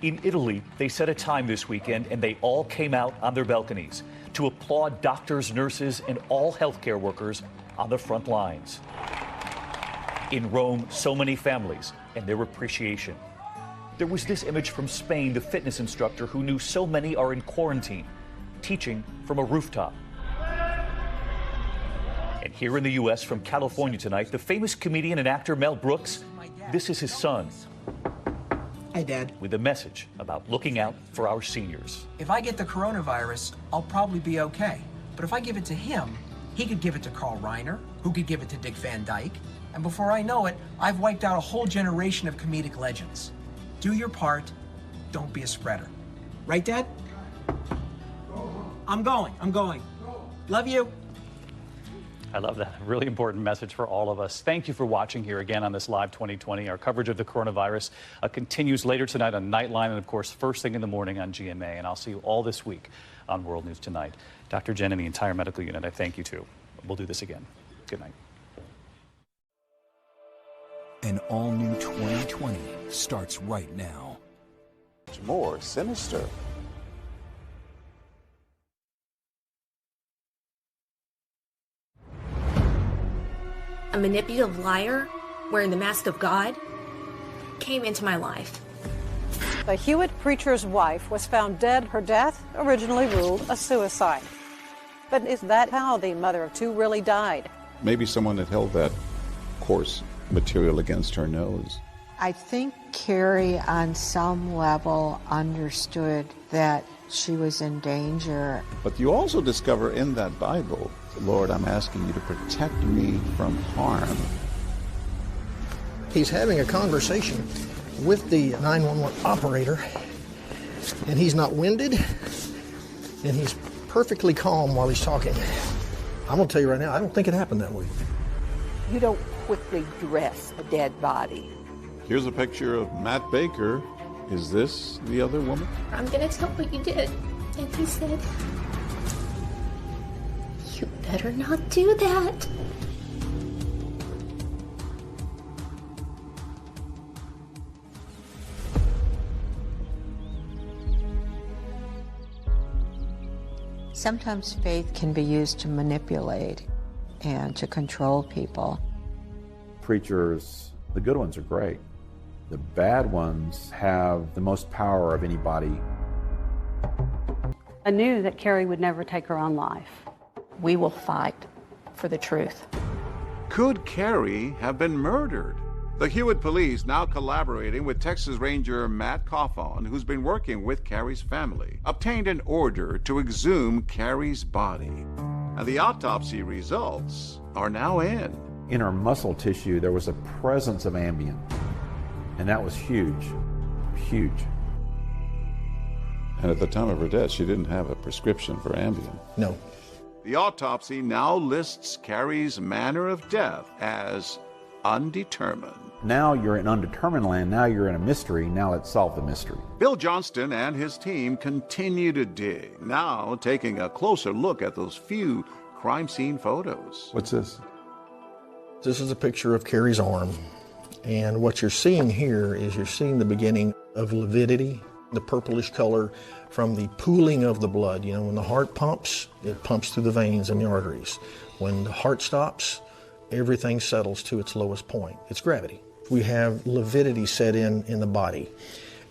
[SPEAKER 5] In Italy, they set a time this weekend and they all came out on their balconies to applaud doctors, nurses, and all healthcare workers on the front lines. In Rome, so many families and their appreciation. There was this image from Spain, the fitness instructor who knew so many are in quarantine, teaching from a rooftop. And here in the U.S., from California tonight, the famous comedian and actor Mel Brooks, this is his son.
[SPEAKER 27] Hi, Dad.
[SPEAKER 5] With a message about looking out for our seniors.
[SPEAKER 27] If I get the coronavirus, I'll probably be okay. But if I give it to him, he could give it to Carl Reiner, who could give it to Dick Van Dyke. And before I know it, I've wiped out a whole generation of comedic legends. Do your part. Don't be a spreader. Right, Dad? I'm going. Love you.
[SPEAKER 5] I love that. Really important message for all of us. Thank you for watching here again on this Live 2020. Our coverage of the coronavirus continues later tonight on Nightline and, of course, first thing in the morning on GMA. And I'll see you all this week on World News Tonight. Dr. Jen and the entire medical unit, I thank you too. We'll do this again. Good night.
[SPEAKER 28] An all-new 2020 starts right now.
[SPEAKER 29] It's more sinister.
[SPEAKER 30] A manipulative liar wearing the mask of God came into my life.
[SPEAKER 31] The Hewitt preacher's wife was found dead. Her death originally ruled a suicide. But is that how the mother of 2 really died?
[SPEAKER 29] Maybe someone had held that coarse material against her nose.
[SPEAKER 32] I think Carrie, on some level, understood that she was in danger.
[SPEAKER 29] But you also discover in that Bible, Lord, I'm asking you to protect me from harm.
[SPEAKER 33] He's having a conversation
[SPEAKER 1] with the 911 operator, and he's not winded, and he's perfectly calm while he's talking. I'm going to tell you right now, I don't think it happened that way.
[SPEAKER 2] You don't quickly dress a dead body.
[SPEAKER 29] Here's a picture of Matt Baker. Is this the other woman?
[SPEAKER 30] I'm gonna tell what you did. And he said, you better not do that.
[SPEAKER 32] Sometimes faith can be used to manipulate and to control people.
[SPEAKER 3] Preachers, the good ones are great. The bad ones have the most power of anybody.
[SPEAKER 7] I knew that Carrie would never take her own life.
[SPEAKER 30] We will fight for the truth.
[SPEAKER 10] Could Carrie have been murdered? The Hewitt police, now collaborating with Texas Ranger Matt Coffon, who's been working with Carrie's family, obtained an order to exhume Carrie's body. And the autopsy results are now in.
[SPEAKER 3] In her muscle tissue, there was a presence of Ambien. And that was huge, huge.
[SPEAKER 29] And at the time of her death, she didn't have a prescription for Ambien.
[SPEAKER 1] No.
[SPEAKER 10] The autopsy now lists Carrie's manner of death as undetermined.
[SPEAKER 3] Now you're in undetermined land, now you're in a mystery, now let's solve the mystery.
[SPEAKER 10] Bill Johnston and his team continue to dig, now taking a closer look at those few crime scene photos.
[SPEAKER 29] What's this?
[SPEAKER 1] This is a picture of Carrie's arm. And what you're seeing here is you're seeing the beginning of lividity, the purplish color from the pooling of the blood. You know, when the heart pumps, it pumps through the veins and the arteries. When the heart stops, everything settles to its lowest point. It's gravity. We have lividity set in the body,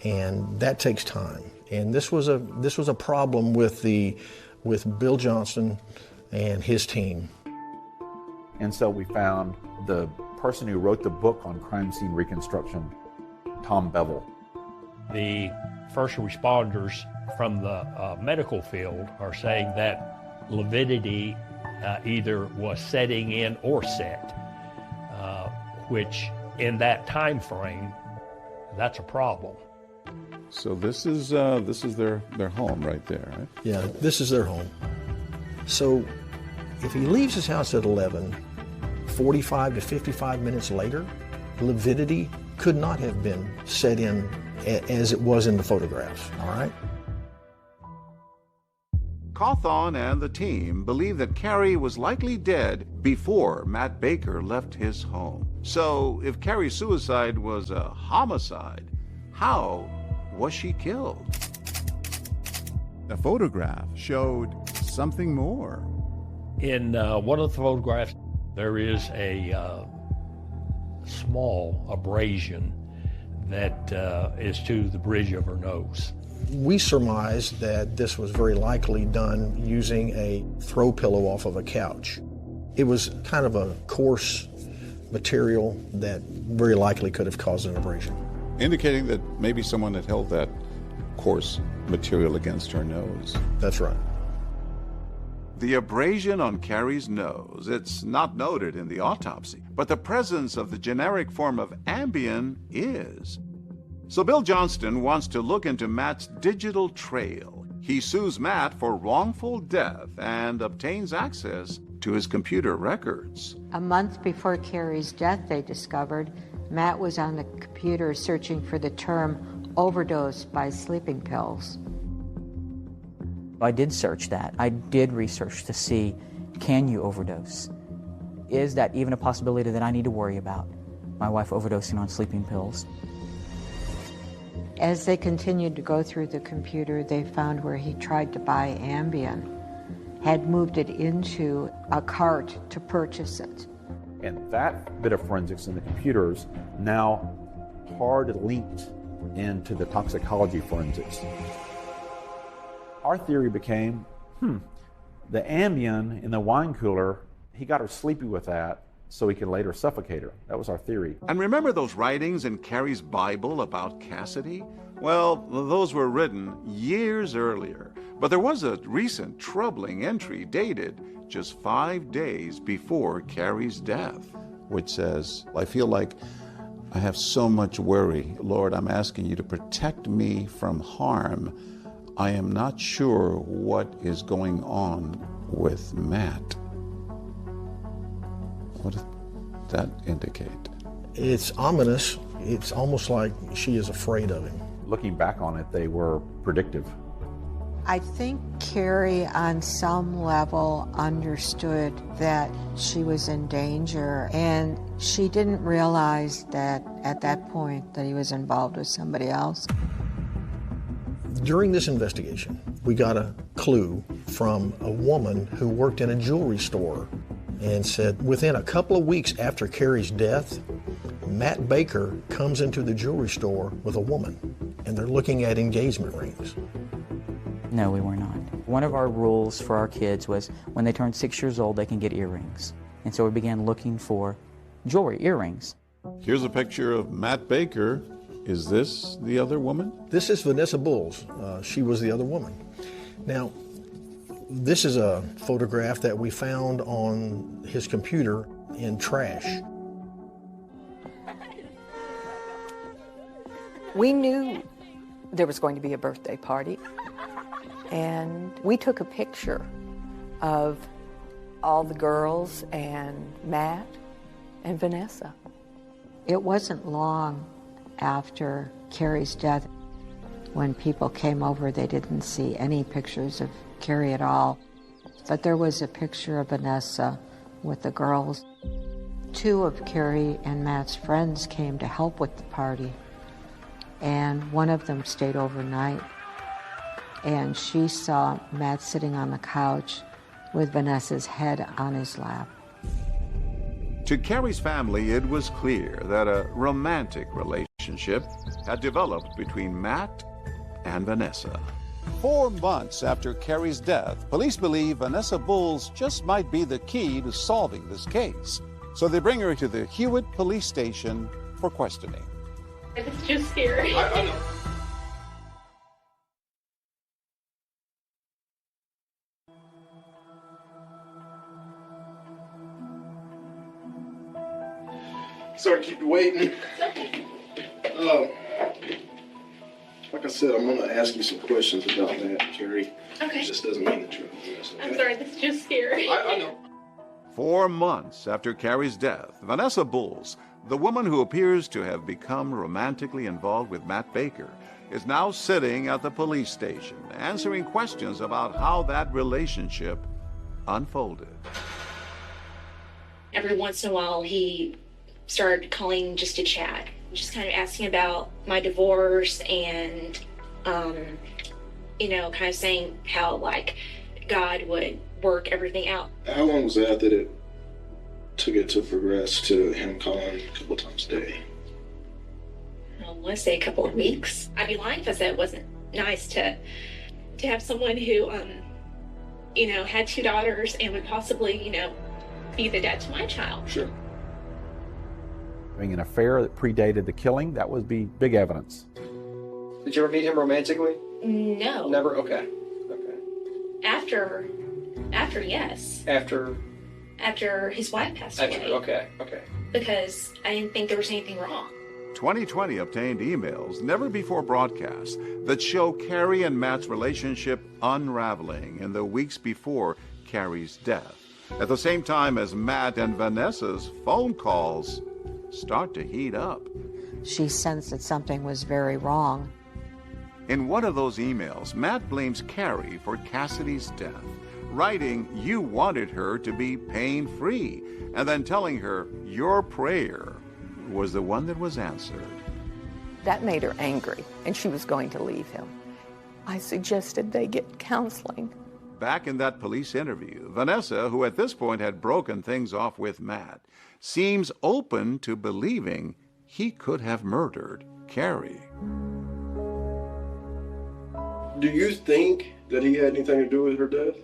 [SPEAKER 1] and that takes time. And this was a problem with Bill Johnston and his team.
[SPEAKER 3] And so we found the person who wrote the book on crime scene reconstruction, Tom Bevel.
[SPEAKER 11] The first responders from the medical field are saying that lividity either was setting in or set, which in that time frame, that's a problem.
[SPEAKER 29] So this is their home right there, right?
[SPEAKER 1] Yeah, this is their home. So if he leaves his house at 11, 45 to 55 minutes later, lividity could not have been set in as it was in the photographs, all right?
[SPEAKER 10] Cawthon and the team believe that Carrie was likely dead before Matt Baker left his home. So if Carrie's suicide was a homicide, how was she killed?
[SPEAKER 12] The photograph showed something more.
[SPEAKER 11] In one of the photographs, there is a small abrasion that is to the bridge of her nose.
[SPEAKER 1] We surmised that this was very likely done using a throw pillow off of a couch. It was kind of a coarse material that very likely could have caused an abrasion.
[SPEAKER 29] Indicating that maybe someone had held that coarse material against her nose.
[SPEAKER 1] That's right.
[SPEAKER 10] The abrasion on Carrie's nose, it's not noted in the autopsy, but the presence of the generic form of Ambien is. So Bill Johnston wants to look into Matt's digital trail. He sues Matt for wrongful death and obtains access to his computer records.
[SPEAKER 32] A month before Carrie's death, they discovered Matt was on the computer searching for the term overdose by sleeping pills.
[SPEAKER 13] I did search that. I did research to see, can you overdose? Is that even a possibility that I need to worry about? My wife overdosing on sleeping pills.
[SPEAKER 32] As they continued to go through the computer, they found where he tried to buy Ambien, had moved it into a cart to purchase it.
[SPEAKER 3] And that bit of forensics in the computers now hard linked into the toxicology forensics. Our theory became, the Ambien in the wine cooler, he got her sleepy with that so he could later suffocate her. That was our theory.
[SPEAKER 10] And remember those writings in Carrie's Bible about Cassidy? Well, those were written years earlier, but there was a recent troubling entry dated just 5 days before Carrie's death.
[SPEAKER 29] Which says, I feel like I have so much worry. Lord, I'm asking you to protect me from harm. I am not sure what is going on with Matt. What does that indicate?
[SPEAKER 1] It's ominous. It's almost like she is afraid of him.
[SPEAKER 3] Looking back on it, they were predictive.
[SPEAKER 32] I think Carrie, on some level, understood that she was in danger, and she didn't realize that at that point that he was involved with somebody else.
[SPEAKER 1] During this investigation, we got a clue from a woman who worked in a jewelry store and said within a couple of weeks after Carrie's death, Matt Baker comes into the jewelry store with a woman, and they're looking at engagement rings.
[SPEAKER 13] No, we were not. One of our rules for our kids was when they turn 6 years old, they can get earrings. And so we began looking for jewelry, earrings.
[SPEAKER 29] Here's a picture of Matt Baker. Is this the other woman?
[SPEAKER 1] This is Vanessa Bulls. She was the other woman. Now, this is a photograph that we found on his computer in trash.
[SPEAKER 2] We knew there was going to be a birthday party, and we took a picture of all the girls and Matt and Vanessa.
[SPEAKER 32] It wasn't long after Carrie's death when people came over. They didn't see any pictures of Carrie at all, but there was a picture of Vanessa with the girls. 2 of Carrie and Matt's friends came to help with the party, and one of them stayed overnight, and she saw Matt sitting on the couch with Vanessa's head on his lap.
[SPEAKER 10] To Carrie's family, it was clear that a romantic relationship had developed between Matt and Vanessa.
[SPEAKER 29] 4 months after Carrie's death, police believe Vanessa Bulls just might be the key to solving this case. So they bring her to the Hewitt Police Station for questioning.
[SPEAKER 24] It's just scary.
[SPEAKER 29] I know.
[SPEAKER 6] Sorry to keep you waiting. Like I said, I'm going to ask you some questions about that, Carrie.
[SPEAKER 24] Okay.
[SPEAKER 6] This doesn't mean that you're innocent, okay?
[SPEAKER 24] I'm sorry, this is just scary.
[SPEAKER 6] I know.
[SPEAKER 10] 4 months after Carrie's death, Vanessa Bulls, the woman who appears to have become romantically involved with Matt Baker, is now sitting at the police station answering questions about how that relationship unfolded.
[SPEAKER 8] Every once in a while, he started calling just to chat, just kind of asking about my divorce and, kind of saying how, like, God would work everything out.
[SPEAKER 6] How long was that it took it to progress to him calling a couple times a day?
[SPEAKER 8] I want to say a couple of weeks. I'd be lying if I said it wasn't nice to have someone who, had 2 daughters and would possibly, be the dad to my child.
[SPEAKER 6] Sure.
[SPEAKER 3] Having an affair that predated the killing, that would be big evidence.
[SPEAKER 9] Did you ever meet him romantically?
[SPEAKER 8] No.
[SPEAKER 9] Never? Okay.
[SPEAKER 8] After yes. After his wife passed away.
[SPEAKER 9] Okay.
[SPEAKER 8] Because I didn't think there was anything wrong.
[SPEAKER 10] 2020 obtained emails never before broadcast that show Carrie and Matt's relationship unraveling in the weeks before Carrie's death, at the same time as Matt and Vanessa's phone calls start to heat up.
[SPEAKER 32] She sensed that something was very wrong.
[SPEAKER 10] In one of those emails, Matt blames Carrie for Cassidy's death, writing you wanted her to be pain-free, and then telling her your prayer was the one that was answered.
[SPEAKER 2] That made her angry, and she was going to leave him. I suggested they get counseling.
[SPEAKER 10] Back in that police interview, Vanessa, who at this point had broken things off with Matt, seems open to believing he could have murdered Carrie.
[SPEAKER 6] Do you think that he had anything to do with her death?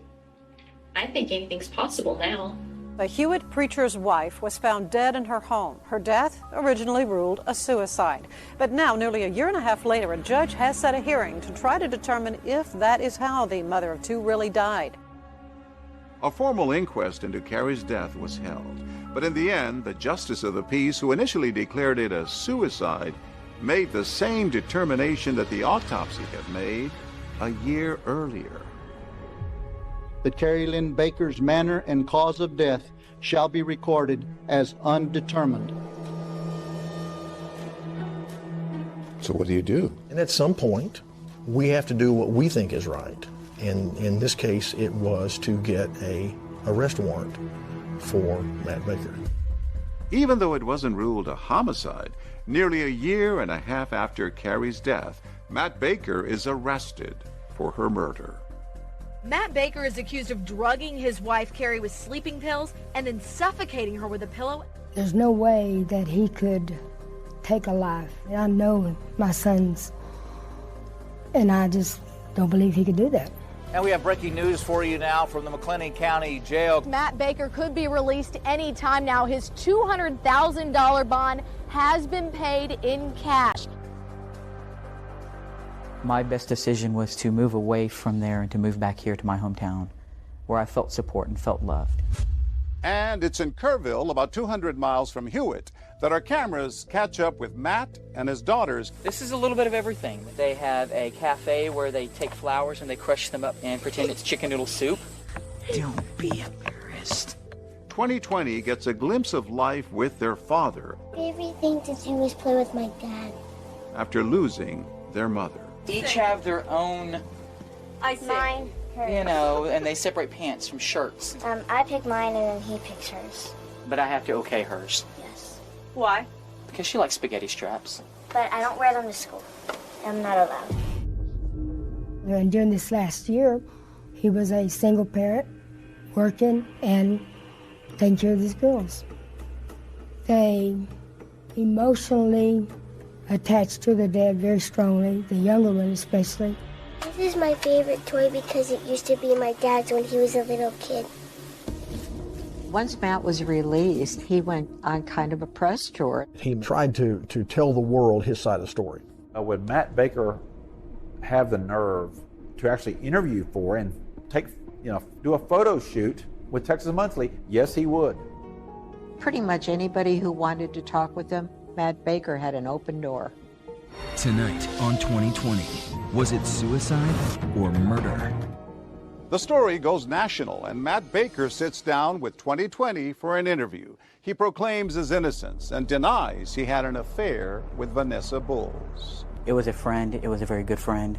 [SPEAKER 8] I think anything's possible now.
[SPEAKER 31] The Hewitt preacher's wife was found dead in her home. Her death, originally ruled a suicide. But now, nearly a year and a half later, a judge has set a hearing to try to determine if that is how the mother of 2 really died.
[SPEAKER 10] A formal inquest into Carrie's death was held, But in the end, the justice of the peace, who initially declared it a suicide, made the same determination that the autopsy had made a year earlier.
[SPEAKER 14] That Carrie Lynn Baker's manner and cause of death shall be recorded as undetermined.
[SPEAKER 10] So what do you do?
[SPEAKER 1] And at some point, we have to do what we think is right. And in this case, it was to get an arrest warrant for Matt Baker.
[SPEAKER 10] Even though it wasn't ruled a homicide, nearly a year and a half after Carrie's death, Matt Baker is arrested for her murder.
[SPEAKER 15] Matt Baker is accused of drugging his wife Carrie with sleeping pills and then suffocating her with a pillow.
[SPEAKER 16] There's no way that he could take a life. I know my sons, and I just don't believe he could do that.
[SPEAKER 17] And we have breaking news for you now from the McLennan County Jail.
[SPEAKER 15] Matt Baker could be released any time now. His $200,000 bond has been paid in cash.
[SPEAKER 13] My best decision was to move away from there and to move back here to my hometown, where I felt support and felt loved.
[SPEAKER 29] And it's in Kerrville, about 200 miles from Hewitt, that our cameras catch up with Matt and his daughters.
[SPEAKER 13] This is a little bit of everything. They have a cafe where they take flowers and they crush them up and pretend it's chicken noodle soup.
[SPEAKER 29] Don't be embarrassed. 2020 gets a glimpse of life with their father.
[SPEAKER 18] Favorite thing to do is play with my dad.
[SPEAKER 10] After losing their mother.
[SPEAKER 13] Each have their own,
[SPEAKER 18] Mine, hers.
[SPEAKER 13] you know, and they separate pants from shirts.
[SPEAKER 18] I pick mine and then he picks hers.
[SPEAKER 13] But I have to okay hers.
[SPEAKER 18] Yes.
[SPEAKER 15] Why?
[SPEAKER 13] Because she likes spaghetti straps.
[SPEAKER 18] But I don't wear them to school. I'm not allowed.
[SPEAKER 16] And during this last year, he was a single parent, working and taking care of these girls. They emotionally attached to their dad very strongly, the younger one especially.
[SPEAKER 18] This is my favorite toy because it used to be my dad's when he was a little kid.
[SPEAKER 32] Once Matt was released, he went on kind of a press tour.
[SPEAKER 1] He tried to tell the world his side of the story.
[SPEAKER 3] Would Matt Baker have the nerve to actually interview for and do a photo shoot with Texas Monthly? Yes, he would.
[SPEAKER 32] Pretty much anybody who wanted to talk with him, Matt Baker had an open door.
[SPEAKER 28] Tonight on 2020, was it suicide or murder?
[SPEAKER 29] The story goes national, and Matt Baker sits down with 2020 for an interview. He proclaims his innocence and denies he had an affair with Vanessa Bulls.
[SPEAKER 13] It was a friend, it was a very good friend,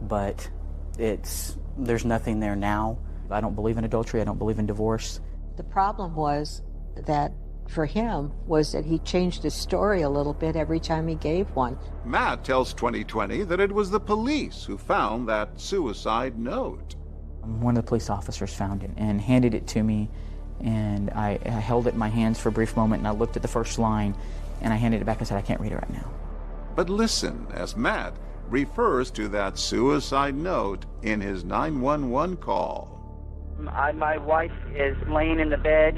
[SPEAKER 13] but there's nothing there now. I don't believe in adultery, I don't believe in divorce.
[SPEAKER 32] The problem was that for him was that he changed his story a little bit every time he gave one.
[SPEAKER 10] Matt tells 2020 that it was the police who found that suicide note.
[SPEAKER 13] One of the police officers found it and handed it to me, and I held it in my hands for a brief moment, and I looked at the first line, and I handed it back and said, I can't read it right now.
[SPEAKER 10] But listen as Matt refers to that suicide note in his 911 call.
[SPEAKER 19] My wife is laying in the bed,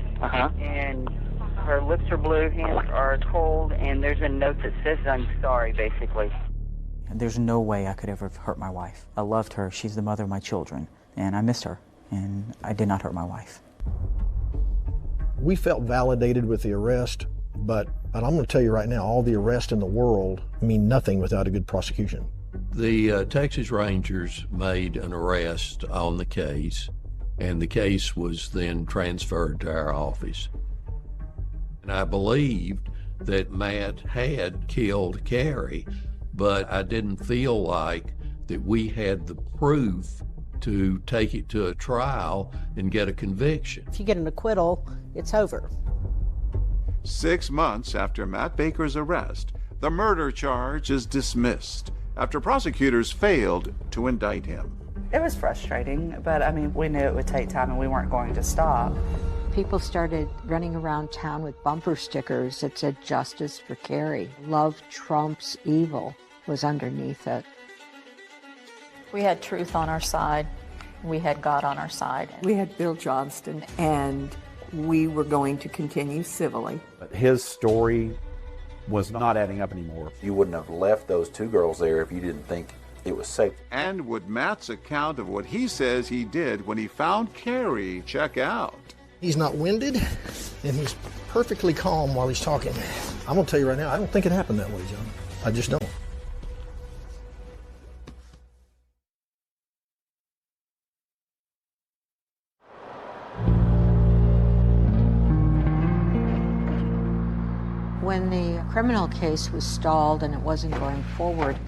[SPEAKER 19] and her lips are blue, hands are cold, and there's a note that says, I'm sorry, basically.
[SPEAKER 13] There's no way I could ever have hurt my wife. I loved her. She's the mother of my children, and I miss her, and I did not hurt my wife.
[SPEAKER 1] We felt validated with the arrest, but I'm going to tell you right now, all the arrests in the world mean nothing without a good prosecution.
[SPEAKER 20] The Texas Rangers made an arrest on the case, and the case was then transferred to our office. And I believed that Matt had killed Carrie, but I didn't feel like that we had the proof to take it to a trial and get a conviction.
[SPEAKER 21] If you get an acquittal, it's over.
[SPEAKER 10] 6 months after Matt Baker's arrest, the murder charge is dismissed after prosecutors failed to indict him.
[SPEAKER 22] It was frustrating, but I mean, we knew it would take time and we weren't going to stop.
[SPEAKER 32] People started running around town with bumper stickers that said "Justice for Carrie." Love trumps evil was underneath it.
[SPEAKER 2] We had truth on our side. We had God on our side.
[SPEAKER 23] We had Bill Johnston, and we were going to continue civilly.
[SPEAKER 3] But his story was not adding up anymore.
[SPEAKER 25] You wouldn't have left those two girls there if you didn't think it was safe.
[SPEAKER 10] And would Matt's account of what he says he did when he found Carrie check out?
[SPEAKER 1] He's not winded, and he's perfectly calm while he's talking. I'm going to tell you right now, I don't think it happened that way, John. I just don't.
[SPEAKER 32] When the criminal case was stalled and it wasn't going forward,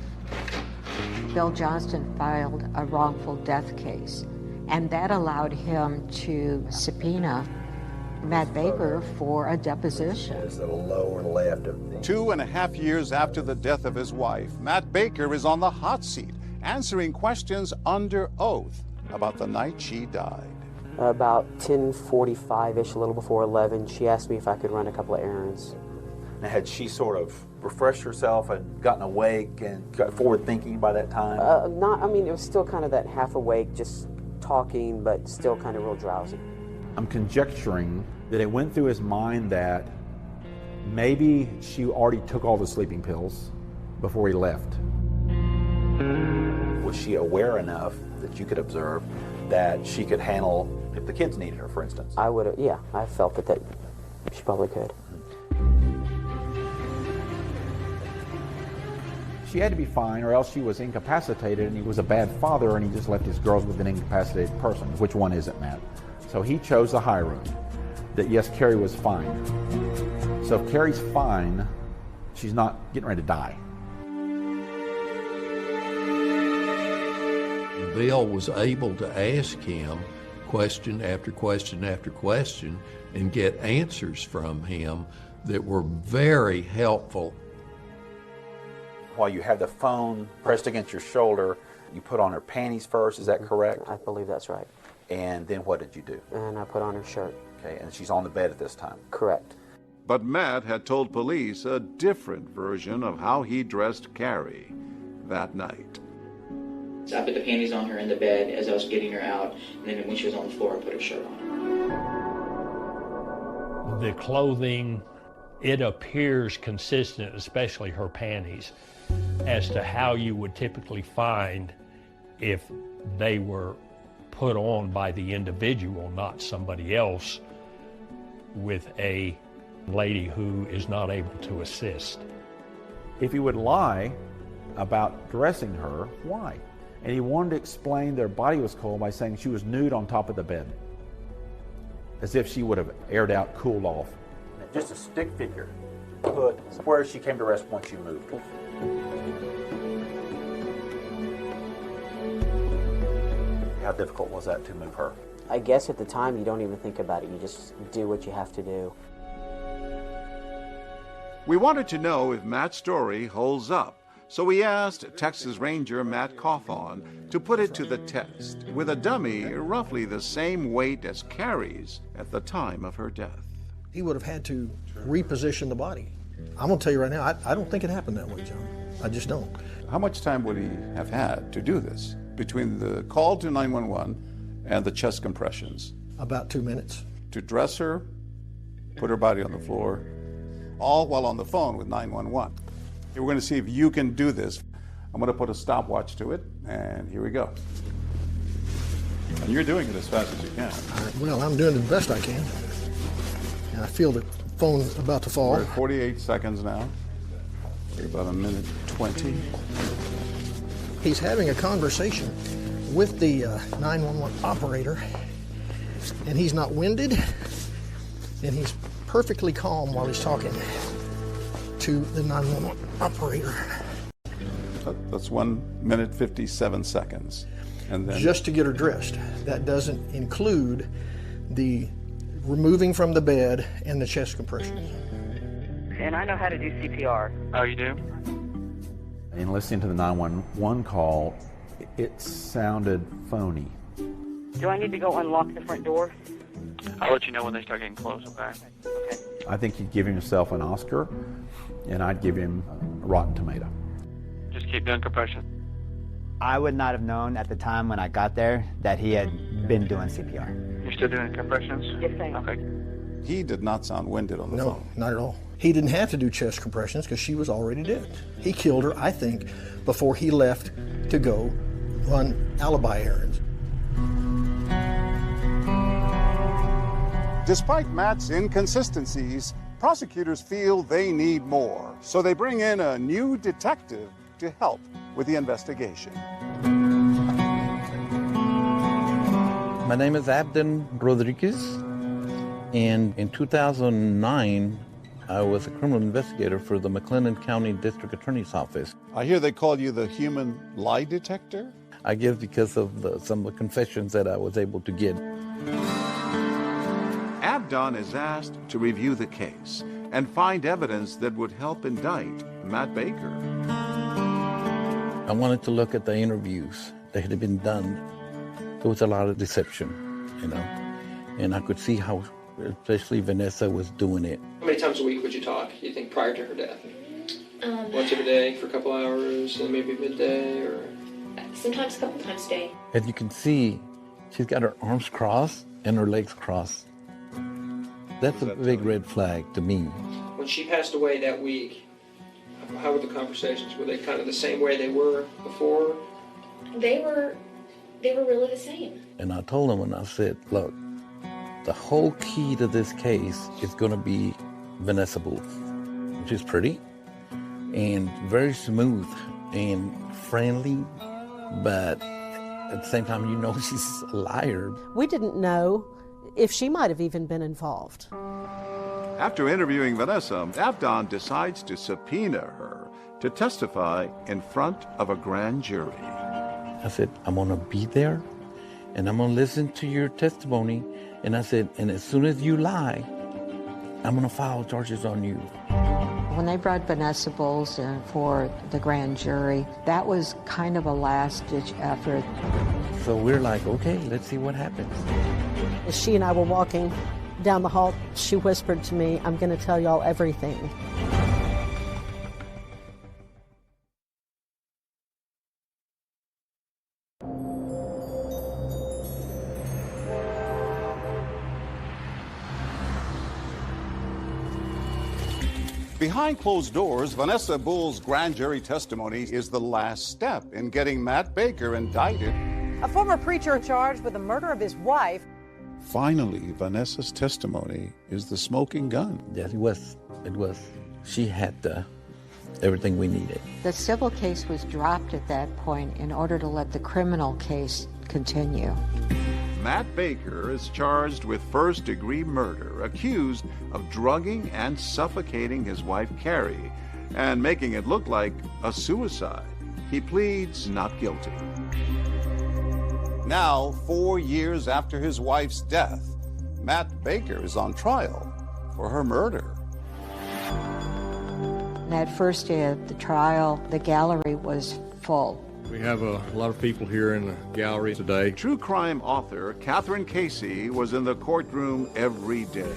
[SPEAKER 32] Bill Johnston filed a wrongful death case, and that allowed him to subpoena Matt Baker for a deposition.
[SPEAKER 25] It's the lower left of
[SPEAKER 29] 2.5 years after the death of his wife, Matt Baker is on the hot seat, answering questions under oath about the night she died.
[SPEAKER 4] About 10:45-ish, a little before 11, she asked me if I could run a couple of errands.
[SPEAKER 25] Now, had she sort of refreshed herself and gotten awake and got forward thinking by that time?
[SPEAKER 4] It was still kind of that half awake, just talking, but still kind of real drowsy.
[SPEAKER 3] I'm conjecturing that it went through his mind that maybe she already took all the sleeping pills before he left.
[SPEAKER 25] Was she aware enough that you could observe that she could handle if the kids needed her, for instance?
[SPEAKER 4] I felt that she probably could.
[SPEAKER 3] She had to be fine, or else she was incapacitated, and he was a bad father, and he just left his girls with an incapacitated person. Which one is it, Matt? So he chose the high road, that yes, Carrie was fine. So if Carrie's fine, she's not getting ready to die.
[SPEAKER 20] Bill was able to ask him question after question after question and get answers from him that were very helpful.
[SPEAKER 25] While you have the phone pressed against your shoulder, you put on her panties first, is that correct?
[SPEAKER 4] I believe that's right.
[SPEAKER 25] And then what did you do?
[SPEAKER 4] And I put on her shirt.
[SPEAKER 25] Okay, and she's on the bed at this time?
[SPEAKER 4] Correct.
[SPEAKER 10] But Matt had told police a different version of how he dressed Carrie that night.
[SPEAKER 13] So I put the panties on her in the bed as I was getting her out, and then when she was on the floor, I put her shirt on.
[SPEAKER 5] The clothing, it appears consistent, especially her panties, as to how you would typically find if they were put on by the individual, not somebody else, with a lady who is not able to assist.
[SPEAKER 3] If he would lie about dressing her, why? And he wanted to explain their body was cold by saying she was nude on top of the bed, as if she would have aired out, cooled off.
[SPEAKER 25] Just a stick figure put where she came to rest once you moved. How difficult was that to move her?
[SPEAKER 4] I guess at the time you don't even think about it. You just do what you have to do.
[SPEAKER 10] We wanted to know if Matt's story holds up, so we asked Texas Ranger Matt Cawthon to put it to the test with a dummy roughly the same weight as Carrie's at the time of her death.
[SPEAKER 1] He would have had to reposition the body. I'm going to tell you right now, I don't think it happened that way, John. I just don't.
[SPEAKER 29] How much time would he have had to do this between the call to 911 and the chest compressions?
[SPEAKER 1] About 2 minutes.
[SPEAKER 29] To dress her, put her body on the floor, all while on the phone with 911. We're going to see if you can do this. I'm going to put a stopwatch to it, and here we go. And you're doing it as fast as you can.
[SPEAKER 1] Well, I'm doing it the best I can. And I feel the phone about to fall.
[SPEAKER 29] We're at 48 seconds now. We're about 1:20.
[SPEAKER 1] He's having a conversation with the 911 operator, and he's not winded, and he's perfectly calm while he's talking to the 911 operator.
[SPEAKER 29] That's 1:57 seconds. And then
[SPEAKER 1] just to get her dressed. That doesn't include the removing from the bed and the chest compressions.
[SPEAKER 19] And I know how to do CPR.
[SPEAKER 4] Oh, you do?
[SPEAKER 3] In listening to the 911 call, it sounded phony.
[SPEAKER 19] Do I need to go unlock the front door?
[SPEAKER 4] I'll let you know when they start getting close, okay?
[SPEAKER 19] Okay.
[SPEAKER 3] I think he'd give himself an Oscar, and I'd give him a Rotten Tomato.
[SPEAKER 4] Just keep doing compression.
[SPEAKER 6] I would not have known at the time when I got there that he had been doing CPR.
[SPEAKER 4] You're still doing compressions?
[SPEAKER 19] Yes, I am.
[SPEAKER 4] Okay.
[SPEAKER 29] he did not sound winded on the phone.
[SPEAKER 1] No, not at all. He didn't have to do chest compressions because she was already dead. He killed her, I think, before he left to go run alibi errands.
[SPEAKER 29] Despite Matt's inconsistencies, prosecutors feel they need more, so they bring in a new detective to help with the investigation.
[SPEAKER 7] My name is Abden Rodriguez, and in 2009, I was a criminal investigator for the McLennan County District Attorney's Office.
[SPEAKER 29] I hear they call you the human lie detector?
[SPEAKER 7] I guess because of some of the confessions that I was able to get.
[SPEAKER 10] Abdon is asked to review the case and find evidence that would help indict Matt Baker.
[SPEAKER 7] I wanted to look at the interviews that had been done. There was a lot of deception, and I could see how, especially Vanessa, was doing it.
[SPEAKER 8] How many times a week would you talk, you think, prior to her death? Once every day for a couple hours, and maybe midday, or?
[SPEAKER 9] Sometimes a couple times a day.
[SPEAKER 7] As you can see, she's got her arms crossed and her legs crossed. That's a big red flag to me.
[SPEAKER 8] When she passed away that week, how were the conversations? Were they kind of the same way they were before?
[SPEAKER 9] They were really the same.
[SPEAKER 7] And I told him, and I said, look, the whole key to this case is going to be Vanessa Booth. She's pretty and very smooth and friendly, but at the same time, she's a liar.
[SPEAKER 21] We didn't know if she might have even been involved.
[SPEAKER 10] After interviewing Vanessa, Abdon decides to subpoena her to testify in front of a grand jury.
[SPEAKER 7] I said, I'm going to be there, and I'm going to listen to your testimony. And I said, and as soon as you lie, I'm going to file charges on you.
[SPEAKER 13] When they brought Vanessa Bowles in for the grand jury, that was kind of a last-ditch effort.
[SPEAKER 7] So we're like, okay, let's see what happens.
[SPEAKER 21] As she and I were walking down the hall, she whispered to me, I'm going to tell y'all everything.
[SPEAKER 29] Behind closed doors, Vanessa Bull's grand jury testimony is the last step in getting Matt Baker indicted.
[SPEAKER 11] A former preacher charged with the murder of his wife.
[SPEAKER 29] Finally, Vanessa's testimony is the smoking gun.
[SPEAKER 7] Yes, it was. She had everything we needed.
[SPEAKER 13] The civil case was dropped at that point in order to let the criminal case continue.
[SPEAKER 10] Matt Baker is charged with first-degree murder, accused of drugging and suffocating his wife, Carrie, and making it look like a suicide. He pleads not guilty.
[SPEAKER 29] Now, 4 years after his wife's death, Matt Baker is on trial for her murder.
[SPEAKER 13] That first day of the trial, the gallery was full.
[SPEAKER 12] We have a lot of people here in the gallery today.
[SPEAKER 10] True crime author Catherine Casey was in the courtroom every day.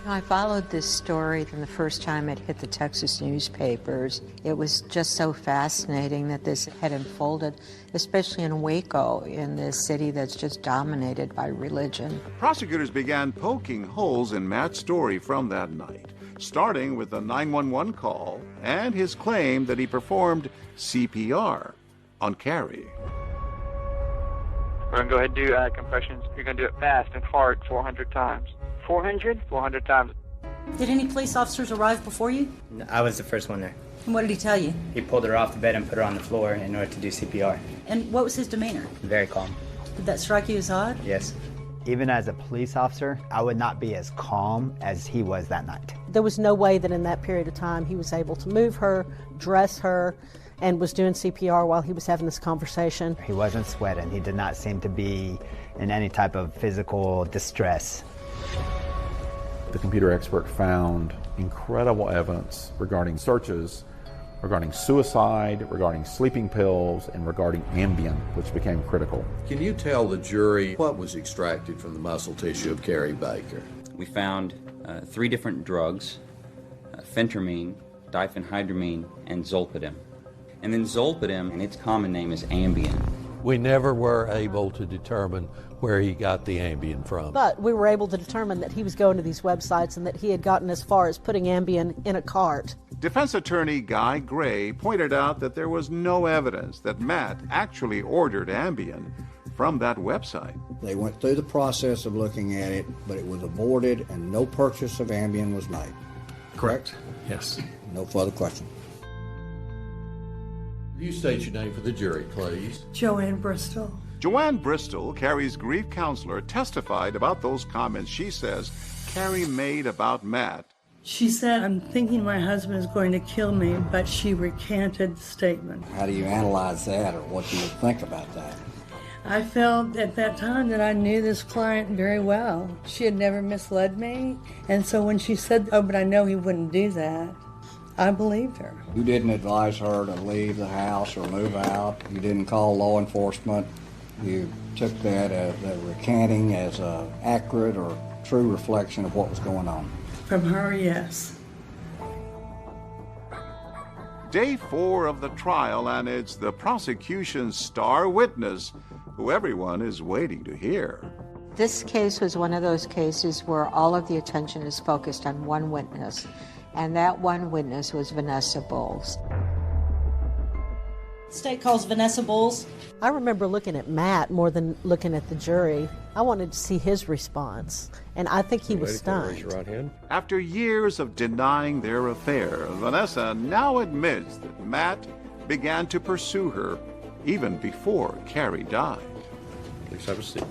[SPEAKER 13] I followed this story from the first time it hit the Texas newspapers. It was just so fascinating that this had unfolded, especially in Waco, in this city that's just dominated by religion.
[SPEAKER 10] Prosecutors began poking holes in Matt's story from that night, starting with a 911 call and his claim that he performed CPR on Carrie.
[SPEAKER 14] We're going to go ahead and do compressions. You're going to do it fast and hard 400 times. 400? 400 times.
[SPEAKER 17] Did any police officers arrive before you?
[SPEAKER 24] I was the first one there.
[SPEAKER 17] And what did he tell you?
[SPEAKER 24] He pulled her off the bed and put her on the floor in order to do CPR.
[SPEAKER 17] And what was his demeanor?
[SPEAKER 24] Very calm.
[SPEAKER 17] Did that strike you as odd?
[SPEAKER 24] Yes.
[SPEAKER 6] Even as a police officer, I would not be as calm as he was that night.
[SPEAKER 21] There was no way that in that period of time he was able to move her, dress her, and was doing CPR while he was having this conversation.
[SPEAKER 6] He wasn't sweating. He did not seem to be in any type of physical distress.
[SPEAKER 3] The computer expert found incredible evidence regarding searches, regarding suicide, regarding sleeping pills, and regarding Ambien, which became critical.
[SPEAKER 20] Can you tell the jury what was extracted from the muscle tissue of Carrie Baker?
[SPEAKER 24] We found 3 different drugs, phentermine, diphenhydramine, and zolpidem. And then zolpidem, and its common name is Ambien.
[SPEAKER 20] We never were able to determine where he got the Ambien from.
[SPEAKER 21] But we were able to determine that he was going to these websites and that he had gotten as far as putting Ambien in a cart.
[SPEAKER 10] Defense attorney Guy Gray pointed out that there was no evidence that Matt actually ordered Ambien from that website.
[SPEAKER 2] They went through the process of looking at it, but it was aborted and no purchase of Ambien was made.
[SPEAKER 1] Correct. Yes.
[SPEAKER 2] No further question.
[SPEAKER 20] Will you state your name for the jury, please?
[SPEAKER 15] Joanne Bristol.
[SPEAKER 10] Joanne Bristol, Carrie's grief counselor, testified about those comments she says Carrie made about Matt.
[SPEAKER 15] She said, "I'm thinking my husband is going to kill me," but she recanted the statement.
[SPEAKER 2] How do you analyze that, or what do you think about that?
[SPEAKER 15] I felt at that time that I knew this client very well. She had never misled me, and so when she said, "Oh, but I know he wouldn't do that," I believed her.
[SPEAKER 2] You didn't advise her to leave the house or move out. You didn't call law enforcement. You took that recanting as an accurate or true reflection of what was going on.
[SPEAKER 15] From her, yes.
[SPEAKER 10] Day 4 of the trial, and it's the prosecution's star witness who everyone is waiting to hear.
[SPEAKER 16] This case was one of those cases where all of the attention is focused on one witness, and that one witness was Vanessa Bowles.
[SPEAKER 17] State calls Vanessa Bowles.
[SPEAKER 21] I remember looking at Matt more than looking at the jury. I wanted to see his response, and I think he was stunned.
[SPEAKER 12] Raise your right hand.
[SPEAKER 10] After years of denying their affair, Vanessa now admits that Matt began to pursue her even before Carrie died.
[SPEAKER 12] Please have a seat.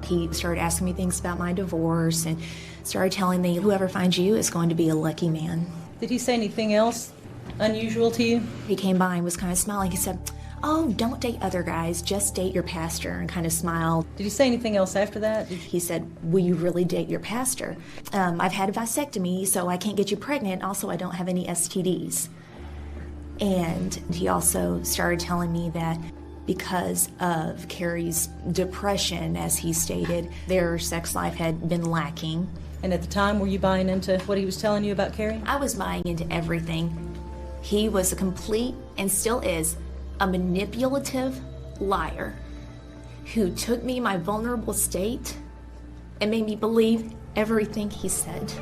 [SPEAKER 9] He started asking me things about my divorce and started telling me, "Whoever finds you is going to be a lucky man."
[SPEAKER 17] Did he say anything else unusual to you?
[SPEAKER 9] He came by and was kind of smiling. He said, "Oh, don't date other guys, just date your pastor," and kind of smiled.
[SPEAKER 17] Did he say anything else after that?
[SPEAKER 9] He said, "Will you really date your pastor? I've had a vasectomy, so I can't get you pregnant. Also, I don't have any STDs." And he also started telling me that because of Carrie's depression, as he stated, their sex life had been lacking.
[SPEAKER 17] And at the time, were you buying into what he was telling you about Carrie?
[SPEAKER 9] I was buying into everything. He was a complete, and still is, a manipulative liar who took me, my vulnerable state, and made me believe everything he said.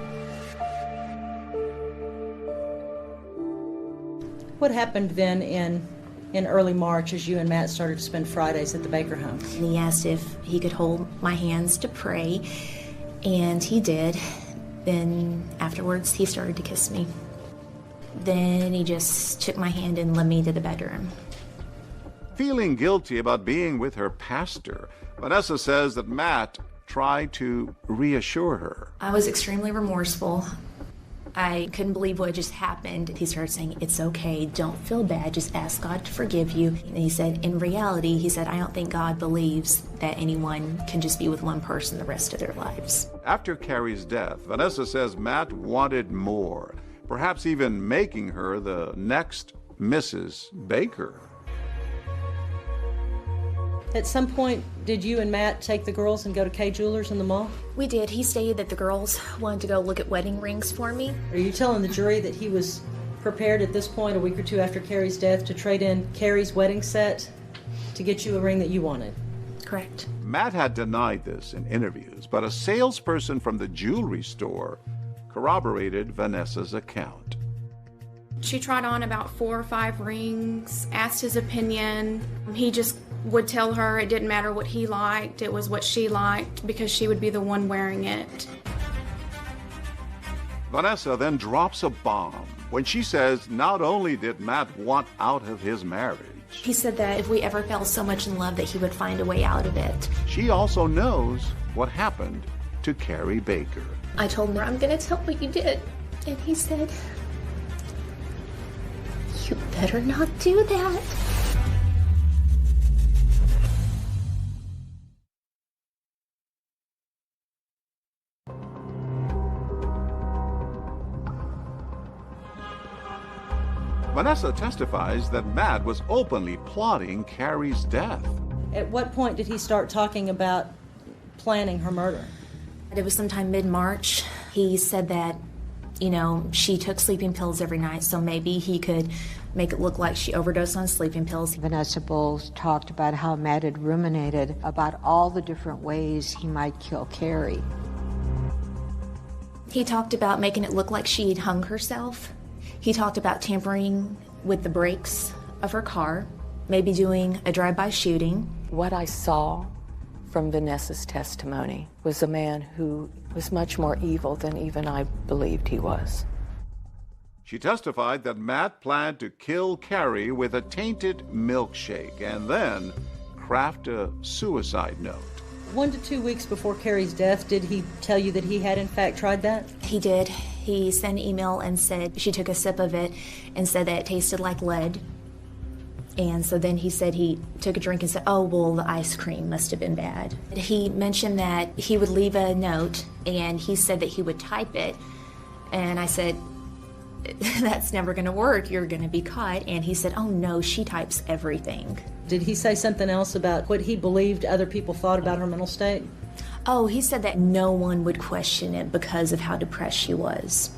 [SPEAKER 17] What happened then in early March as you and Matt started to spend Fridays at the Baker home?
[SPEAKER 9] And he asked if he could hold my hands to pray, and he did. Then afterwards, he started to kiss me. Then he just took my hand and led me to the bedroom.
[SPEAKER 10] Feeling guilty about being with her pastor, Vanessa says that Matt tried to reassure her.
[SPEAKER 9] I was extremely remorseful. I couldn't believe what just happened. He started saying, "It's okay, don't feel bad, just ask God to forgive you." And he said, in reality, he said, "I don't think God believes that anyone can just be with one person the rest of their lives."
[SPEAKER 10] After Carrie's death, Vanessa says Matt wanted more, perhaps even making her the next Mrs. Baker.
[SPEAKER 17] At some point, did you and Matt take the girls and go to K Jewelers in the mall?
[SPEAKER 9] We did. He stated that the girls wanted to go look at wedding rings for me.
[SPEAKER 17] Are you telling the jury that he was prepared at this point, a week or two after Carrie's death, to trade in Carrie's wedding set to get you a ring that you wanted?
[SPEAKER 9] Correct.
[SPEAKER 10] Matt had denied this in interviews, but a salesperson from the jewelry store corroborated Vanessa's account.
[SPEAKER 18] She tried on about 4 or 5 rings, asked his opinion. He just would tell her it didn't matter what he liked, it was what she liked, because she would be the one wearing it.
[SPEAKER 10] Vanessa then drops a bomb when she says not only did Matt want out of his marriage,
[SPEAKER 9] He said that if we ever fell so much in love that he would find a way out of it.
[SPEAKER 10] she also knows what happened to Carrie Baker.
[SPEAKER 9] I told him, "I'm going to tell what you did." And he said, "You better not do that."
[SPEAKER 10] Vanessa testifies that Matt was openly plotting Carrie's death.
[SPEAKER 17] At what point did he start talking about planning her murder?
[SPEAKER 9] It was sometime mid-March. He said that, you know, she took sleeping pills every night, so maybe he could make it look like she overdosed on sleeping pills.
[SPEAKER 16] Vanessa Bowles talked about how Matt had ruminated about all the different ways he might kill Carrie.
[SPEAKER 9] He talked about making it look like she had hung herself. He talked about tampering with the brakes of her car, maybe doing a drive-by shooting.
[SPEAKER 4] What I saw from Vanessa's testimony was a man who was much more evil than even I believed he was.
[SPEAKER 10] She testified that Matt planned to kill Carrie with a tainted milkshake and then craft a suicide note.
[SPEAKER 17] 1 to 2 weeks before Carrie's death, did he tell you that he had in fact tried that?
[SPEAKER 9] He did. He sent an email and said she took a sip of it and said that it tasted like lead. And so then he said he took a drink and said, oh, well, the ice cream must have been bad. He mentioned that he would leave a note, and he said that he would type it. And I said, that's never going to work. You're going to be caught. And he said, oh, no, she types everything.
[SPEAKER 17] Did he say something else about what he believed other people thought about her mental state?
[SPEAKER 9] Oh, he said that no one would question it because of how depressed she was.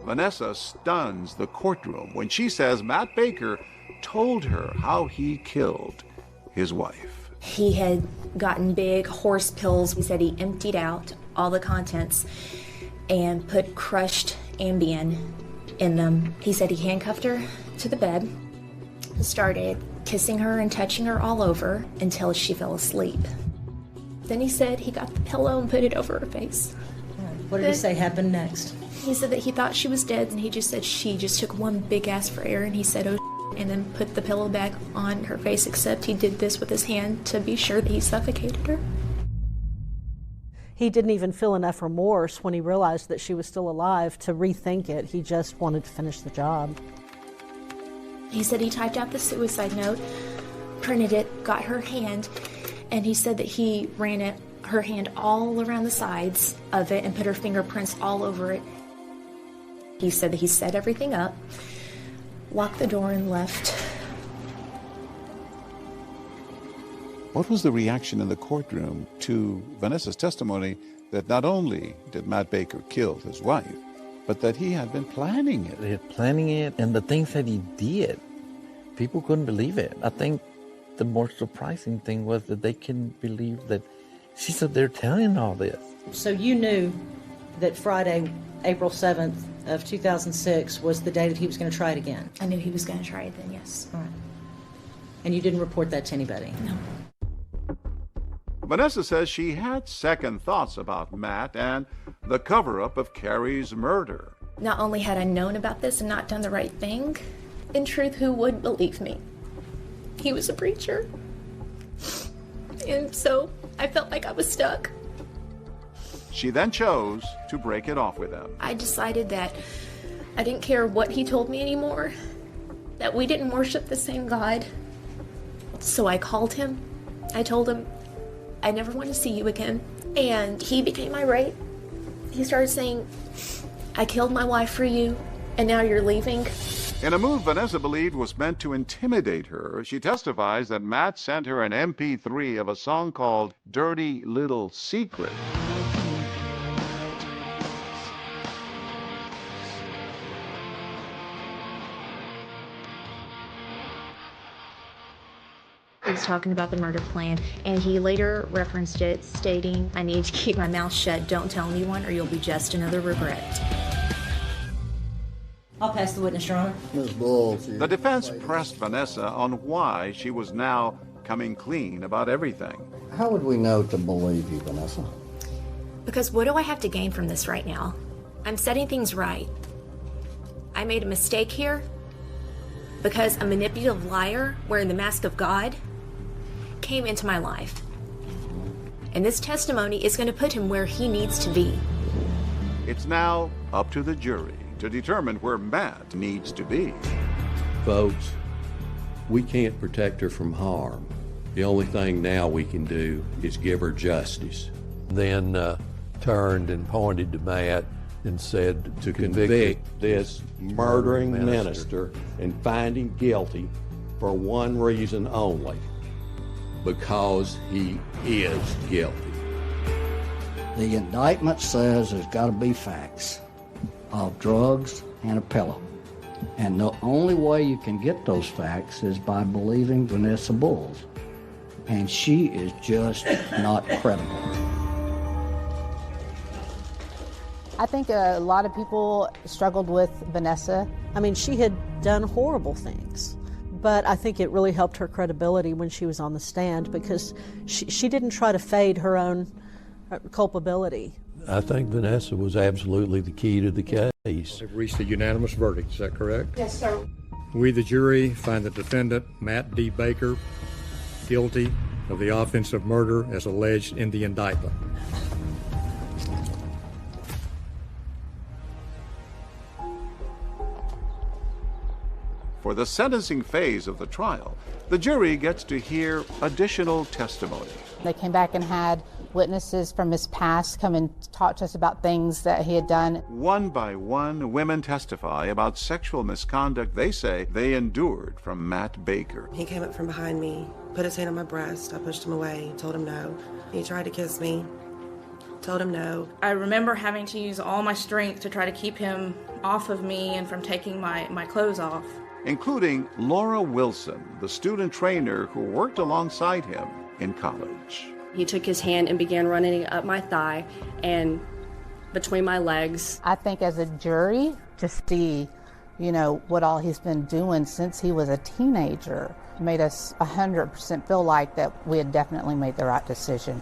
[SPEAKER 10] Vanessa stuns the courtroom when she says Matt Baker told her how he killed his wife.
[SPEAKER 9] He had gotten big horse pills. He said he emptied out all the contents and put crushed Ambien in them. He said he handcuffed her to the bed, started kissing her and touching her all over until she fell asleep. Then he said he got the pillow and put it over her face.
[SPEAKER 17] What did he say happened next?
[SPEAKER 9] He said that he thought she was dead, and he just said she just took one big ass for air, and he said, oh, and then put the pillow back on her face, except he did this with his hand to be sure that he suffocated her.
[SPEAKER 21] He didn't even feel enough remorse when he realized that she was still alive to rethink it. He just wanted to finish the job.
[SPEAKER 9] He said he typed out the suicide note, printed it, got her hand, and he said that he ran her hand all around the sides of it and put her fingerprints all over it. He said that he set everything up, locked the door, and left.
[SPEAKER 10] What was the reaction in the courtroom to Vanessa's testimony that not only did Matt Baker kill his wife, but that he had been planning it?
[SPEAKER 7] He had planning it, and the things that he did, people couldn't believe it. I think the more surprising thing was that they couldn't believe that she's up there telling all this.
[SPEAKER 17] So you knew that Friday, April 7th of 2006 was the day that he was going to try it again?
[SPEAKER 9] I knew he was going to try it then, yes.
[SPEAKER 17] All right. And you didn't report that to anybody?
[SPEAKER 9] No.
[SPEAKER 10] Vanessa says she had second thoughts about Matt and the cover-up of Carrie's murder.
[SPEAKER 9] Not only had I known about this and not done the right thing, in truth, who would believe me? He was a preacher. And so I felt like I was stuck.
[SPEAKER 10] She then chose to break it off with him.
[SPEAKER 9] I decided that I didn't care what he told me anymore, that we didn't worship the same God. So I called him. I told him, I never want to see you again. And he became irate. He started saying, I killed my wife for you, and now you're leaving.
[SPEAKER 10] In a move Vanessa believed was meant to intimidate her, she testifies that Matt sent her an MP3 of a song called Dirty Little Secret.
[SPEAKER 9] He was talking about the murder plan, and he later referenced it, stating, I need to keep my mouth shut, don't tell anyone, or you'll be just another regret.
[SPEAKER 17] I'll pass the witness, Your Honor.
[SPEAKER 10] Ms. Bowles. The defense pressed Vanessa on why she was now coming clean about everything.
[SPEAKER 2] How would we know to believe you, Vanessa?
[SPEAKER 9] Because what do I have to gain from this right now? I'm setting things right. I made a mistake here because a manipulative liar wearing the mask of God came into my life. And this testimony is going to put him where he needs to be.
[SPEAKER 10] It's now up to the jury to determine where Matt needs to be.
[SPEAKER 20] Folks, we can't protect her from harm. The only thing now we can do is give her justice. Then turned and pointed to Matt and said to convict this murdering minister and find him guilty for one reason only, because he is guilty.
[SPEAKER 2] The indictment says there's got to be facts of drugs and a pillow. And the only way you can get those facts is by believing Vanessa Bowles. And she is just not credible.
[SPEAKER 5] I think a lot of people struggled with Vanessa
[SPEAKER 21] I mean, she had done horrible things. But I think it really helped her credibility when she was on the stand because she didn't try to fade her own culpability.
[SPEAKER 20] I think Vanessa was absolutely the key to the case.
[SPEAKER 5] We've reached a unanimous verdict, is that correct?
[SPEAKER 18] Yes, sir.
[SPEAKER 5] We, the jury, find the defendant, Matt D. Baker, guilty of the offense of murder as alleged in the indictment.
[SPEAKER 10] For the sentencing phase of the trial, the jury gets to hear additional testimony.
[SPEAKER 8] They came back and had witnesses from his past come and talk to us about things that he had done.
[SPEAKER 10] One by one, women testify about sexual misconduct they say they endured from Matt Baker.
[SPEAKER 19] He came up from behind me, put his hand on my breast. I pushed him away, told him no. He tried to kiss me, told him no.
[SPEAKER 18] I remember having to use all my strength to try to keep him off of me and from taking my clothes off.
[SPEAKER 10] Including Laura Wilson, the student trainer who worked alongside him in college.
[SPEAKER 22] He took his hand and began running up my thigh and between my legs.
[SPEAKER 8] I think as a jury, to see, what all he's been doing since he was a teenager made us 100% feel like that we had definitely made the right decision.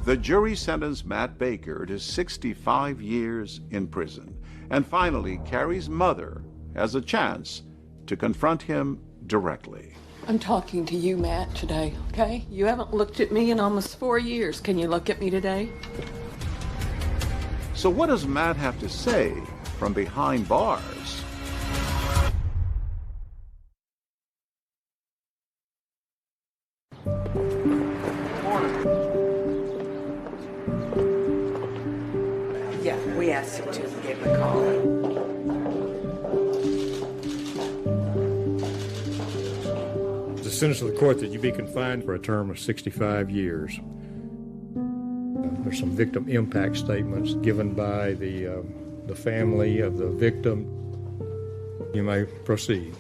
[SPEAKER 10] The jury sentenced Matt Baker to 65 years in prison. And finally, Carrie's mother has a chance to confront him directly.
[SPEAKER 23] I'm talking to you, Matt, today, okay? You haven't looked at me in almost 4 years. Can you look at me today?
[SPEAKER 10] So what does Matt have to say from behind bars?
[SPEAKER 19] Yeah, we asked him to and gave him a call.
[SPEAKER 5] The sentence of the court that you be confined for a term of 65 years. There's some victim impact statements given by the family of the victim. You may proceed.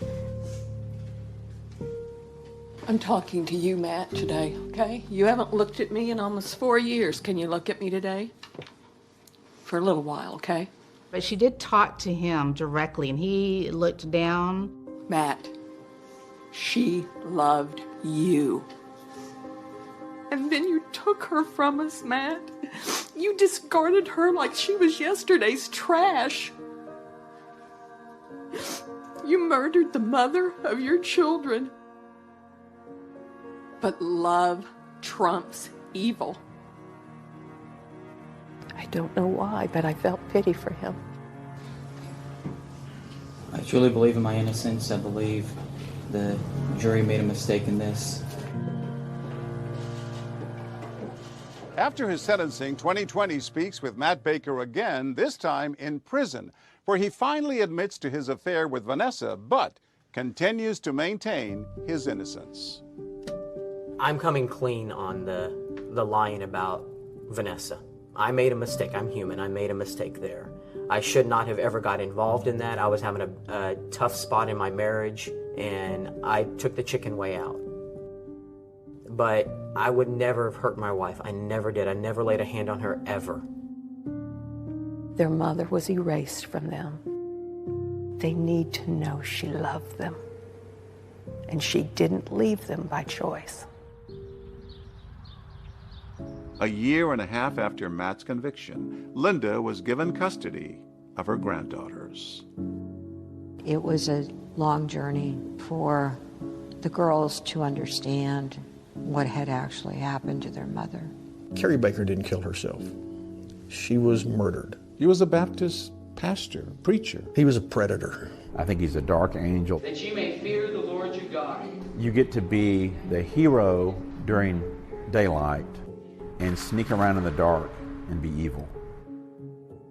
[SPEAKER 23] I'm talking to you, Matt, today, okay? You haven't looked at me in almost 4 years. Can you look at me today? For a little while, okay?
[SPEAKER 25] But she did talk to him directly, and he looked down.
[SPEAKER 23] Matt, she loved you. And then you took her from us, Matt. You discarded her like she was yesterday's trash. You murdered the mother of your children. But love trumps evil.
[SPEAKER 4] I don't know why, but I felt pity for him.
[SPEAKER 13] I truly believe in my innocence. I believe the jury made a mistake in this.
[SPEAKER 29] After his sentencing, 2020 speaks with Matt Baker again, this time in prison, where he finally admits to his affair with Vanessa, but continues to maintain his innocence.
[SPEAKER 26] I'm coming clean on the lying about Vanessa. I made a mistake. I'm human. I made a mistake there. I should not have ever got involved in that. I was having a tough spot in my marriage, and I took the chicken way out. But I would never have hurt my wife. I never did. I never laid a hand on her, ever.
[SPEAKER 4] Their mother was erased from them. They need to know she loved them. And she didn't leave them by choice.
[SPEAKER 10] A year and a half after Matt's conviction, Linda was given custody of her granddaughters.
[SPEAKER 16] It was a long journey for the girls to understand what had actually happened to their mother.
[SPEAKER 1] Carrie Baker didn't kill herself. She was murdered.
[SPEAKER 29] He was a Baptist pastor, preacher.
[SPEAKER 1] He was a predator.
[SPEAKER 3] I think he's a dark angel.
[SPEAKER 27] That you may fear the Lord your God.
[SPEAKER 3] You get to be the hero during daylight and sneak around in the dark and be evil.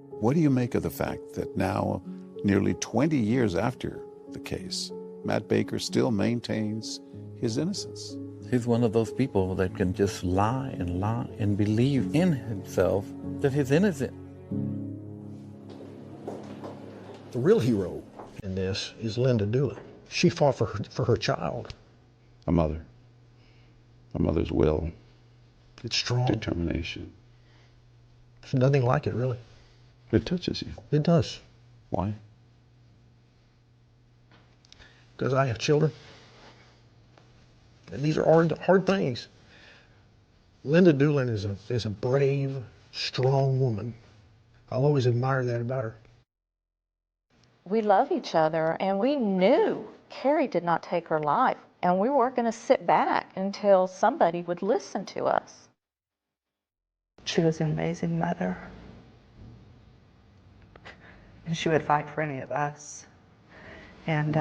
[SPEAKER 29] What do you make of the fact that now, nearly 20 years after the case, Matt Baker still maintains his innocence?
[SPEAKER 7] He's one of those people that can just lie and believe in himself that he's innocent.
[SPEAKER 1] The real hero in this is Linda Doolin. She fought for her child.
[SPEAKER 29] A mother. A mother's will.
[SPEAKER 1] It's strong.
[SPEAKER 29] Determination.
[SPEAKER 1] There's nothing like it, really.
[SPEAKER 29] It touches you.
[SPEAKER 1] It does.
[SPEAKER 29] Why?
[SPEAKER 1] because I have children. And these are hard things. Linda Doolin is a brave, strong woman. I'll always admire that about her.
[SPEAKER 6] We love each other, and we knew Carrie did not take her life, and we weren't going to sit back until somebody would listen to us.
[SPEAKER 9] She was an amazing mother, and she would fight for any of us. And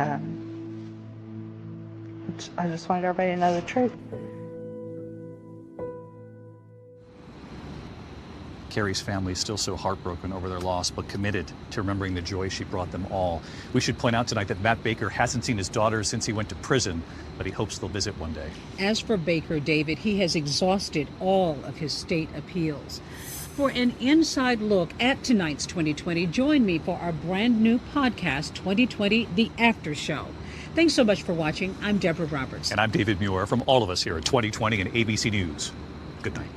[SPEAKER 9] I just wanted everybody to know the truth.
[SPEAKER 11] Carrie's family is still so heartbroken over their loss, but committed to remembering the joy she brought them all. We should point out tonight that Matt Baker hasn't seen his daughter since he went to prison, but he hopes they'll visit one day.
[SPEAKER 12] As for Baker, David, he has exhausted all of his state appeals. For an inside look at tonight's 2020, join me for our brand new podcast, 2020, The After Show. Thanks so much for watching. I'm Deborah Roberts.
[SPEAKER 11] And I'm David Muir from all of us here at 2020 and ABC News. Good night.